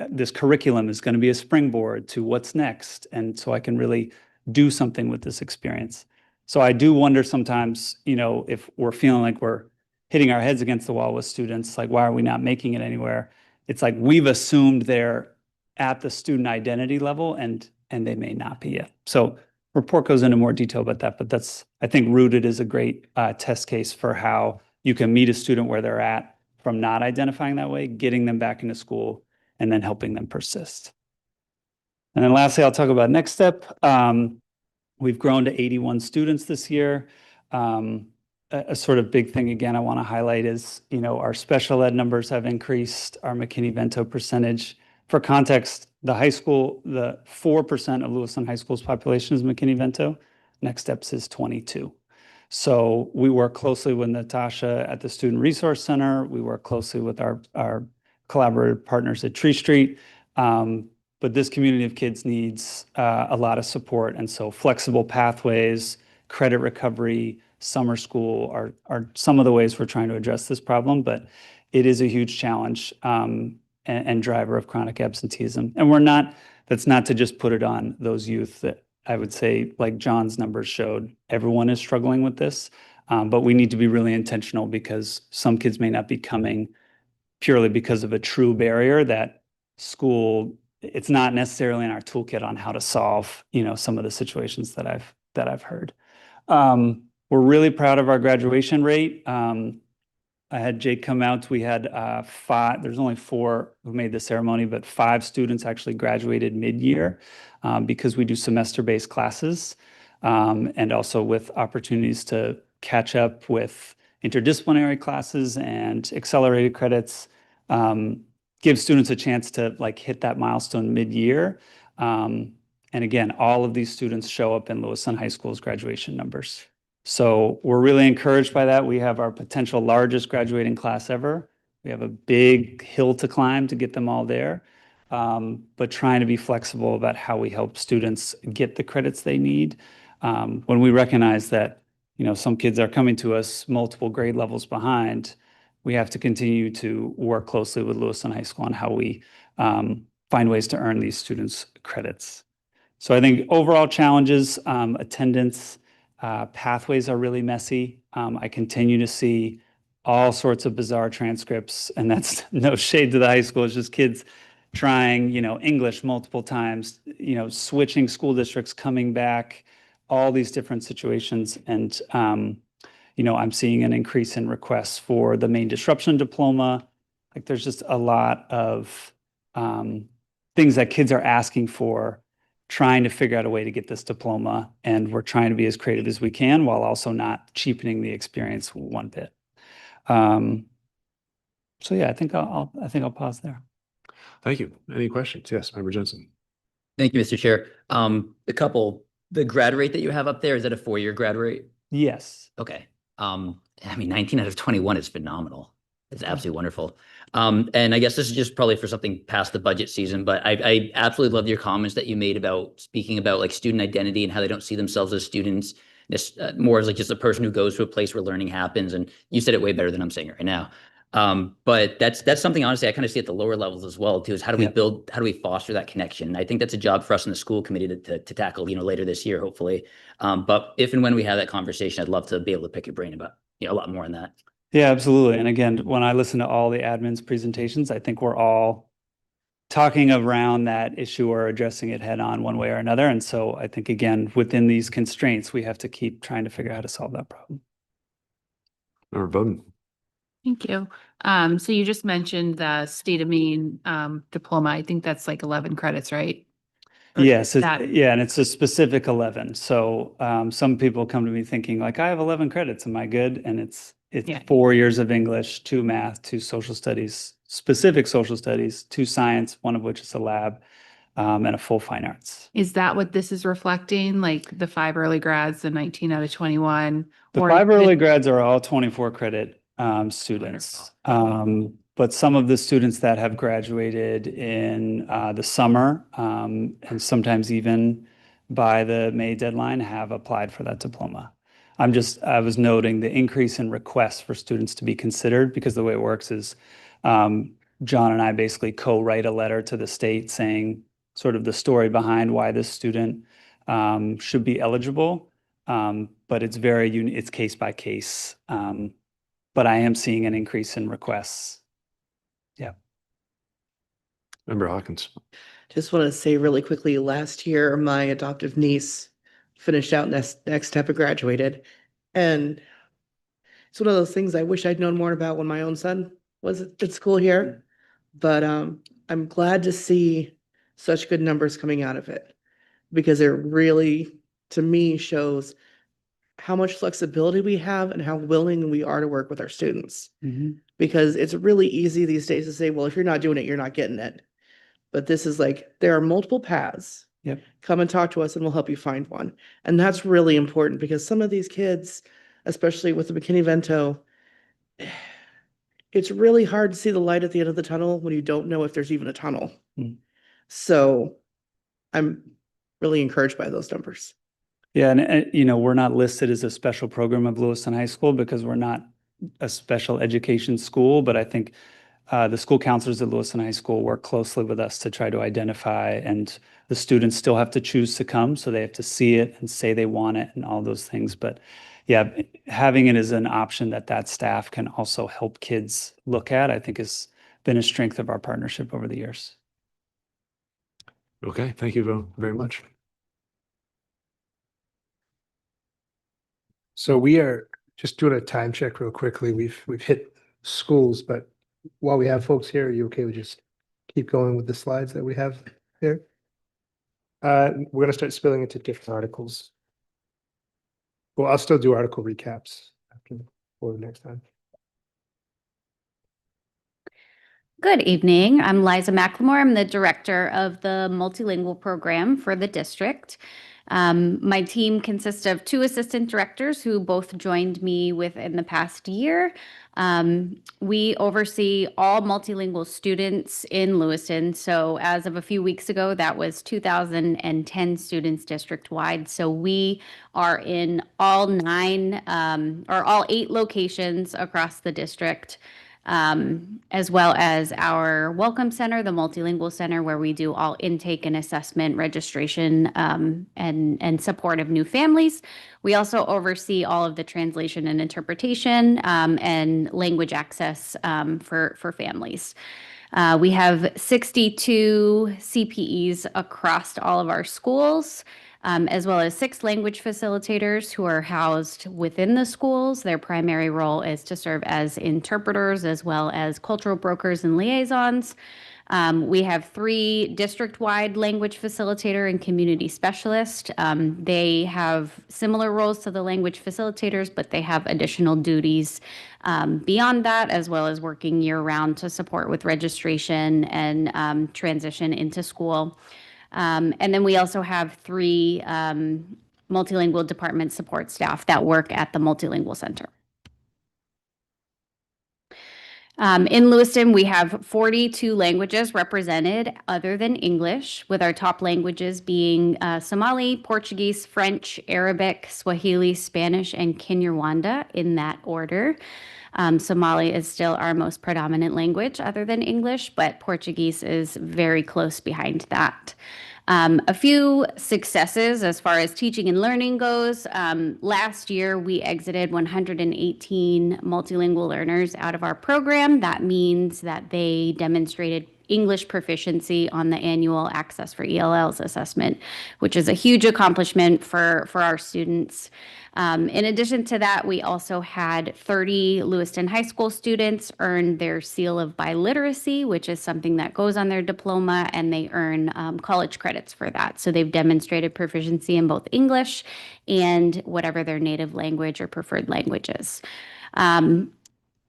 this curriculum is going to be a springboard to what's next. And so I can really do something with this experience. So I do wonder sometimes, you know, if we're feeling like we're hitting our heads against the wall with students, like, why are we not making it anywhere? It's like we've assumed they're at the student identity level and they may not be yet. So report goes into more detail about that, but that's, I think Rooted is a great test case for how you can meet a student where they're at from not identifying that way, getting them back into school, and then helping them persist. And then lastly, I'll talk about next step. We've grown to 81 students this year. A sort of big thing, again, I want to highlight is, you know, our special ed numbers have increased, our McKinney-Vento percentage. For context, the high school, the 4% of Lewiston High School's population is McKinney-Vento. Next steps is 22. So we work closely with Natasha at the Student Resource Center. We work closely with our collaborative partners at Tree Street. But this community of kids needs a lot of support. And so flexible pathways, credit recovery, summer school are some of the ways we're trying to address this problem, but it is a huge challenge and driver of chronic absenteeism. And that's not to just put it on those youth that I would say, like John's numbers showed, everyone is struggling with this, but we need to be really intentional because some kids may not be coming purely because of a true barrier that school, it's not necessarily in our toolkit on how to solve, you know, some of the situations that I've heard. We're really proud of our graduation rate. I had Jake come out. We had 5, there's only 4 who made the ceremony, but 5 students actually graduated mid-year because we do semester-based classes and also with opportunities to catch up with interdisciplinary classes and accelerated credits, give students a chance to like hit that milestone mid-year. And again, all of these students show up in Lewiston High School's graduation numbers. So we're really encouraged by that. We have our potential largest graduating class ever. We have a big hill to climb to get them all there, but trying to be flexible about how we help students get the credits they need. When we recognize that, you know, some kids are coming to us multiple grade levels behind, we have to continue to work closely with Lewiston High School on how we find ways to earn these students credits. So I think overall challenges, attendance, pathways are really messy. I continue to see all sorts of bizarre transcripts, and that's no shade to the high school. It's just kids trying, you know, English multiple times, you know, switching school districts, coming back, all these different situations. And, you know, I'm seeing an increase in requests for the main disruption diploma. Like there's just a lot of things that kids are asking for, trying to figure out a way to get this diploma. And we're trying to be as creative as we can while also not cheapening the experience one bit. So yeah, I think I'll pause there.
Thank you. Any questions? Yes, Member Jensen.
Thank you, Mr. Chair. The grad rate that you have up there, is that a 4-year grad rate?
Yes.
Okay. I mean, 19 out of 21 is phenomenal. It's absolutely wonderful. And I guess this is just probably for something past the budget season, but I absolutely love your comments that you made about speaking about like student identity and how they don't see themselves as students, more as like just a person who goes to a place where learning happens. And you said it way better than I'm saying it right now. But that's something, honestly, I kind of see at the lower levels as well, too, is how do we foster that connection? And I think that's a job for us in the school committee to tackle, you know, later this year, hopefully. But if and when we have that conversation, I'd love to be able to pick your brain about, you know, a lot more on that.
Yeah, absolutely. And again, when I listen to all the admin's presentations, I think we're all talking around that issue or addressing it head on one way or another. And so I think, again, within these constraints, we have to keep trying to figure out how to solve that problem.
Member Bowden.
Thank you. So you just mentioned the State of Maine diploma. I think that's like 11 credits, right?
Yes,
that-
yeah, and it's a specific 11. So some people come to me thinking like, I have 11 credits, am I good? And it's
Yeah.
4 years of English, 2 math, 2 social studies, specific social studies, 2 science, one of which is a lab, and a full fine arts.
Is that what this is reflecting? Like the 5 early grads, the 19 out of 21?
The
or
5
is it-
early grads are all 24 credit students. But some of the students that have graduated in the summer, and sometimes even by the May deadline, have applied for that diploma. I was noting the increase in requests for students to be considered, because the way it works is John and I basically co-write a letter to the state saying sort of the story behind why this student should be eligible. But it's it's case by case. But I am seeing an increase in requests. Yeah.
Member Hawkins.
Just want to say really quickly, last year, my adoptive niece finished out next step and graduated. And it's one of those things I wish I'd known more about when my own son was at school here. But I'm glad to see such good numbers coming out of it, because it really, to me, shows how much flexibility we have and how willing we are to work with our students. Because it's really easy these days to say, well, if you're not doing it, you're not getting it. But this is like, there are multiple paths.
Yep.
Come and talk to us and we'll help you find one. And that's really important, because some of these kids, especially with the McKinney-Vento, it's really hard to see the light at the end of the tunnel when you don't know if there's even a tunnel. So I'm really encouraged by those numbers.
Yeah, and we're not listed as a special program of Lewiston High School because we're not a special education school, but I think the school counselors at Lewiston High School work closely with us to try to identify, and the students still have to choose to come, so they have to see it and say they want it and all those things. But yeah, having it as an option that staff can also help kids look at, I think has been a strength of our partnership over the years.
Okay, thank you very much.
So we are just doing a time check real quickly. We've hit schools, but while we have folks here, are you okay with just keep going with the slides that we have here? We're gonna start spilling into different articles. Well, I'll still do article recaps for next time.
Good evening. I'm Liza McLemore. I'm the director of the multilingual program for the district. My team consists of 2 assistant directors who both joined me within the past year. We oversee all multilingual students in Lewiston. So as of a few weeks ago, that was 2,010 students district-wide. So we are in all 8 locations across the district. As well as our Welcome Center, the Multilingual Center, where we do all intake and assessment, registration, and support of new families. We also oversee all of the translation and interpretation and language access for families. We have 62 CPEs across all of our schools. As well as 6 language facilitators who are housed within the schools. Their primary role is to serve as interpreters as well as cultural brokers and liaisons. We have 3 district-wide language facilitator and community specialist. They have similar roles to the language facilitators, but they have additional duties beyond that, as well as working year-round to support with registration and transition into school. And then we also have 3 multilingual department support staff that work at the Multilingual Center. In Lewiston, we have 42 languages represented other than English, with our top languages being Somali, Portuguese, French, Arabic, Swahili, Spanish, and Kinyarwanda in that order. Somali is still our most predominant language other than English, but Portuguese is very close behind that. A few successes as far as teaching and learning goes. Last year, we exited 118 multilingual learners out of our program. That means that they demonstrated English proficiency on the annual Access for ELLs assessment, which is a huge accomplishment for our students. In addition to that, we also had 30 Lewiston High School students earn their seal of biliteracy, which is something that goes on their diploma, and they earn college credits for that. So they've demonstrated proficiency in both English and whatever their native language or preferred language is.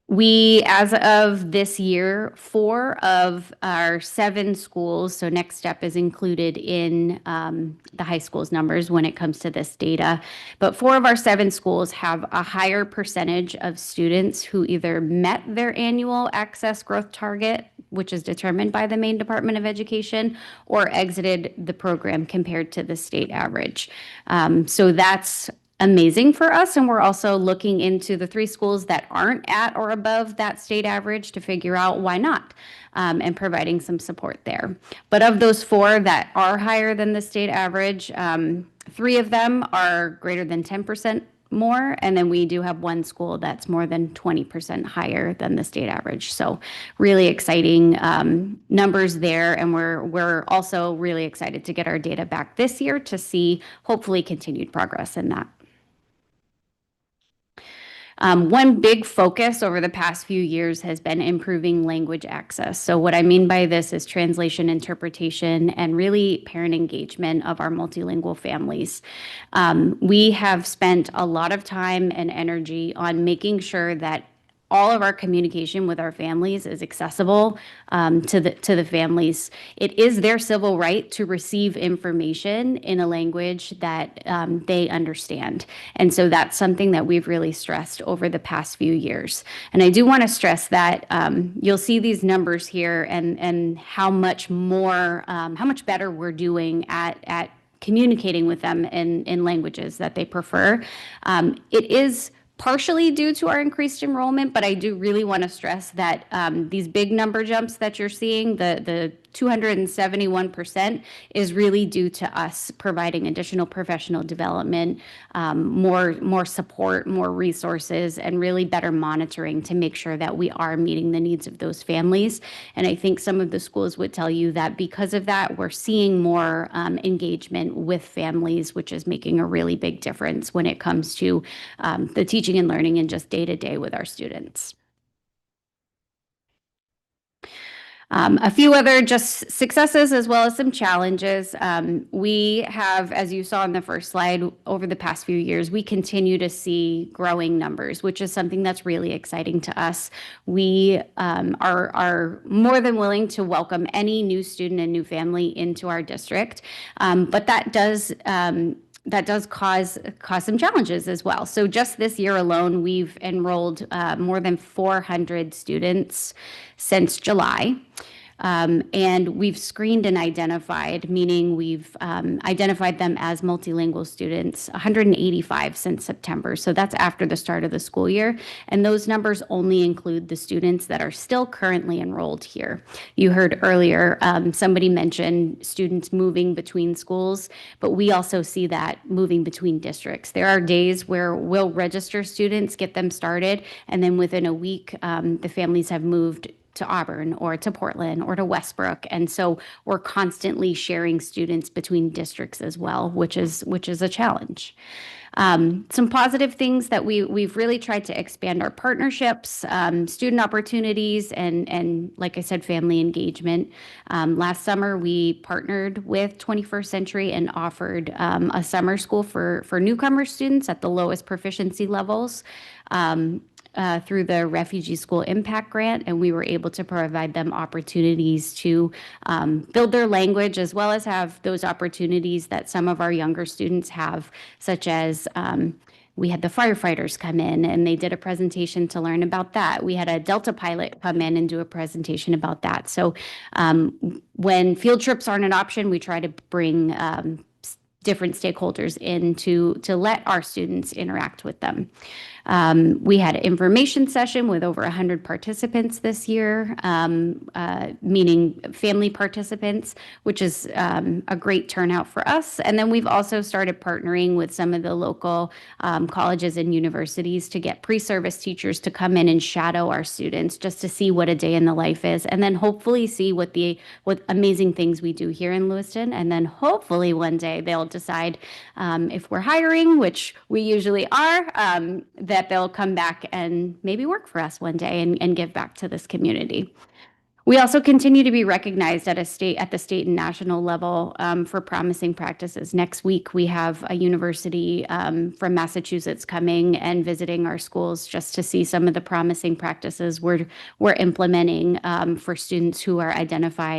We, as of this year, 4 of our 7 schools, so Next Step is included in the high school's numbers when it comes to this data, but 4 of our 7 schools have a higher percentage of students who either met their annual access growth target, which is determined by the Maine Department of Education, or exited the program compared to the state average. So that's amazing for us. And we're also looking into the 3 schools that aren't at or above that state average to figure out why not, and providing some support there. But of those 4 that are higher than the state average, 3 of them are greater than 10% more. And then we do have 1 school that's more than 20% higher than the state average. So really exciting numbers there. And we're also really excited to get our data back this year to see hopefully continued progress in that. One big focus over the past few years has been improving language access. So what I mean by this is translation, interpretation, and really parent engagement of our multilingual families. We have spent a lot of time and energy on making sure that all of our communication with our families is accessible to the families. It is their civil right to receive information in a language that they understand. And so that's something that we've really stressed over the past few years. And I do want to stress that you'll see these numbers here and how much more, how much better we're doing at communicating with them in languages that they prefer. It is partially due to our increased enrollment, but I do really want to stress that these big number jumps that you're seeing, the 271%, is really due to us providing additional professional development, more support, more resources, and really better monitoring to make sure that we are meeting the needs of those families. And I think some of the schools would tell you that because of that, we're seeing more engagement with families, which is making a really big difference when it comes to the teaching and learning and just day-to-day with our students. A few other just successes as well as some challenges. We have, as you saw in the first slide, over the past few years, we continue to see growing numbers, which is something that's really exciting to us. We are more than willing to welcome any new student and new family into our district, but that does cause some challenges as well. So just this year alone, we've enrolled more than 400 students since July. And we've screened and identified, meaning we've identified them as multilingual students, 185 since September. So that's after the start of the school year. And those numbers only include the students that are still currently enrolled here. You heard earlier, somebody mentioned students moving between schools, but we also see that moving between districts. There are days where we'll register students, get them started, and then within a week, the families have moved to Auburn or to Portland or to Westbrook. And so we're constantly sharing students between districts as well, which is a challenge. Some positive things that we've really tried to expand our partnerships, student opportunities, and like I said, family engagement. Last summer, we partnered with 21st Century and offered a summer school for newcomer students at the lowest proficiency levels. Through the Refugee School Impact Grant, and we were able to provide them opportunities to build their language, as well as have those opportunities that some of our younger students have, such as we had the firefighters come in and they did a presentation to learn about that. We had a Delta pilot come in and do a presentation about that. So when field trips aren't an option, we try to bring different stakeholders in to let our students interact with them. We had an information session with over 100 participants this year, meaning family participants, which is a great turnout for us. And then we've also started partnering with some of the local colleges and universities to get pre-service teachers to come in and shadow our students just to see what a day in the life is, and then hopefully see what amazing things we do here in Lewiston. And then hopefully one day they'll decide if we're hiring, which we usually are, that they'll come back and maybe work for us one day and give back to this community. We also continue to be recognized at the state and national level for promising practices. Next week, we have a university from Massachusetts coming and visiting our schools just to see some of the promising practices we're implementing for students who are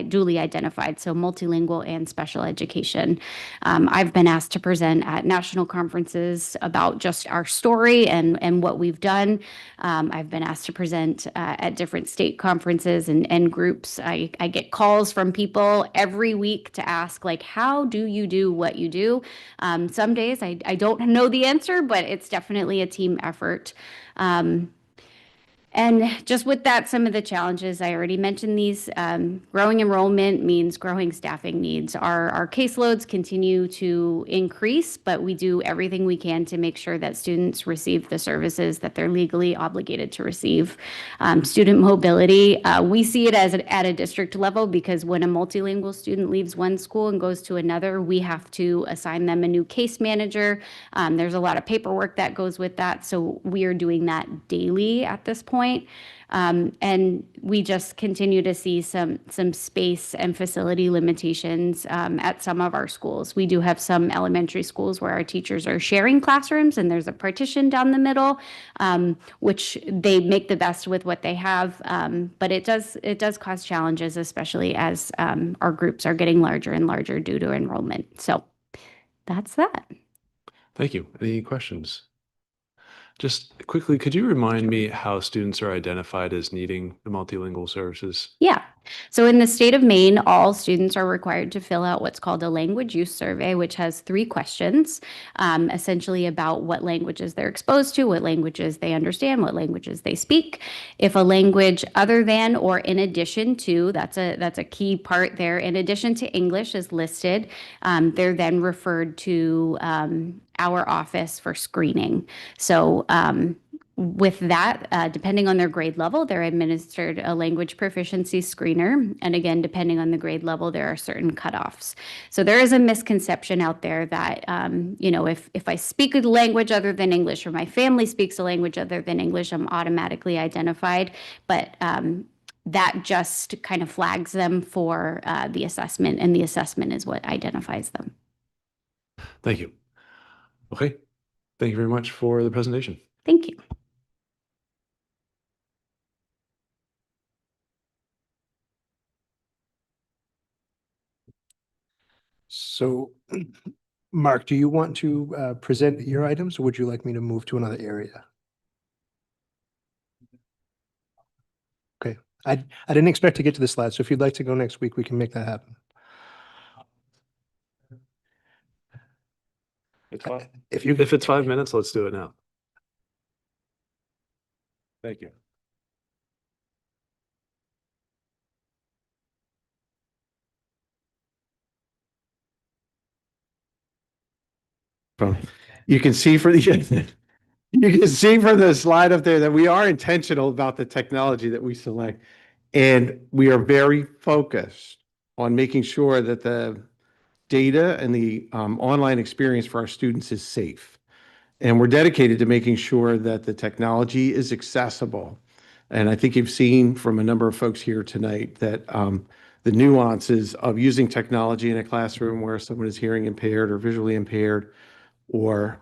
duly identified, so multilingual and special education. I've been asked to present at national conferences about just our story and what we've done. I've been asked to present at different state conferences and groups. I get calls from people every week to ask, like, how do you do what you do? Some days I don't know the answer, but it's definitely a team effort. And just with that, some of the challenges, I already mentioned these. Growing enrollment means growing staffing needs. Our caseloads continue to increase, but we do everything we can to make sure that students receive the services that they're legally obligated to receive. Student mobility, we see it as at a district level, because when a multilingual student leaves one school and goes to another, we have to assign them a new case manager. There's a lot of paperwork that goes with that, so we are doing that daily at this point. And we just continue to see some space and facility limitations at some of our schools. We do have some elementary schools where our teachers are sharing classrooms, and there's a partition down the middle, which they make the best with what they have. But it does cause challenges, especially as our groups are getting larger and larger due to enrollment. So that's that.
Thank you. Any questions? Just quickly, could you remind me how students are identified as needing the multilingual services?
Yeah. So in the state of Maine, all students are required to fill out what's called a language use survey, which has 3 questions, essentially about what languages they're exposed to, what languages they understand, what languages they speak. If a language other than or in addition to, that's a key part there, in addition to English is listed, they're then referred to our office for screening. So with that, depending on their grade level, they're administered a language proficiency screener. And again, depending on the grade level, there are certain cutoffs. So there is a misconception out there that, if I speak a language other than English, or my family speaks a language other than English, I'm automatically identified. But that just kind of flags them for the assessment, and the assessment is what identifies them.
Thank you. Okay. Thank you very much for the presentation.
Thank you.
So, Mark, do you want to present your items, or would you like me to move to another area? Okay, I didn't expect to get to the slide, so if you'd like to go next week, we can make that happen.
If it's 5 minutes, let's do it now. Thank you.
You can see from the slide up there that we are intentional about the technology that we select. And we are very focused on making sure that the data and the online experience for our students is safe. And we're dedicated to making sure that the technology is accessible. And I think you've seen from a number of folks here tonight that the nuances of using technology in a classroom where someone is hearing impaired or visually impaired, or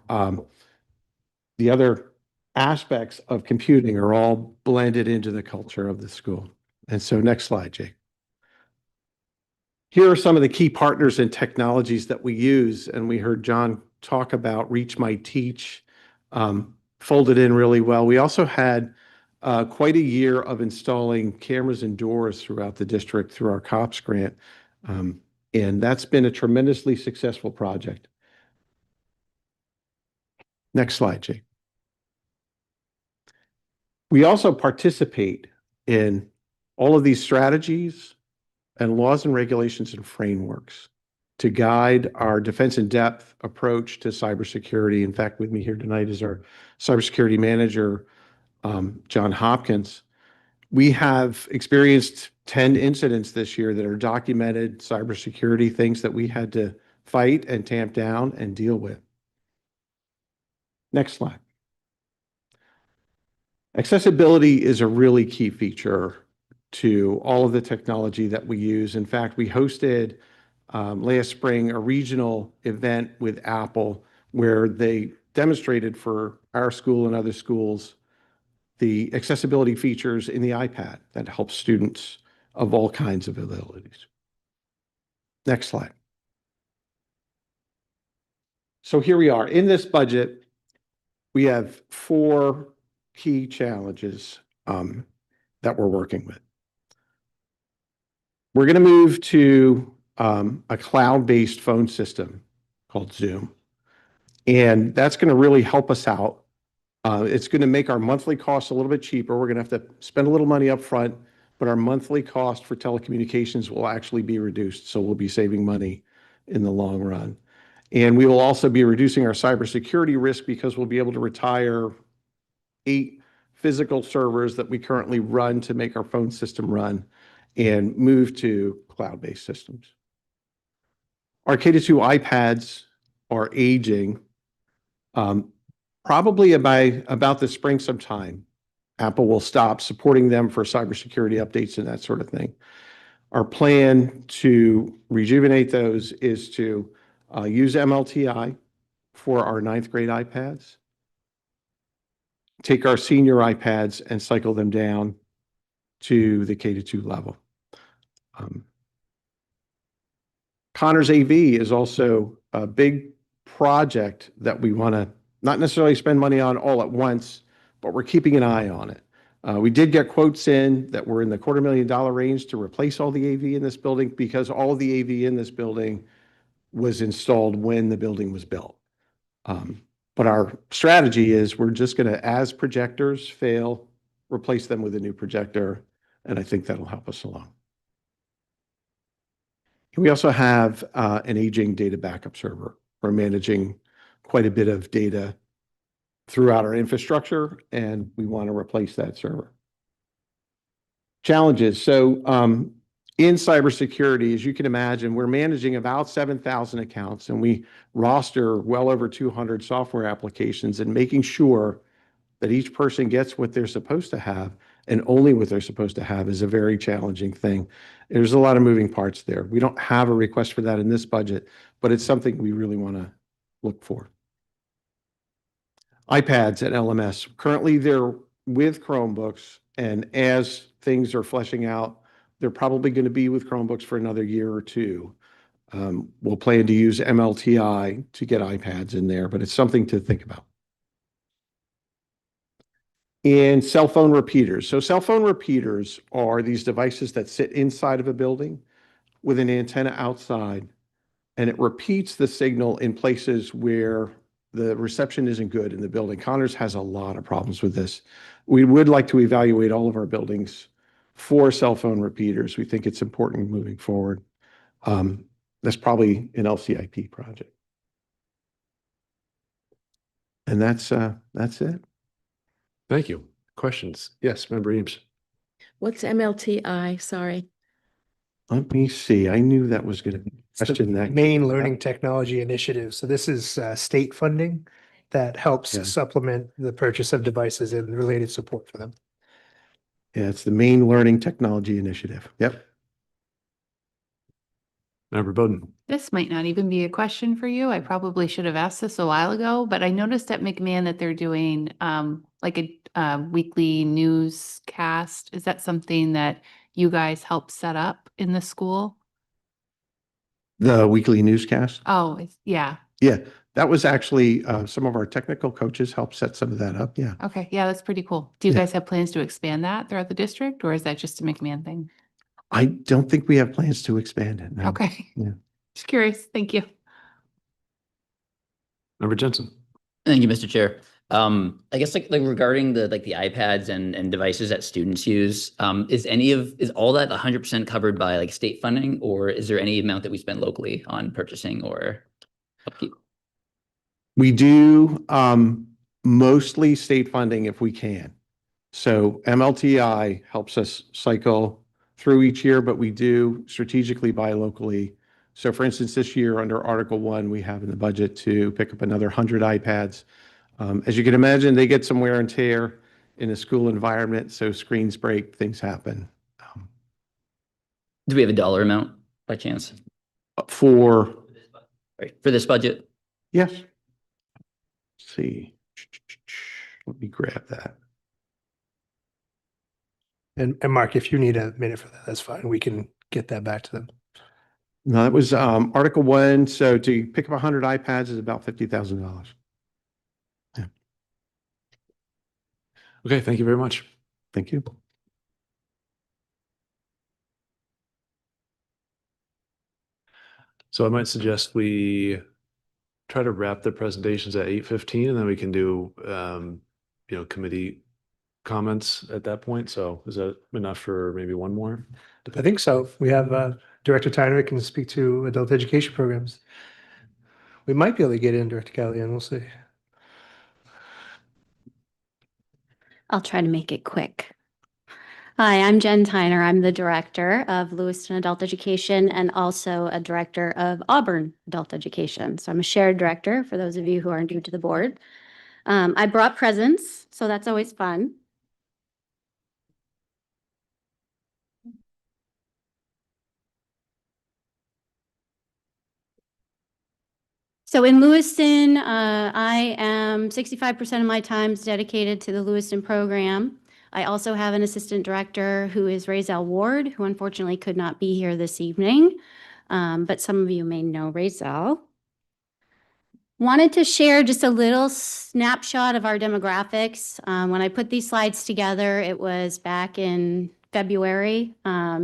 the other aspects of computing, are all blended into the culture of the school. And so next slide, Jake. Here are some of the key partners and technologies that we use. And we heard John talk about Reach My Teach, folded in really well. We also had quite a year of installing cameras and doors throughout the district through our COPS grant. And that's been a tremendously successful project. Next slide, Jake. We also participate in all of these strategies and laws and regulations and frameworks to guide our defense in depth approach to cybersecurity. In fact, with me here tonight is our cybersecurity manager, John Hopkins. We have experienced 10 incidents this year that are documented cybersecurity things that we had to fight and tamp down and deal with. Next slide. Accessibility is a really key feature to all of the technology that we use. In fact, we hosted last spring a regional event with Apple where they demonstrated for our school and other schools the accessibility features in the iPad that help students of all kinds of abilities. Next slide. So here we are. In this budget, we have 4 key challenges that we're working with. We're going to move to a cloud-based phone system called Zoom. And that's going to really help us out. It's going to make our monthly costs a little bit cheaper. We're going to have to spend a little money up front, but our monthly cost for telecommunications will actually be reduced. So we'll be saving money in the long run. And we will also be reducing our cybersecurity risk because we'll be able to retire 8 physical servers that we currently run to make our phone system run and move to cloud-based systems. Our K-2 iPads are aging. Probably by about the spring sometime, Apple will stop supporting them for cybersecurity updates and that sort of thing. Our plan to rejuvenate those is to use MLTI for our 9th grade iPads, take our senior iPads and cycle them down to the K-2 level. Connors AV is also a big project that we want to not necessarily spend money on all at once, but we're keeping an eye on it. We did get quotes in that were in the $250,000 range to replace all the AV in this building because all of the AV in this building was installed when the building was built. But our strategy is we're just going to, as projectors fail, replace them with a new projector, and I think that'll help us along. We also have an aging data backup server. We're managing quite a bit of data throughout our infrastructure, and we want to replace that server. Challenges. So in cybersecurity, as you can imagine, we're managing about 7,000 accounts, and we roster well over 200 software applications, and making sure that each person gets what they're supposed to have and only what they're supposed to have is a very challenging thing. There's a lot of moving parts there. We don't have a request for that in this budget, but it's something we really want to look for. iPads at LMS. Currently, they're with Chromebooks, and as things are fleshing out, they're probably going to be with Chromebooks for another year or 2. We'll plan to use MLTI to get iPads in there, but it's something to think about. And cell phone repeaters. So cell phone repeaters are these devices that sit inside of a building with an antenna outside, and it repeats the signal in places where the reception isn't good in the building. Connors has a lot of problems with this. We would like to evaluate all of our buildings for cell phone repeaters. We think it's important moving forward. That's probably an LCIP project. And that's it.
Thank you. Questions? Yes, Member Eames.
What's MLTI? Sorry.
Let me see. I knew that was going to be a question that
Maine Learning Technology Initiative. So this is state funding that helps
Yeah.
supplement the purchase of devices and related support for them.
Yeah, it's the Maine Learning Technology Initiative. Yep.
Member Bowden.
This might not even be a question for you. I probably should have asked this a while ago, but I noticed at McMahon that they're doing like a weekly newscast. Is that something that you guys help set up in the school?
The weekly newscast.
Oh, yeah.
Yeah, that was actually some of our technical coaches helped set some of that up. Yeah.
Okay. Yeah, that's pretty cool. Do you
Yeah.
guys have plans to expand that throughout the district, or is that just a McMahon thing?
I don't think we have plans to expand it. No.
Okay.
Yeah.
Just curious. Thank you.
Member Jensen.
Thank you, Mr. Chair. I guess like regarding the iPads and devices that students use, is all that 100% covered by like state funding, or is there any amount that we spend locally on purchasing or upkeep?
We do mostly state funding if we can. So MLTI helps us cycle through each year, but we do strategically buy locally. So for instance, this year under Article 1, we have in the budget to pick up another 100 iPads. As you can imagine, they get some wear and tear in a school environment, so screens break, things happen.
Do we have a dollar amount by chance?
For
this budget?
Yes. Let's see. Let me grab that.
And Mark, if you need a minute for that, that's fine. We can get that back to them.
No, that was Article 1. So to pick up 100 iPads is about $50,000. Yeah.
Okay, thank you very much.
Thank you.
So I might suggest we try to wrap the presentations at 8:15, and then we can do, committee comments at that point. So is that enough for maybe one more?
I think so. We have Director Tyner can speak to adult education programs. We might be able to get in Director Callahan. We'll see.
I'll try to make it quick. Hi, I'm Jen Tyner. I'm the director of Lewiston Adult Education and also a director of Auburn Adult Education. So I'm a shared director for those of you who are new to the board. I brought presents, so that's always fun. So in Lewiston, I am 65% of my time is dedicated to the Lewiston program. I also have an assistant director who is Razel Ward, who unfortunately could not be here this evening, but some of you may know Razel. Wanted to share just a little snapshot of our demographics. When I put these slides together, it was back in February.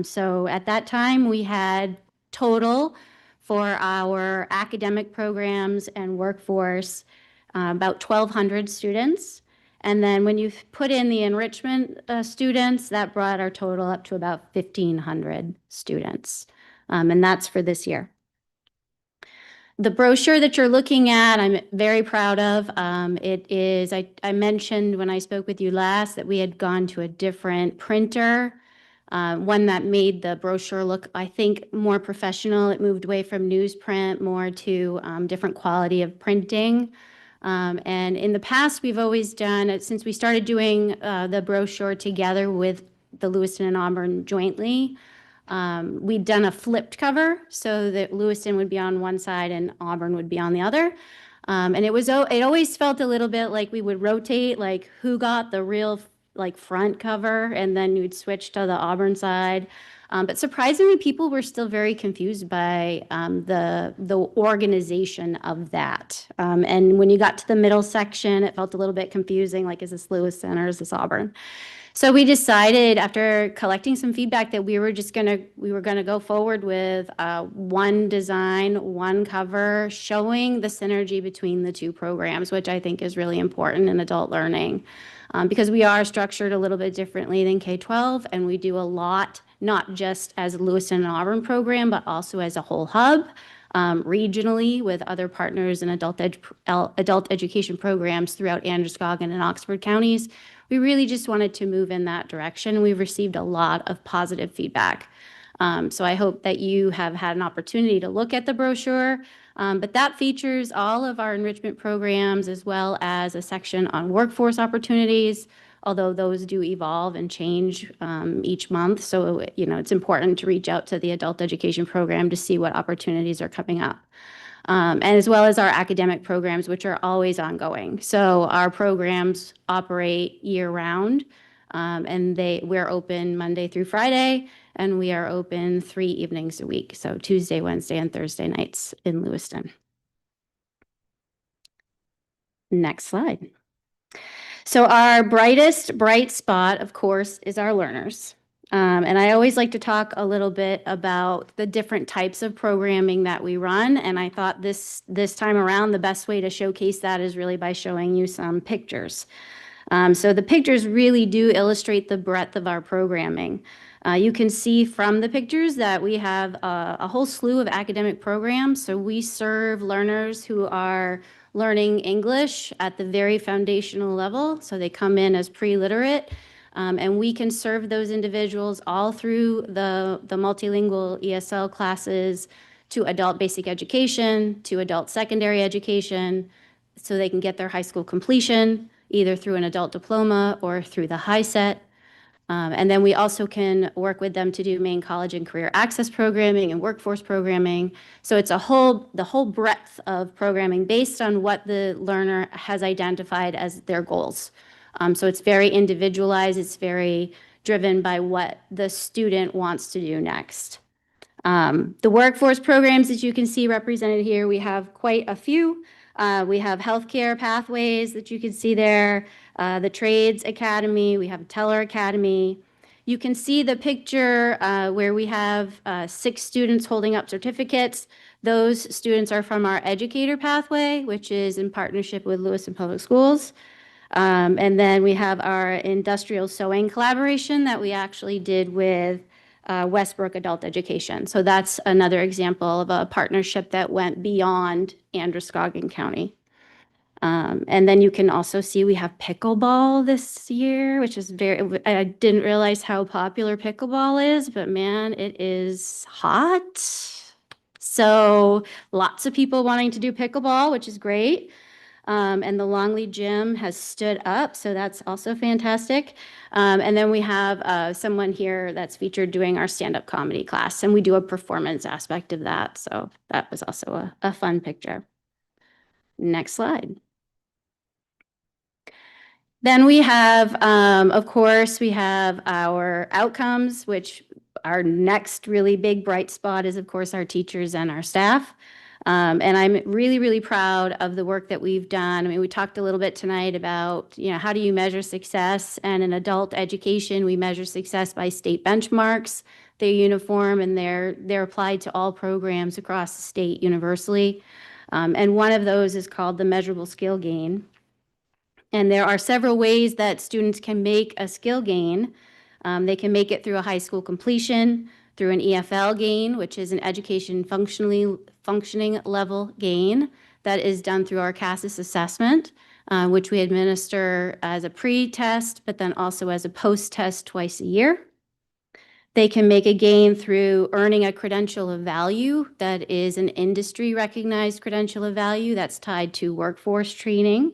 So at that time, we had total for our academic programs and workforce, about 1,200 students. And then when you put in the enrichment students, that brought our total up to about 1,500 students. And that's for this year. The brochure that you're looking at, I'm very proud of. It is, I mentioned when I spoke with you last that we had gone to a different printer, one that made the brochure look, I think, more professional. It moved away from newsprint more to different quality of printing. And in the past, we've always done, since we started doing the brochure together with the Lewiston and Auburn jointly, we'd done a flipped cover so that Lewiston would be on one side and Auburn would be on the other. And it always felt a little bit like we would rotate, like who got the real like front cover, and then you'd switch to the Auburn side. But surprisingly, people were still very confused by the organization of that. And when you got to the middle section, it felt a little bit confusing, like, is this Lewiston or is this Auburn? So we decided after collecting some feedback that we were gonna go forward with one design, one cover, showing the synergy between the two programs, which I think is really important in adult learning. Because we are structured a little bit differently than K-12, and we do a lot, not just as a Lewiston and Auburn program, but also as a whole hub, regionally with other partners in adult education programs throughout Androscoggin and Oxford counties. We really just wanted to move in that direction. We've received a lot of positive feedback. So I hope that you have had an opportunity to look at the brochure, but that features all of our enrichment programs as well as a section on workforce opportunities, although those do evolve and change each month. So, it's important to reach out to the adult education program to see what opportunities are coming up. And as well as our academic programs, which are always ongoing. So our programs operate year-round, and we're open Monday through Friday, and we are open 3 evenings a week, so Tuesday, Wednesday, and Thursday nights in Lewiston. Next slide. So our bright spot, of course, is our learners. And I always like to talk a little bit about the different types of programming that we run. And I thought this time around, the best way to showcase that is really by showing you some pictures. So the pictures really do illustrate the breadth of our programming. You can see from the pictures that we have a whole slew of academic programs. So we serve learners who are learning English at the very foundational level. So they come in as pre-literate. And we can serve those individuals all through the multilingual ESL classes to adult basic education, to adult secondary education, so they can get their high school completion, either through an adult diploma or through the high set. And then we also can work with them to do main college and career access programming and workforce programming. So it's the whole breadth of programming based on what the learner has identified as their goals. So it's very individualized. It's very driven by what the student wants to do next. The workforce programs that you can see represented here, we have quite a few. We have healthcare pathways that you can see there, the Trades Academy, we have Teller Academy. You can see the picture where we have 6 students holding up certificates. Those students are from our educator pathway, which is in partnership with Lewiston Public Schools. And then we have our industrial sewing collaboration that we actually did with Westbrook Adult Education. So that's another example of a partnership that went beyond Androscoggin County. And then you can also see we have pickleball this year, which is I didn't realize how popular pickleball is, but man, it is hot. So lots of people wanting to do pickleball, which is great. And the Longley Gym has stood up, so that's also fantastic. And then we have someone here that's featured doing our stand-up comedy class, and we do a performance aspect of that, so that was also a fun picture. Next slide. Then we have, of course, we have our outcomes, which our next really big bright spot is, of course, our teachers and our staff. And I'm really, really proud of the work that we've done. I mean, we talked a little bit tonight about, how do you measure success? And in adult education, we measure success by state benchmarks. They're uniform and they're applied to all programs across the state universally. And one of those is called the measurable skill gain. And there are several ways that students can make a skill gain. They can make it through a high school completion, through an EFL gain, which is an education functioning level gain that is done through our CASAS assessment, which we administer as a pre-test, but then also as a post-test twice a year. They can make a gain through earning a credential of value that is an industry recognized credential of value that's tied to workforce training.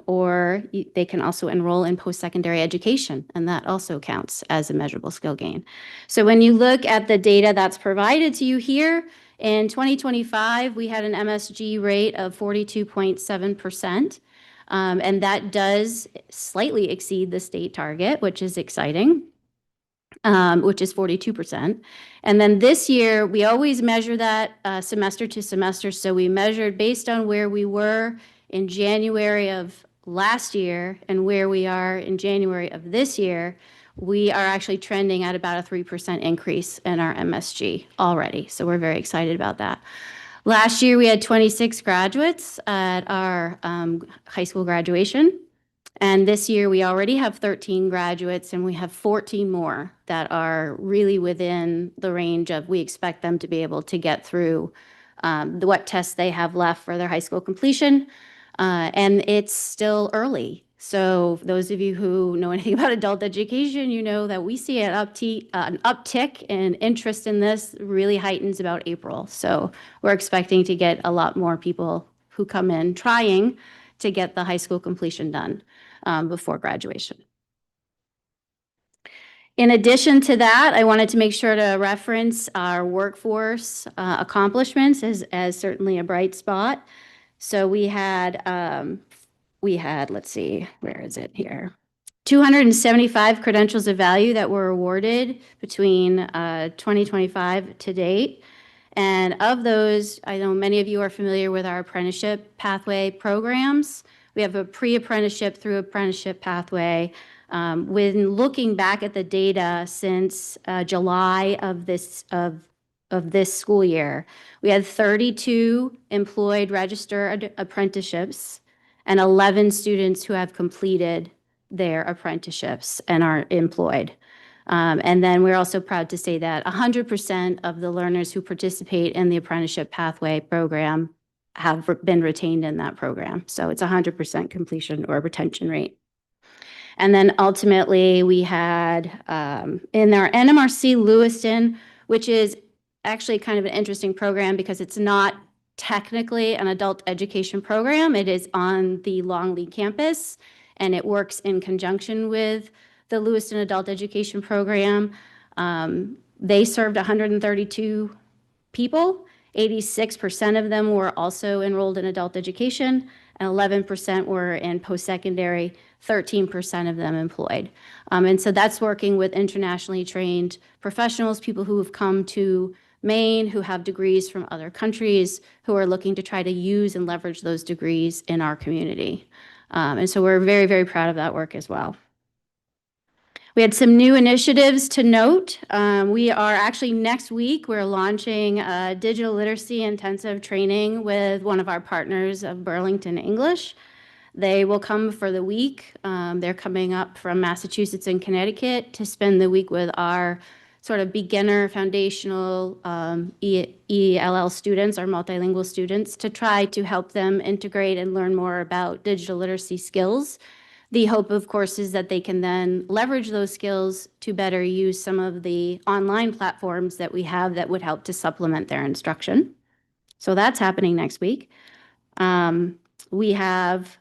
Or they can also enroll in post-secondary education, and that also counts as a measurable skill gain. So when you look at the data that's provided to you here, in 2025, we had an MSG rate of 42.7%, and that does slightly exceed the state target, which is exciting, which is 42%. And then this year, we always measure that semester to semester, so we measured based on where we were in January of last year and where we are in January of this year. We are actually trending at about a 3% increase in our MSG already. So we're very excited about that. Last year, we had 26 graduates at our high school graduation. And this year, we already have 13 graduates, and we have 14 more that are really within the range of we expect them to be able to get through what tests they have left for their high school completion. And it's still early. So those of you who know anything about adult education, you know that we see an uptick in interest in this really heightens about April. So we're expecting to get a lot more people who come in trying to get the high school completion done before graduation. In addition to that, I wanted to make sure to reference our workforce accomplishments as certainly a bright spot. So we had, let's see, where is it here? 275 credentials of value that were awarded between 2025 to date. And of those, I know many of you are familiar with our apprenticeship pathway programs. We have a pre-apprenticeship through apprenticeship pathway, When looking back at the data since July of this school year, we had 32 employed registered apprenticeships and 11 students who have completed their apprenticeships and are employed. And then we're also proud to say that 100% of the learners who participate in the apprenticeship pathway program have been retained in that program. So it's 100% completion or retention rate. And then ultimately we had in our NMRC Lewiston, which is actually kind of an interesting program because it's not technically an adult education program. It is on the Longley campus and it works in conjunction with the Lewiston Adult Education Program. They served 132 people. 86% of them were also enrolled in adult education, and 11% were in post-secondary, 13% of them employed. And so that's working with internationally trained professionals, people who have come to Maine, who have degrees from other countries, who are looking to try to use and leverage those degrees in our community. And so we're very, very proud of that work as well. We had some new initiatives to note. We are actually next week, we're launching a digital literacy intensive training with one of our partners of Burlington English. They will come for the week. They're coming up from Massachusetts and Connecticut to spend the week with our sort of beginner foundational ELL students, our multilingual students, to try to help them integrate and learn more about digital literacy skills. The hope, of course, is that they can then leverage those skills to better use some of the online platforms that we have that would help to supplement their instruction. So that's happening next week. We have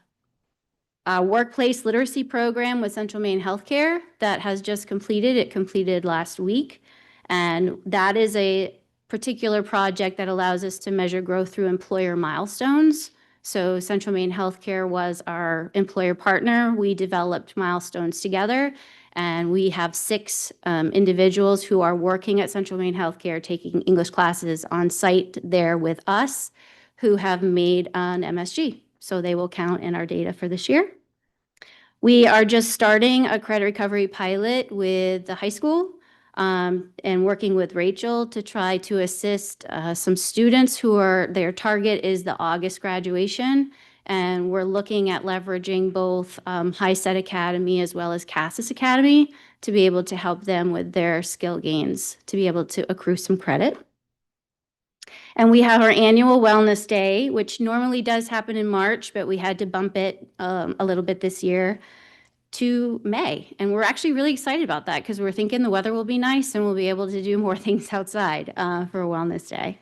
a workplace literacy program with Central Maine Healthcare that has just completed. It completed last week. And that is a particular project that allows us to measure growth through employer milestones. So Central Maine Healthcare was our employer partner. We developed milestones together, and we have 6 individuals who are working at Central Maine Healthcare taking English classes on site there with us who have made an MSG. So they will count in our data for this year. We are just starting a credit recovery pilot with the high school and working with Rachel to try to assist some students who are, their target is the August graduation. And we're looking at leveraging both HiSET Academy as well as Cassis Academy to be able to help them with their skill gains, to be able to accrue some credit. And we have our annual wellness day, which normally does happen in March, but we had to bump it a little bit this year to May. And we're actually really excited about that because we're thinking the weather will be nice and we'll be able to do more things outside for a wellness day.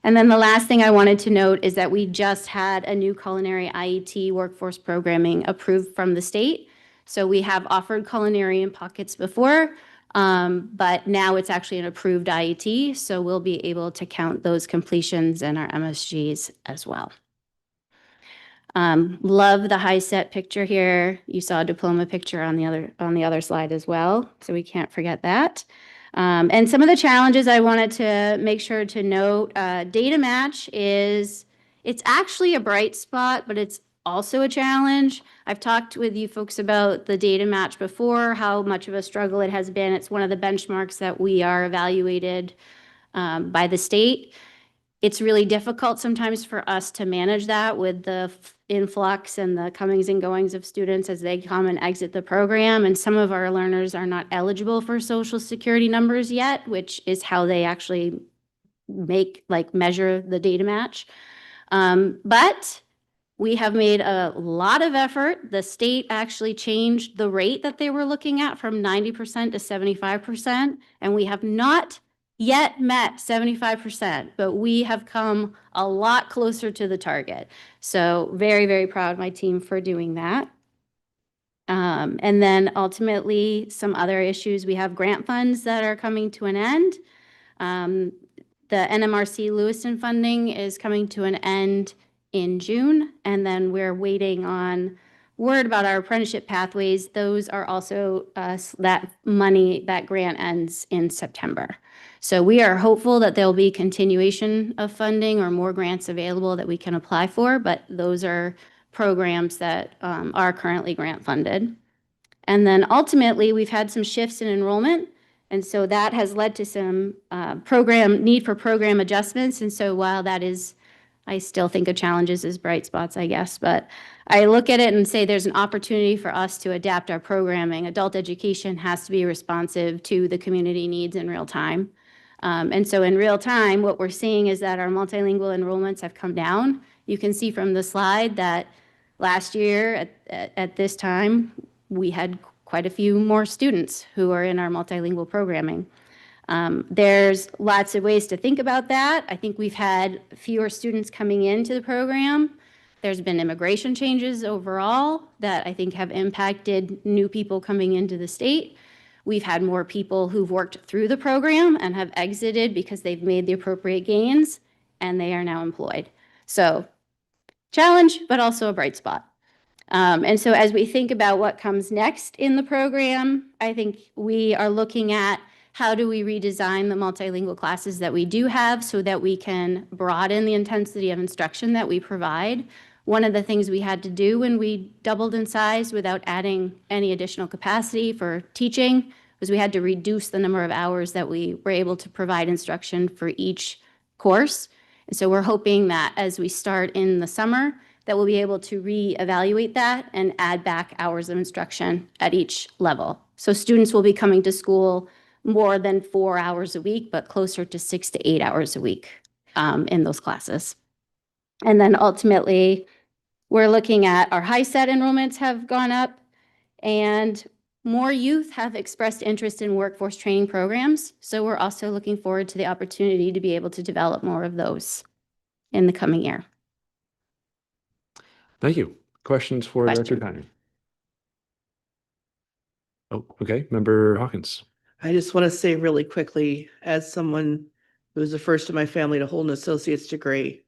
And then the last thing I wanted to note is that we just had a new culinary IET workforce programming approved from the state. So we have offered culinary in pockets before, but now it's actually an approved IET. So we'll be able to count those completions in our MSGs as well. Love the HiSET picture here. You saw a diploma picture on the other slide as well. So we can't forget that. And some of the challenges I wanted to make sure to note, data match it's actually a bright spot, but it's also a challenge. I've talked with you folks about the data match before, how much of a struggle it has been. It's one of the benchmarks that we are evaluated by the state. It's really difficult sometimes for us to manage that with the influx and the comings and goings of students as they come and exit the program. And some of our learners are not eligible for Social Security numbers yet, which is how they actually measure the data match. But we have made a lot of effort. The state actually changed the rate that they were looking at from 90% to 75%, and we have not yet met 75%, but we have come a lot closer to the target. So very, very proud of my team for doing that. And then ultimately some other issues. We have grant funds that are coming to an end. The NMRC Lewiston funding is coming to an end in June, and then we're waiting on word about our apprenticeship pathways. Those are also that money, that grant ends in September. So we are hopeful that there'll be continuation of funding or more grants available that we can apply for, but those are programs that are currently grant funded.
And then ultimately, we've had some shifts in enrollment. And so that has led to some need for program adjustments. And so while that is, I still think of challenges as bright spots, I guess, but I look at it and say there's an opportunity for us to adapt our programming. Adult education has to be responsive to the community needs in real time. And so in real time, what we're seeing is that our multilingual enrollments have come down. You can see from the slide that last year at this time, we had quite a few more students who are in our multilingual programming. There's lots of ways to think about that. I think we've had fewer students coming into the program. There's been immigration changes overall that I think have impacted new people coming into the state. We've had more people who've worked through the program and have exited because they've made the appropriate gains and they are now employed. So challenge, but also a bright spot. And so as we think about what comes next in the program, I think we are looking at how do we redesign the multilingual classes that we do have so that we can broaden the intensity of instruction that we provide. One of the things we had to do when we doubled in size without adding any additional capacity for teaching was we had to reduce the number of hours that we were able to provide instruction for each course. And so we're hoping that as we start in the summer, that we'll be able to reevaluate that and add back hours of instruction at each level. So students will be coming to school more than 4 hours a week, but closer to 6 to 8 hours a week in those classes. And then ultimately, we're looking at our high set enrollments have gone up and more youth have expressed interest in workforce training programs. So we're also looking forward to the opportunity to be able to develop more of those in the coming year.
Thank you. Questions for Director Tyner? Oh, okay. Member Hawkins.
I just want to say really quickly, as someone who was the first in my family to hold an associate's degree,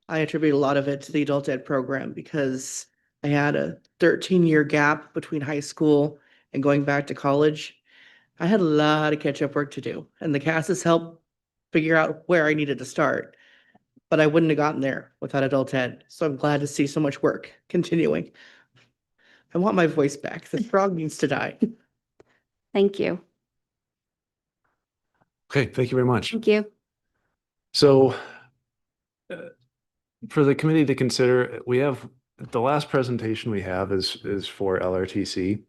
I attribute a lot of it to the adult ed program because I had a 13-year gap between high school and going back to college. I had a lot of catch-up work to do, and the CAS has helped figure out where I needed to start. But I wouldn't have gotten there without adult ed. So I'm glad to see so much work continuing. I want my voice back. The frog needs to die.
Thank you.
Okay, thank you very much.
Thank you.
So for the committee to consider, we have the last presentation we have is for LRTC.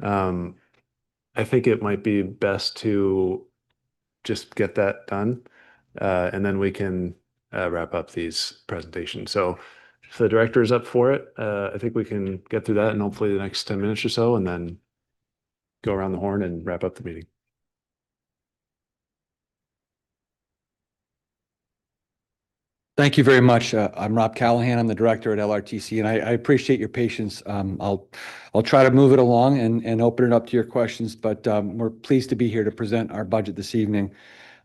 I think it might be best to just get that done, and then we can wrap up these presentations. So if the director is up for it, I think we can get through that in hopefully the next 10 minutes or so, and then go around the horn and wrap up the meeting.
Thank you very much. I'm Rob Callahan. I'm the director at LRTC, and I appreciate your patience. I'll try to move it along and open it up to your questions, but we're pleased to be here to present our budget this evening.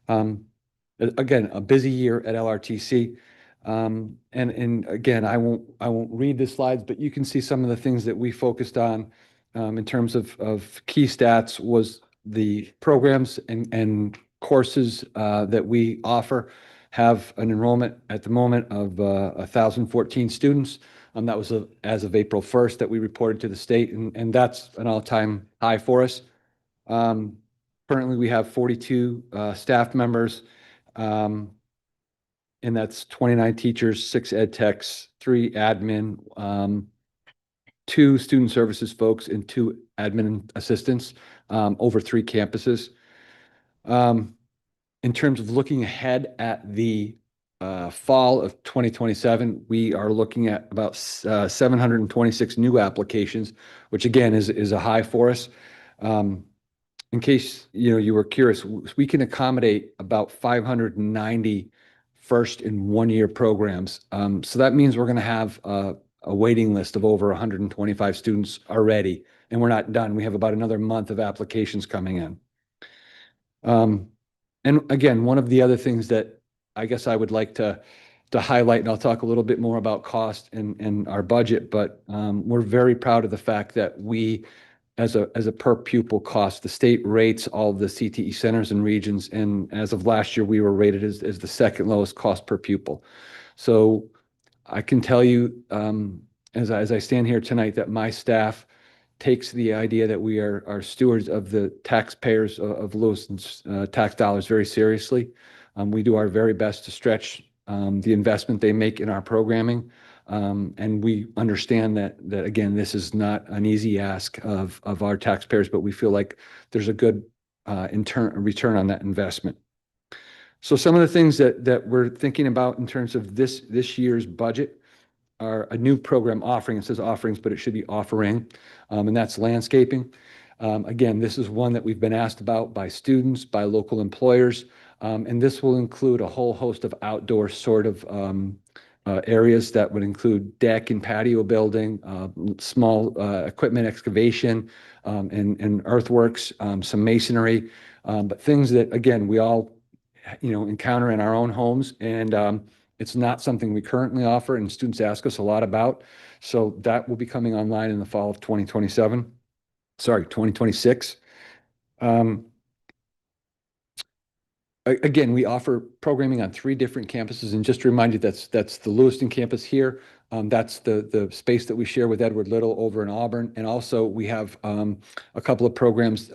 Again, a busy year at LRTC. And again, I won't read the slides, but you can see some of the things that we focused on in terms of key stats was the programs and courses that we offer have an enrollment at the moment of 1,014 students. That was as of April 1st that we reported to the state, and that's an all-time high for us. Currently, we have 42 staff members, and that's 29 teachers, 6 ed techs, 3 admin, 2 student services folks, and 2 admin assistants over 3 campuses. In terms of looking ahead at the fall of 2027, we are looking at about 726 new applications, which again is a high for us. In case you were curious, we can accommodate about 590 first and 1-year programs. So that means we're going to have a waiting list of over 125 students already, and we're not done. We have about another month of applications coming in. And again, one of the other things that I guess I would like to highlight, and I'll talk a little bit more about cost and our budget, but we're very proud of the fact that we, as a per pupil cost, the state rates all of the CTE centers and regions, and as of last year, we were rated as the second lowest cost per pupil. So I can tell you, as I stand here tonight, that my staff takes the idea that we are stewards of the taxpayers of Lewiston's tax dollars very seriously. We do our very best to stretch the investment they make in our programming. And we understand that again, this is not an easy ask of our taxpayers, but we feel like there's a good return on that investment. So some of the things that we're thinking about in terms of this year's budget are a new program offering. It says offerings, but it should be offering, and that's landscaping. Again, this is one that we've been asked about by students, by local employers, and this will include a whole host of outdoor sort of areas that would include deck and patio building, small equipment excavation, and earthworks, some masonry, but things that, again, we all encounter in our own homes, and it's not something we currently offer, and students ask us a lot about. So that will be coming online in the fall of 2026. Again, we offer programming on 3 different campuses, and just to remind you, that's the Lewiston campus here. That's the space that we share with Edward Little over in Auburn, and also we have a couple of programs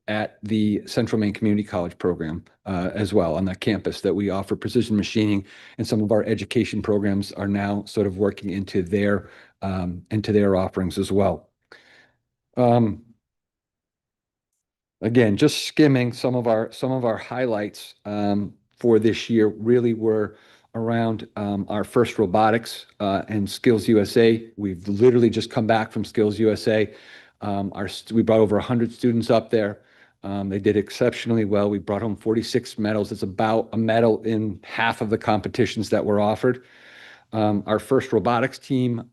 at the Central Maine Community College program as well on that campus that we offer precision machining, and some of our education programs are now sort of working into their offerings as well. Again, just skimming some of our highlights for this year really were around our first robotics and Skills USA. We've literally just come back from Skills USA. We brought over 100 students up there. They did exceptionally well. We brought home 46 medals. It's about a medal in half of the competitions that were offered. Our first robotics team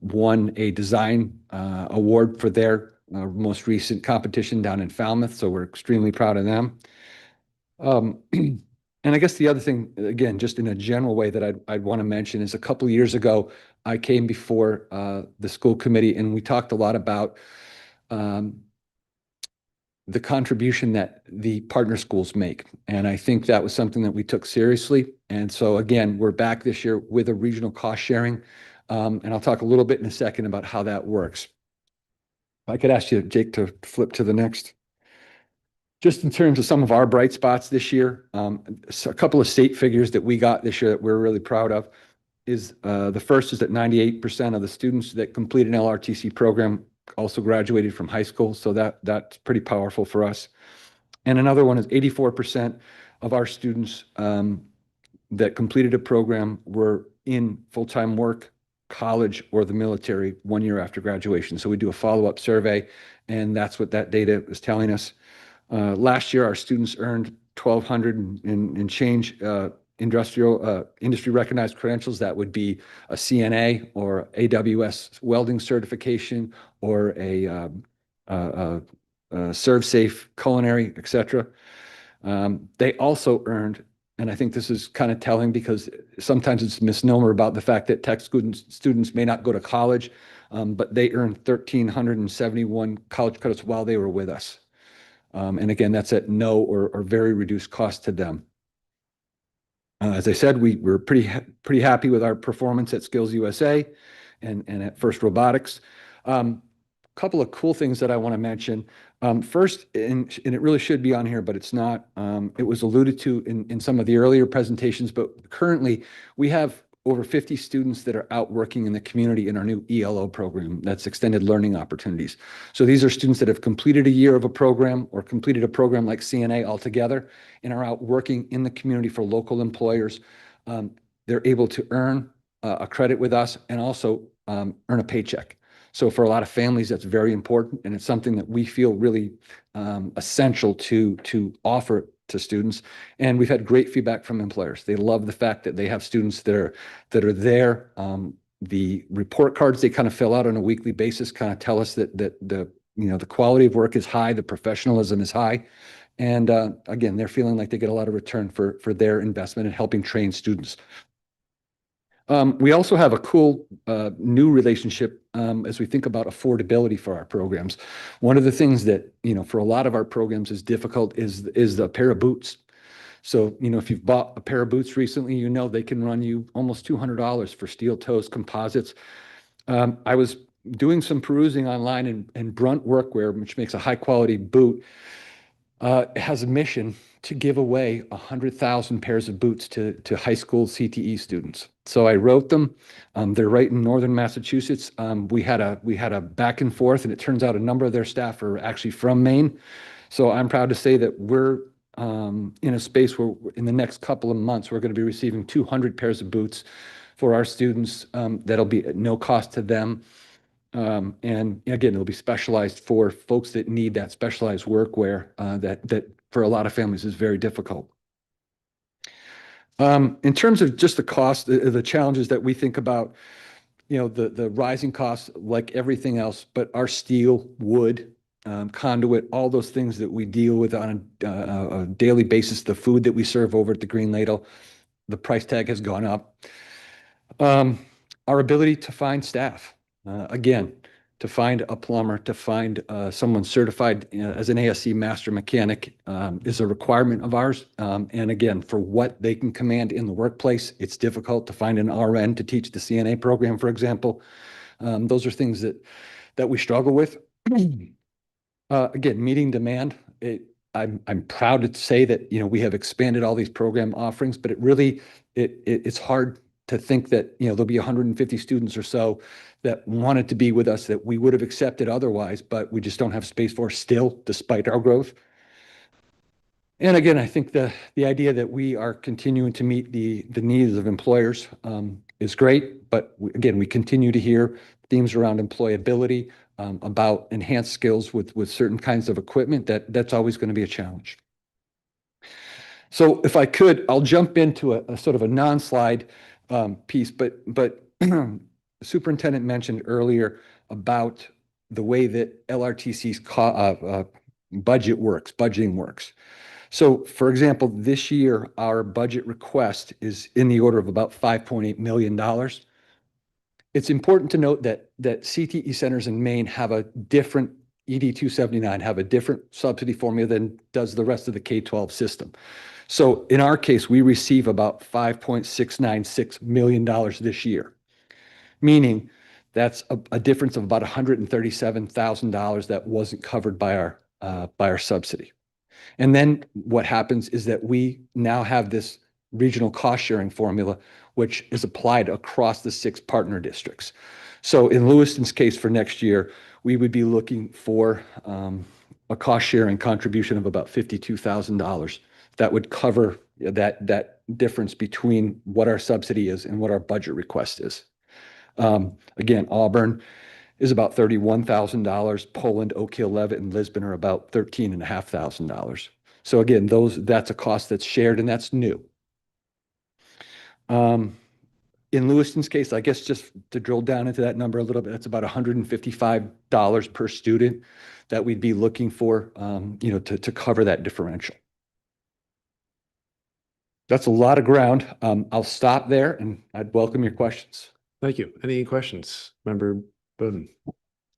won a design award for their most recent competition down in Falmouth, so we're extremely proud of them. And I guess the other thing, again, just in a general way that I'd want to mention is a couple of years ago, I came before the school committee, and we talked a lot about the contribution that the partner schools make. And I think that was something that we took seriously. And so again, we're back this year with a regional cost sharing. And I'll talk a little bit in a second about how that works. If I could ask you, Jake, to flip to the next. Just in terms of some of our bright spots this year, so a couple of state figures that we got this year that we're really proud of is the first is that 98% of the students that complete an LRTC program also graduated from high school. So that's pretty powerful for us. And another one is 84% of our students that completed a program were in full-time work, college, or the military 1 year after graduation. So we do a follow-up survey, and that's what that data is telling us. Last year, our students earned 1,200 and change industry recognized credentials. That would be a CNA or AWS welding certification or a ServSafe culinary, etc. They also earned, and I think this is kind of telling because sometimes it's a misnomer about the fact that tech students may not go to college, but they earned 1,371 college credits while they were with us. And again, that's at no or very reduced cost to them. As I said, we're pretty happy with our performance at Skills USA and at First Robotics. Couple of cool things that I want to mention. First, and it really should be on here, but it's not. It was alluded to in some of the earlier presentations, but currently we have over 50 students that are out working in the community in our new ELO program. That's extended learning opportunities. So these are students that have completed a year of a program or completed a program like CNA altogether and are out working in the community for local employers. They're able to earn a credit with us and also earn a paycheck. So for a lot of families, that's very important, and it's something that we feel really essential to offer to students. And we've had great feedback from employers. They love the fact that they have students that are there. The report cards they kind of fill out on a weekly basis kind of tell us that the quality of work is high, the professionalism is high, and again, they're feeling like they get a lot of return for their investment in helping train students. We also have a cool new relationship as we think about affordability for our programs. One of the things that, for a lot of our programs is difficult is the pair of boots. So, if you've bought a pair of boots recently, they can run you almost $200 for steel toes composites. I was doing some perusing online, and Brunt Workwear, which makes a high quality boot, has a mission to give away 100,000 pairs of boots to high school CTE students. So I wrote them. They're right in northern Massachusetts. We had a back and forth, and it turns out a number of their staff are actually from Maine. So I'm proud to say that we're in a space where in the next couple of months, we're going to be receiving 200 pairs of boots for our students. That'll be at no cost to them. And again, it'll be specialized for folks that need that specialized workwear that for a lot of families is very difficult. In terms of just the cost, the challenges that we think about, the rising costs like everything else, but our steel, wood, conduit, all those things that we deal with on a daily basis, the food that we serve over at the Green Ladle, the price tag has gone up. Our ability to find staff. Again, to find a plumber, to find someone certified as an ASC master mechanic is a requirement of ours. And again, for what they can command in the workplace, it's difficult to find an RN to teach the CNA program, for example. Those are things that we struggle with. Again, meeting demand. I'm proud to say that we have expanded all these program offerings, but it's hard to think that there'll be 150 students or so that wanted to be with us that we would have accepted otherwise, but we just don't have space for still, despite our growth. And again, I think the idea that we are continuing to meet the needs of employers is great, but again, we continue to hear themes around employability, about enhanced skills with certain kinds of equipment. That's always going to be a challenge. So if I could, I'll jump into a sort of a non-slide piece, but the superintendent mentioned earlier about the way that LRTC's budgeting works. So for example, this year, our budget request is in the order of about $5.8 million. It's important to note that CTE centers in Maine have a different ED 279, have a different subsidy formula than does the rest of the K-12 system. So in our case, we receive about $5.696 million this year, meaning that's a difference of about $137,000 that wasn't covered by our subsidy. And then what happens is that we now have this regional cost sharing formula, which is applied across the 6 partner districts. So in Lewiston's case for next year, we would be looking for a cost sharing contribution of about $52,000 that would cover that difference between what our subsidy is and what our budget request is. Again, Auburn is about $31,000. Poland, Oak Hill, Levitt, and Lisbon are about $13,500. So again, that's a cost that's shared and that's new. In Lewiston's case, I guess just to drill down into that number a little bit, that's about $155 per student that we'd be looking for, to cover that differential. That's a lot of ground. I'll stop there and I'd welcome your questions.
Thank you. Any questions, Member Bowden?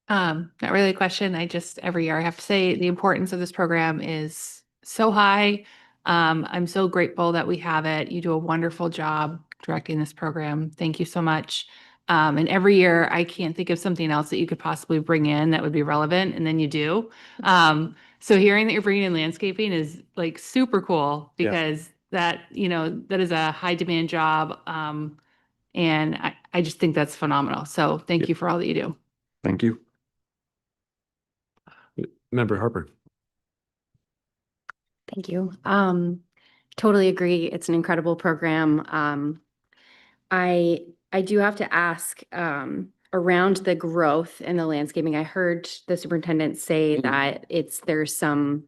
Not really a question. Every year I have to say the importance of this program is so high. I'm so grateful that we have it. You do a wonderful job directing this program. Thank you so much. And every year I can't think of something else that you could possibly bring in that would be relevant, and then you do. So hearing that you're bringing in landscaping is like super cool because that is a high demand job. And I just think that's phenomenal. So thank you for all that you do.
Thank you.
Member Harper.
Thank you. Totally agree. It's an incredible program. I do have to ask around the growth in the landscaping. I heard the superintendent say that there's some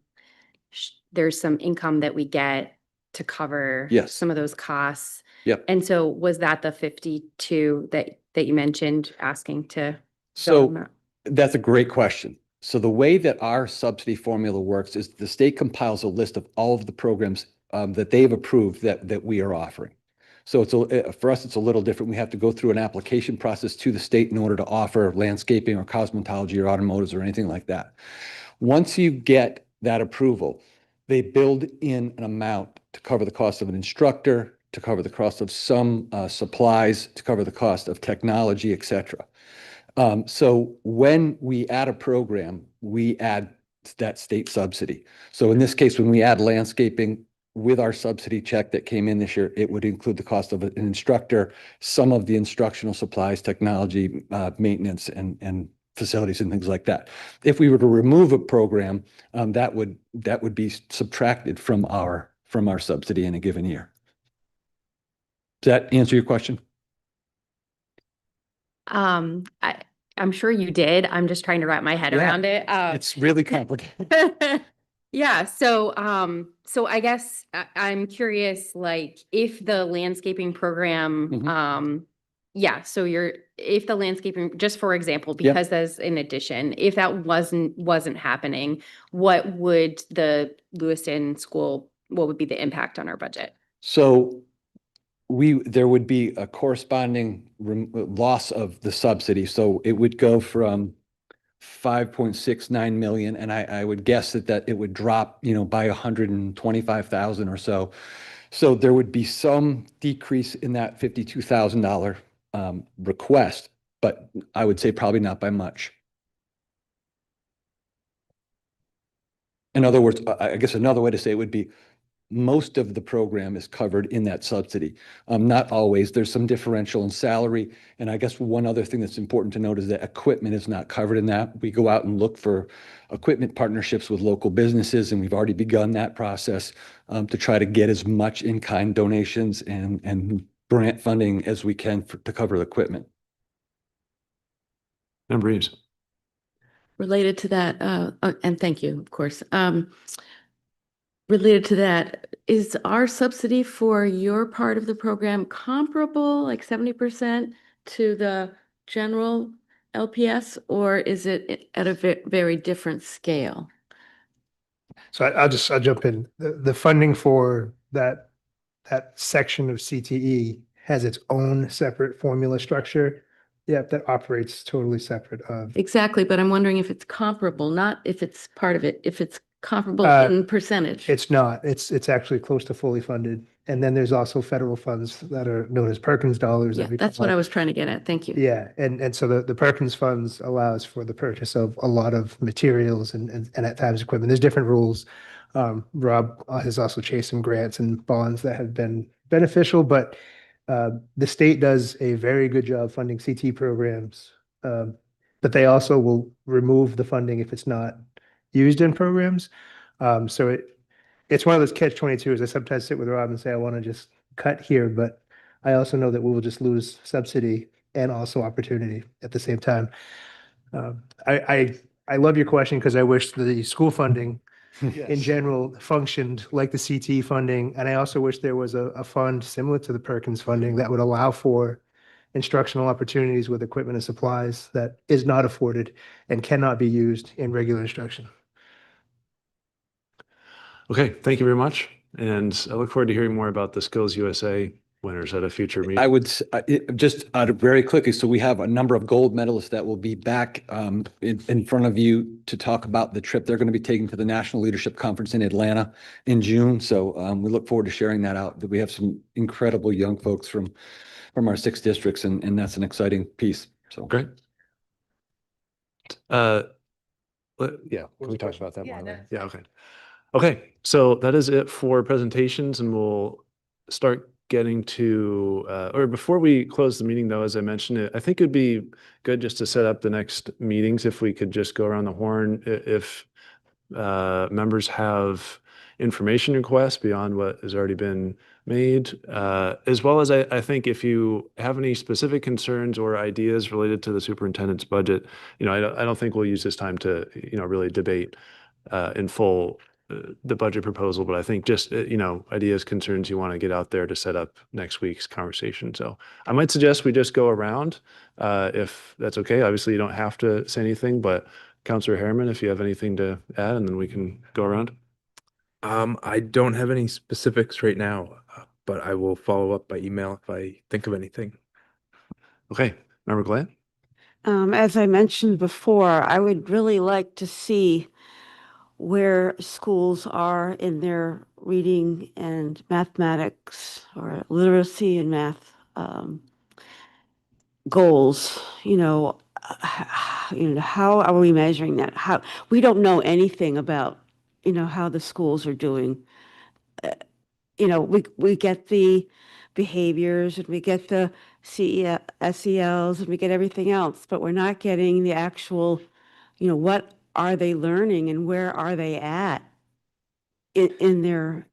income that we get to cover some of those costs.
Yep.
And so was that the 52 that you mentioned asking to?
So that's a great question. So the way that our subsidy formula works is the state compiles a list of all of the programs that they've approved that we are offering. So for us, it's a little different. We have to go through an application process to the state in order to offer landscaping or cosmetology or automotives or anything like that. Once you get that approval, they build in an amount to cover the cost of an instructor, to cover the cost of some supplies, to cover the cost of technology, et cetera. So when we add a program, we add that state subsidy. So in this case, when we add landscaping with our subsidy check that came in this year, it would include the cost of an instructor, some of the instructional supplies, technology, maintenance, and facilities and things like that. If we were to remove a program, that would be subtracted from our subsidy in a given year. Does that answer your question?
I'm sure you did. I'm just trying to wrap my head
Yeah,
around it.
It's really complicated.
Yeah, so I guess I'm curious, like, if the landscaping program, yeah, so if the landscaping, just for example,
Yeah.
because there's an addition, if that wasn't happening, what would the Lewiston school, what would be the impact on our budget?
So there would be a corresponding loss of the subsidy. So it would go from 5.69 million, and I would guess that it would drop, by 125,000 or so. So there would be some decrease in that $52,000 request, but I would say probably not by much. In other words, I guess another way to say it would be most of the program is covered in that subsidy. Not always. There's some differential in salary. And I guess one other thing that's important to note is that equipment is not covered in that. We go out and look for equipment partnerships with local businesses, and we've already begun that process to try to get as much in-kind donations and grant funding as we can to cover the equipment.
Member Reeves.
Related to that, and thank you, of course. Related to that, is our subsidy for your part of the program comparable, like 70% to the general LPS, or is it at a very different scale?
So I'll jump in. The funding for that section of CTE has its own separate formula structure. Yep, that operates totally separate of.
Exactly, but I'm wondering if it's comparable, not if it's part of it, if it's comparable in percentage.
It's not. It's actually close to fully funded. And then there's also federal funds that are known as Perkins dollars.
Yeah, that's what I was trying to get at. Thank you.
Yeah, and so the Perkins funds allows for the purchase of a lot of materials and at times equipment. There's different rules. Rob has also chased some grants and bonds that have been beneficial, but the state does a very good job funding CT programs. But they also will remove the funding if it's not used in programs. So it's one of those catch-22s. I sometimes sit with Rob and say, I want to just cut here, but I also know that we will just lose subsidy and also opportunity at the same time. I love your question because I wish the school funding in general functioned like the CT funding. And I also wish there was a fund similar to the Perkins funding that would allow for instructional opportunities with equipment and supplies that is not afforded and cannot be used in regular instruction.
Okay, thank you very much. And I look forward to hearing more about the Skills USA winners at a future meeting.
I would just very quickly. So we have a number of gold medalists that will be back in front of you to talk about the trip they're going to be taking to the National Leadership Conference in Atlanta in June. So we look forward to sharing that out. That we have some incredible young folks from our 6 districts, and that's an exciting piece. So
great.
Yeah, we talked about that more.
Yeah, okay. Okay, so that is it for presentations, and we'll start getting to, or before we close the meeting though, as I mentioned it, I think it'd be good just to set up the next meetings if we could just go around the horn. If members have information requests beyond what has already been made, as well as I think if you have any specific concerns or ideas related to the superintendent's budget, I don't think we'll use this time to, really debate in full the budget proposal, but I think just, ideas, concerns you want to get out there to set up next week's conversation. So I might suggest we just go around, if that's okay. Obviously, you don't have to say anything, but Councilor Harriman, if you have anything to add, and then we can go around.
I don't have any specifics right now, but I will follow up by email if I think of anything.
Okay, Member Glad?
As I mentioned before, I would really like to see where schools are in their reading and mathematics or literacy and math goals. how are we measuring that? We don't know anything about, how the schools are doing. We get the behaviors and we get the SELs and we get everything else, but we're not getting the actual, what are they learning and where are they at in their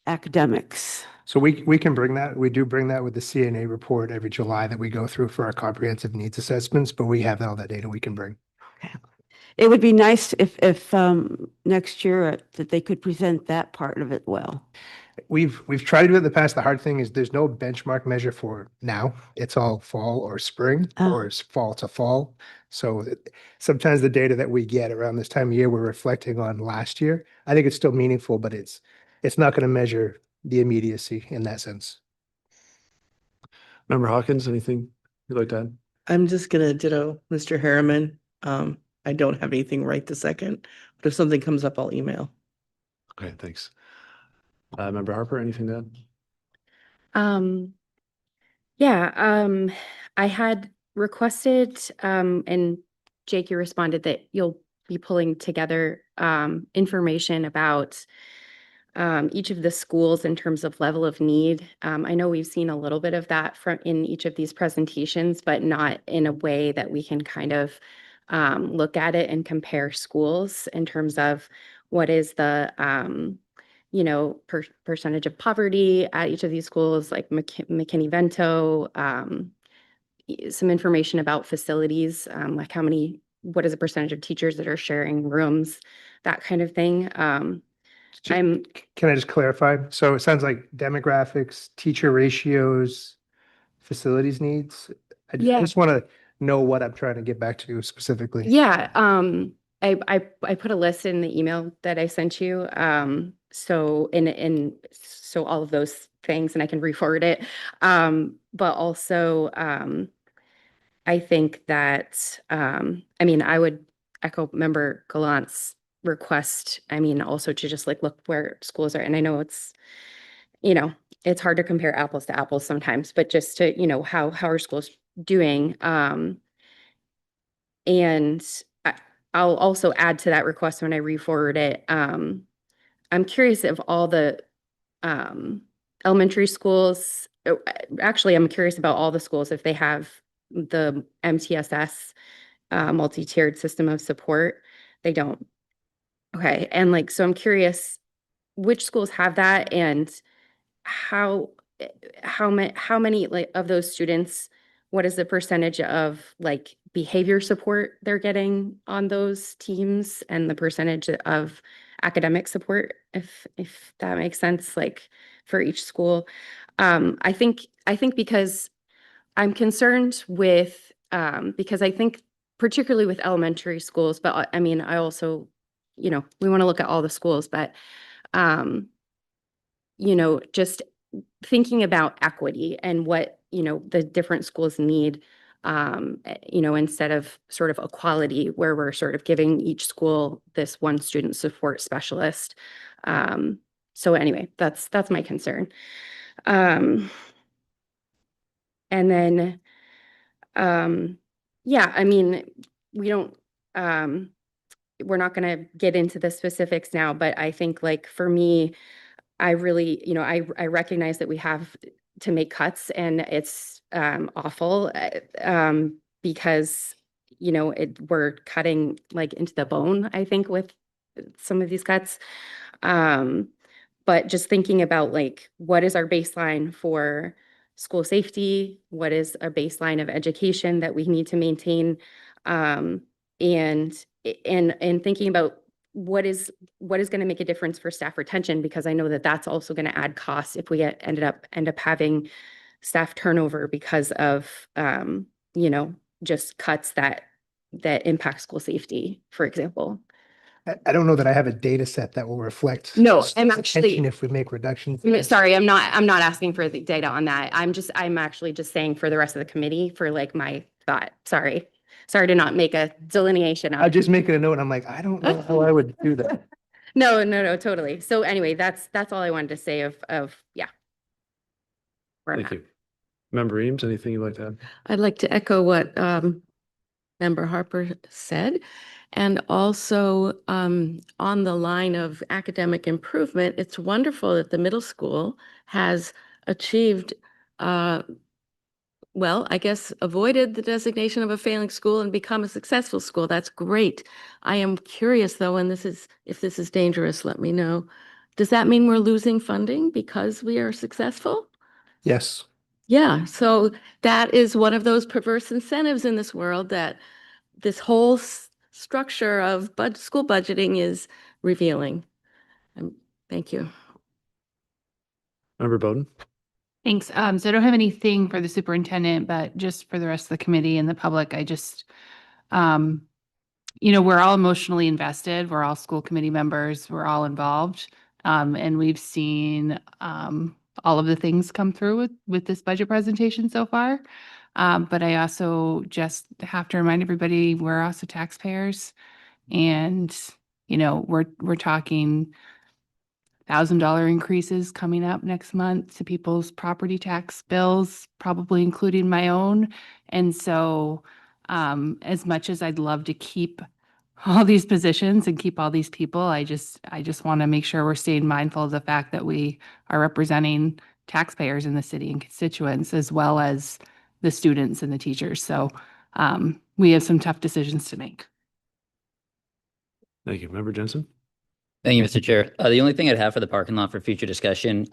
academics?
So we can bring that. We do bring that with the CNA report every July that we go through for our comprehensive needs assessments, but we have all that data we can bring.
It would be nice if next year that they could present that part of it well.
We've tried to do it in the past. The hard thing is there's no benchmark measure for now. It's all fall or spring or it's fall to fall. So sometimes the data that we get around this time of year, we're reflecting on last year. I think it's still meaningful, but it's not going to measure the immediacy in that sense.
Member Hawkins, anything you'd like to add?
I'm just gonna ditto Mr. Harriman. I don't have anything right this second, but if something comes up, I'll email.
Okay, thanks. Member Harper, anything to add?
Yeah, I had requested, and Jake, you responded that you'll be pulling together information about each of the schools in terms of level of need. I know we've seen a little bit of that in each of these presentations, but not in a way that we can kind of look at it and compare schools in terms of what is the percentage of poverty at each of these schools, like McKinney-Vento, some information about facilities, like what is the percentage of teachers that are sharing rooms, that kind of thing.
Can I just clarify? So it sounds like demographics, teacher ratios, facilities needs. I just want to know what I'm trying to get back to specifically.
Yeah, I put a list in the email that I sent you. So all of those things, and I can re-forward it. But also, I think that I would echo Member Gallant's request. Also to just look where schools are, and I know it's hard to compare apples to apples sometimes, but just to how are schools doing. And I'll also add to that request when I re-forward it. I'm curious if all the elementary schools, actually, I'm curious about all the schools if they have the MTSS multi-tiered system of support. They don't. Okay. And so I'm curious which schools have that and how many of those students, what is the percentage of behavior support they're getting on those teams and the percentage of academic support, if that makes sense, for each school. I think because I'm concerned with, because I think particularly with elementary schools, but I also, we want to look at all the schools, but, just thinking about equity and what, the different schools need, instead of sort of equality where we're sort of giving each school this one student support specialist. So anyway, that's my concern. And then, yeah, we don't, we're not going to get into the specifics now, but I think for me, I really, I recognize that we have to make cuts and it's awful because, we're cutting into the bone, I think, with some of these cuts. But just thinking about what is our baseline for school safety? What is a baseline of education that we need to maintain? And thinking about what is going to make a difference for staff retention, because I know that that's also going to add costs if we end up having staff turnover because of just cuts that impact school safety, for example.
I don't know that I have a data set that will reflect.
No, I'm actually,
retention if we make reductions.
sorry, I'm not asking for the data on that. I'm actually just saying for the rest of the committee for my thought. Sorry to not make a delineation.
I'm just making a note. And I'm like, I don't know how I would do that.
No, totally. So anyway, that's all I wanted to say of yeah.
Thank you. Member Eames, anything you'd like to add?
I'd like to echo what
Member Harper said. And also on the line of academic improvement, it's wonderful that the middle school has achieved well, I guess avoided the designation of a failing school and become a successful school. That's great. I am curious though, and if this is dangerous, let me know. Does that mean we're losing funding because we are successful?
Yes.
Yeah, so that is one of those perverse incentives in this world that this whole structure of school budgeting is revealing. Thank you.
Member Bowden?
Thanks. So I don't have anything for the superintendent, but just for the rest of the committee and the public, I just, we're all emotionally invested. We're all school committee members. We're all involved. And we've seen all of the things come through with this budget presentation so far. But I also just have to remind everybody, we're also taxpayers. And, we're talking $1,000 increases coming up next month to people's property tax bills, probably including my own. And so as much as I'd love to keep all these positions and keep all these people, I just want to make sure we're staying mindful of the fact that we are representing taxpayers in the city and constituents, as well as the students and the teachers. So we have some tough decisions to make.
Thank you. Member Jensen?
Thank you, Mr. Chair. The only thing I'd have for the parking lot for future discussion,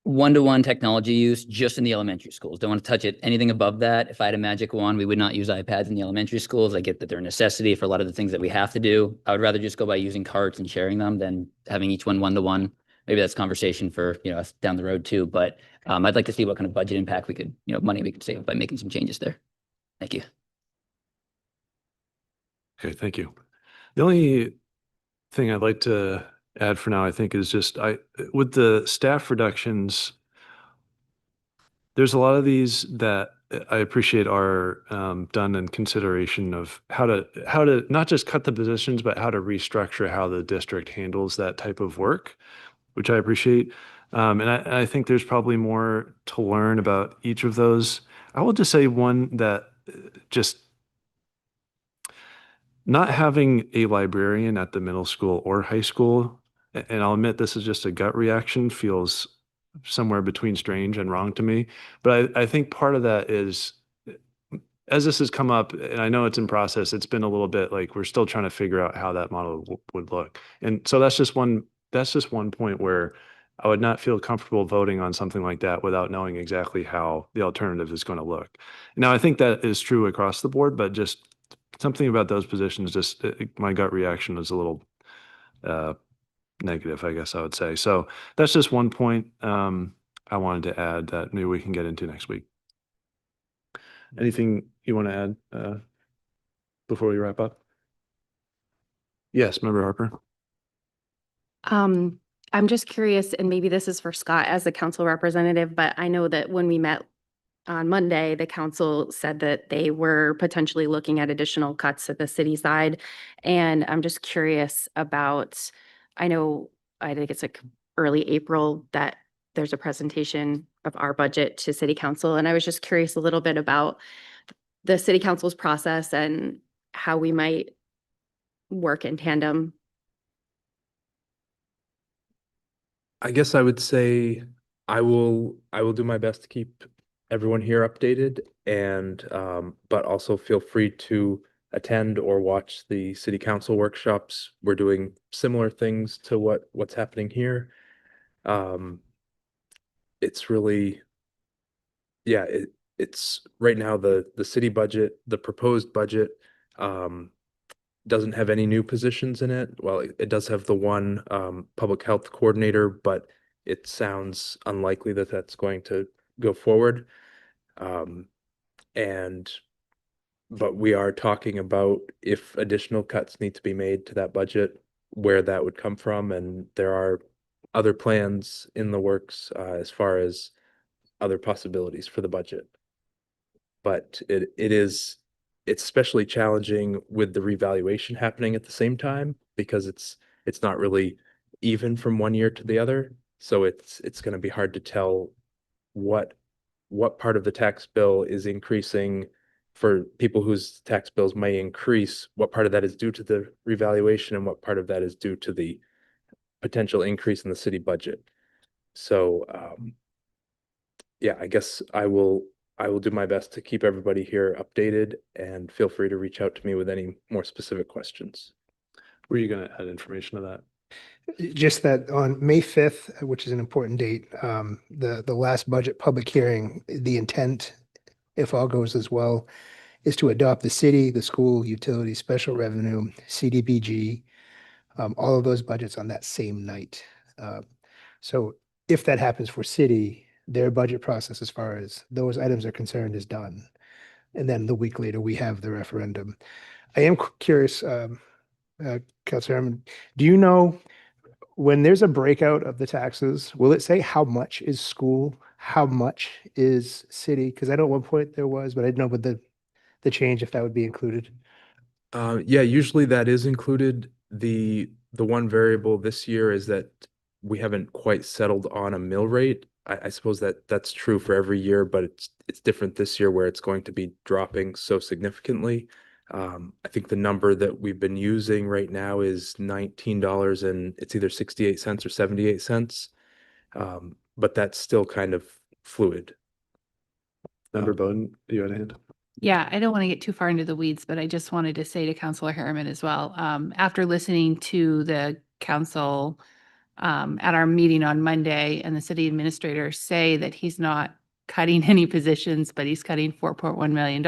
one-to-one technology use just in the elementary schools. Don't want to touch it. Anything above that, if I had a magic wand, we would not use iPads in the elementary schools. I get that they're a necessity for a lot of the things that we have to do. I would rather just go by using carts and sharing them than having each one-to-one. Maybe that's conversation for, us down the road too. But I'd like to see what kind of budget impact we could, money we could save by making some changes there. Thank you.
Okay, thank you. The only thing I'd like to add for now, I think, is just with the staff reductions, there's a lot of these that I appreciate are done in consideration of how to not just cut the positions, but how to restructure how the district handles that type of work, which I appreciate. And I think there's probably more to learn about each of those. I will just say one that just not having a librarian at the middle school or high school, and I'll admit this is just a gut reaction, feels somewhere between strange and wrong to me. But I think part of that is, as this has come up, and I know it's in process, it's been a little bit like we're still trying to figure out how that model would look. And so that's just one point where I would not feel comfortable voting on something like that without knowing exactly how the alternative is going to look. Now, I think that is true across the board, but just something about those positions, just my gut reaction is a little negative, I guess I would say. So that's just one point I wanted to add that maybe we can get into next week. Anything you want to add before we wrap up? Yes, Member Harper.
I'm just curious, and maybe this is for Scott as the council representative, but I know that when we met on Monday, the council said that they were potentially looking at additional cuts at the city side. And I'm just curious about, I think it's like early April that there's a presentation of our budget to city council. And I was just curious a little bit about the city council's process and how we might work in tandem.
I guess I would say I will do my best to keep everyone here updated, and but also feel free to attend or watch the city council workshops. We're doing similar things to what's happening here. It's really, yeah, it's right now the city budget, the proposed budget doesn't have any new positions in it. Well, it does have the one public health coordinator, but it sounds unlikely that that's going to go forward. But we are talking about if additional cuts need to be made to that budget, where that would come from. And there are other plans in the works as far as other possibilities for the budget. But it's especially challenging with the revaluation happening at the same time, because it's not really even from one year to the other. So it's going to be hard to tell what part of the tax bill is increasing for people whose tax bills may increase, what part of that is due to the revaluation and what part of that is due to the potential increase in the city budget. So, yeah, I guess I will do my best to keep everybody here updated, and feel free to reach out to me with any more specific questions.
Were you going to add information to that?
Just that on May 5th, which is an important date, the last budget public hearing, the intent, if all goes as well, is to adopt the city, the school, utility, special revenue, CDBG, all of those budgets on that same night. So if that happens for city, their budget process as far as those items are concerned is done. And then the week later, we have the referendum. I am curious, Councilor Harmon, do you know when there's a breakout of the taxes, will it say how much is school, how much is city? Because I know at one point there was, but I didn't know with the change if that would be included.
Yeah, usually that is included. The one variable this year is that we haven't quite settled on a mill rate. I suppose that's true for every year, but it's different this year where it's going to be dropping so significantly. I think the number that we've been using right now is $19, and it's either 68 cents or 78 cents. But that's still kind of fluid.
Member Bowden, you had a hand?
Yeah, I don't want to get too far into the weeds, but I just wanted to say to Councilor Harriman as well, after listening to the council at our meeting on Monday and the city administrator say that he's not cutting any positions, but he's cutting $4.1 million.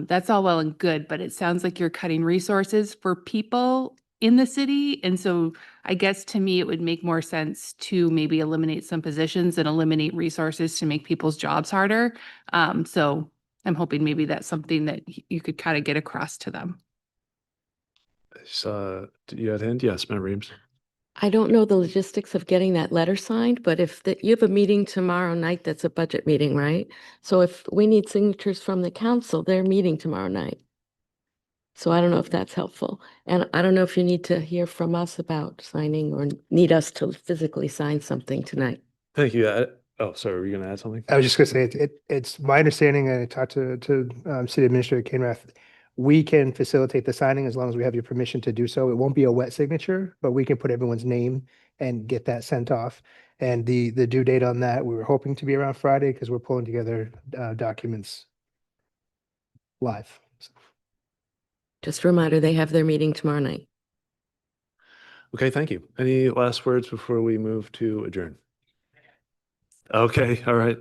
That's all well and good, but it sounds like you're cutting resources for people in the city. And so I guess to me, it would make more sense to maybe eliminate some positions and eliminate resources to make people's jobs harder. So I'm hoping maybe that's something that you could kind of get across to them.
Did you have a hand? Yes, Member Reeves.
I don't know the logistics of getting that letter signed, but if you have a meeting tomorrow night, that's a budget meeting, right? So if we need signatures from the council, they're meeting tomorrow night. So I don't know if that's helpful. And I don't know if you need to hear from us about signing or need us to physically sign something tonight.
Thank you. Oh, sorry, were you going to add something?
I was just going to say, it's my understanding, and I talked to City Administrator Kainrath, we can facilitate the signing as long as we have your permission to do so. It won't be a wet signature, but we can put everyone's name and get that sent off. And the due date on that, we were hoping to be around Friday because we're pulling together documents live.
Just a reminder, they have their meeting tomorrow night.
Okay, thank you. Any last words before we move to adjourn? Okay, all right.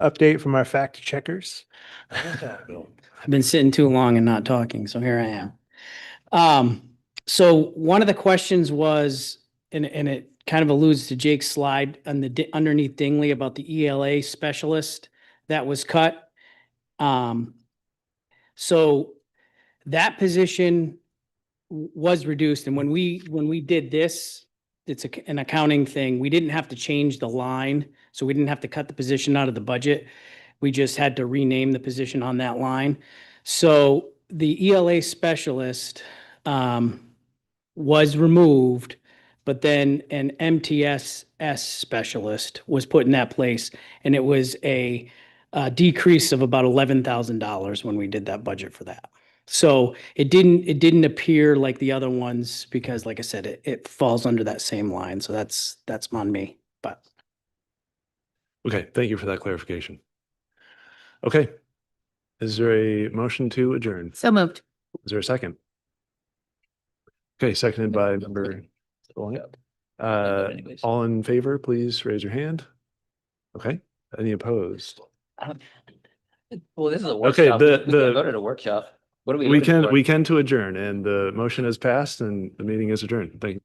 Update from our fact checkers.
I've been sitting too long and not talking, so here I am. So one of the questions was, and it kind of alludes to Jake's slide on the underneath Dingley about the ELA specialist that was cut. So that position was reduced, and when we did this, it's an accounting thing. We didn't have to change the line, so we didn't have to cut the position out of the budget. We just had to rename the position on that line. So the ELA specialist was removed, but then an MTSS specialist was put in that place, and it was a decrease of about $11,000 when we did that budget for that. So it didn't appear like the other ones because, like I said, it falls under that same line. So that's on me. But
Okay, thank you for that clarification. Okay. Is there a motion to adjourn?
So moved.
Is there a second? Okay, seconded by Member. All in favor, please raise your hand. Okay, any opposed?
Well, this is a
Okay,
workshop. We can't vote at a workshop. What do we?
We can to adjourn, and the motion has passed and the meeting is adjourned. Thank you.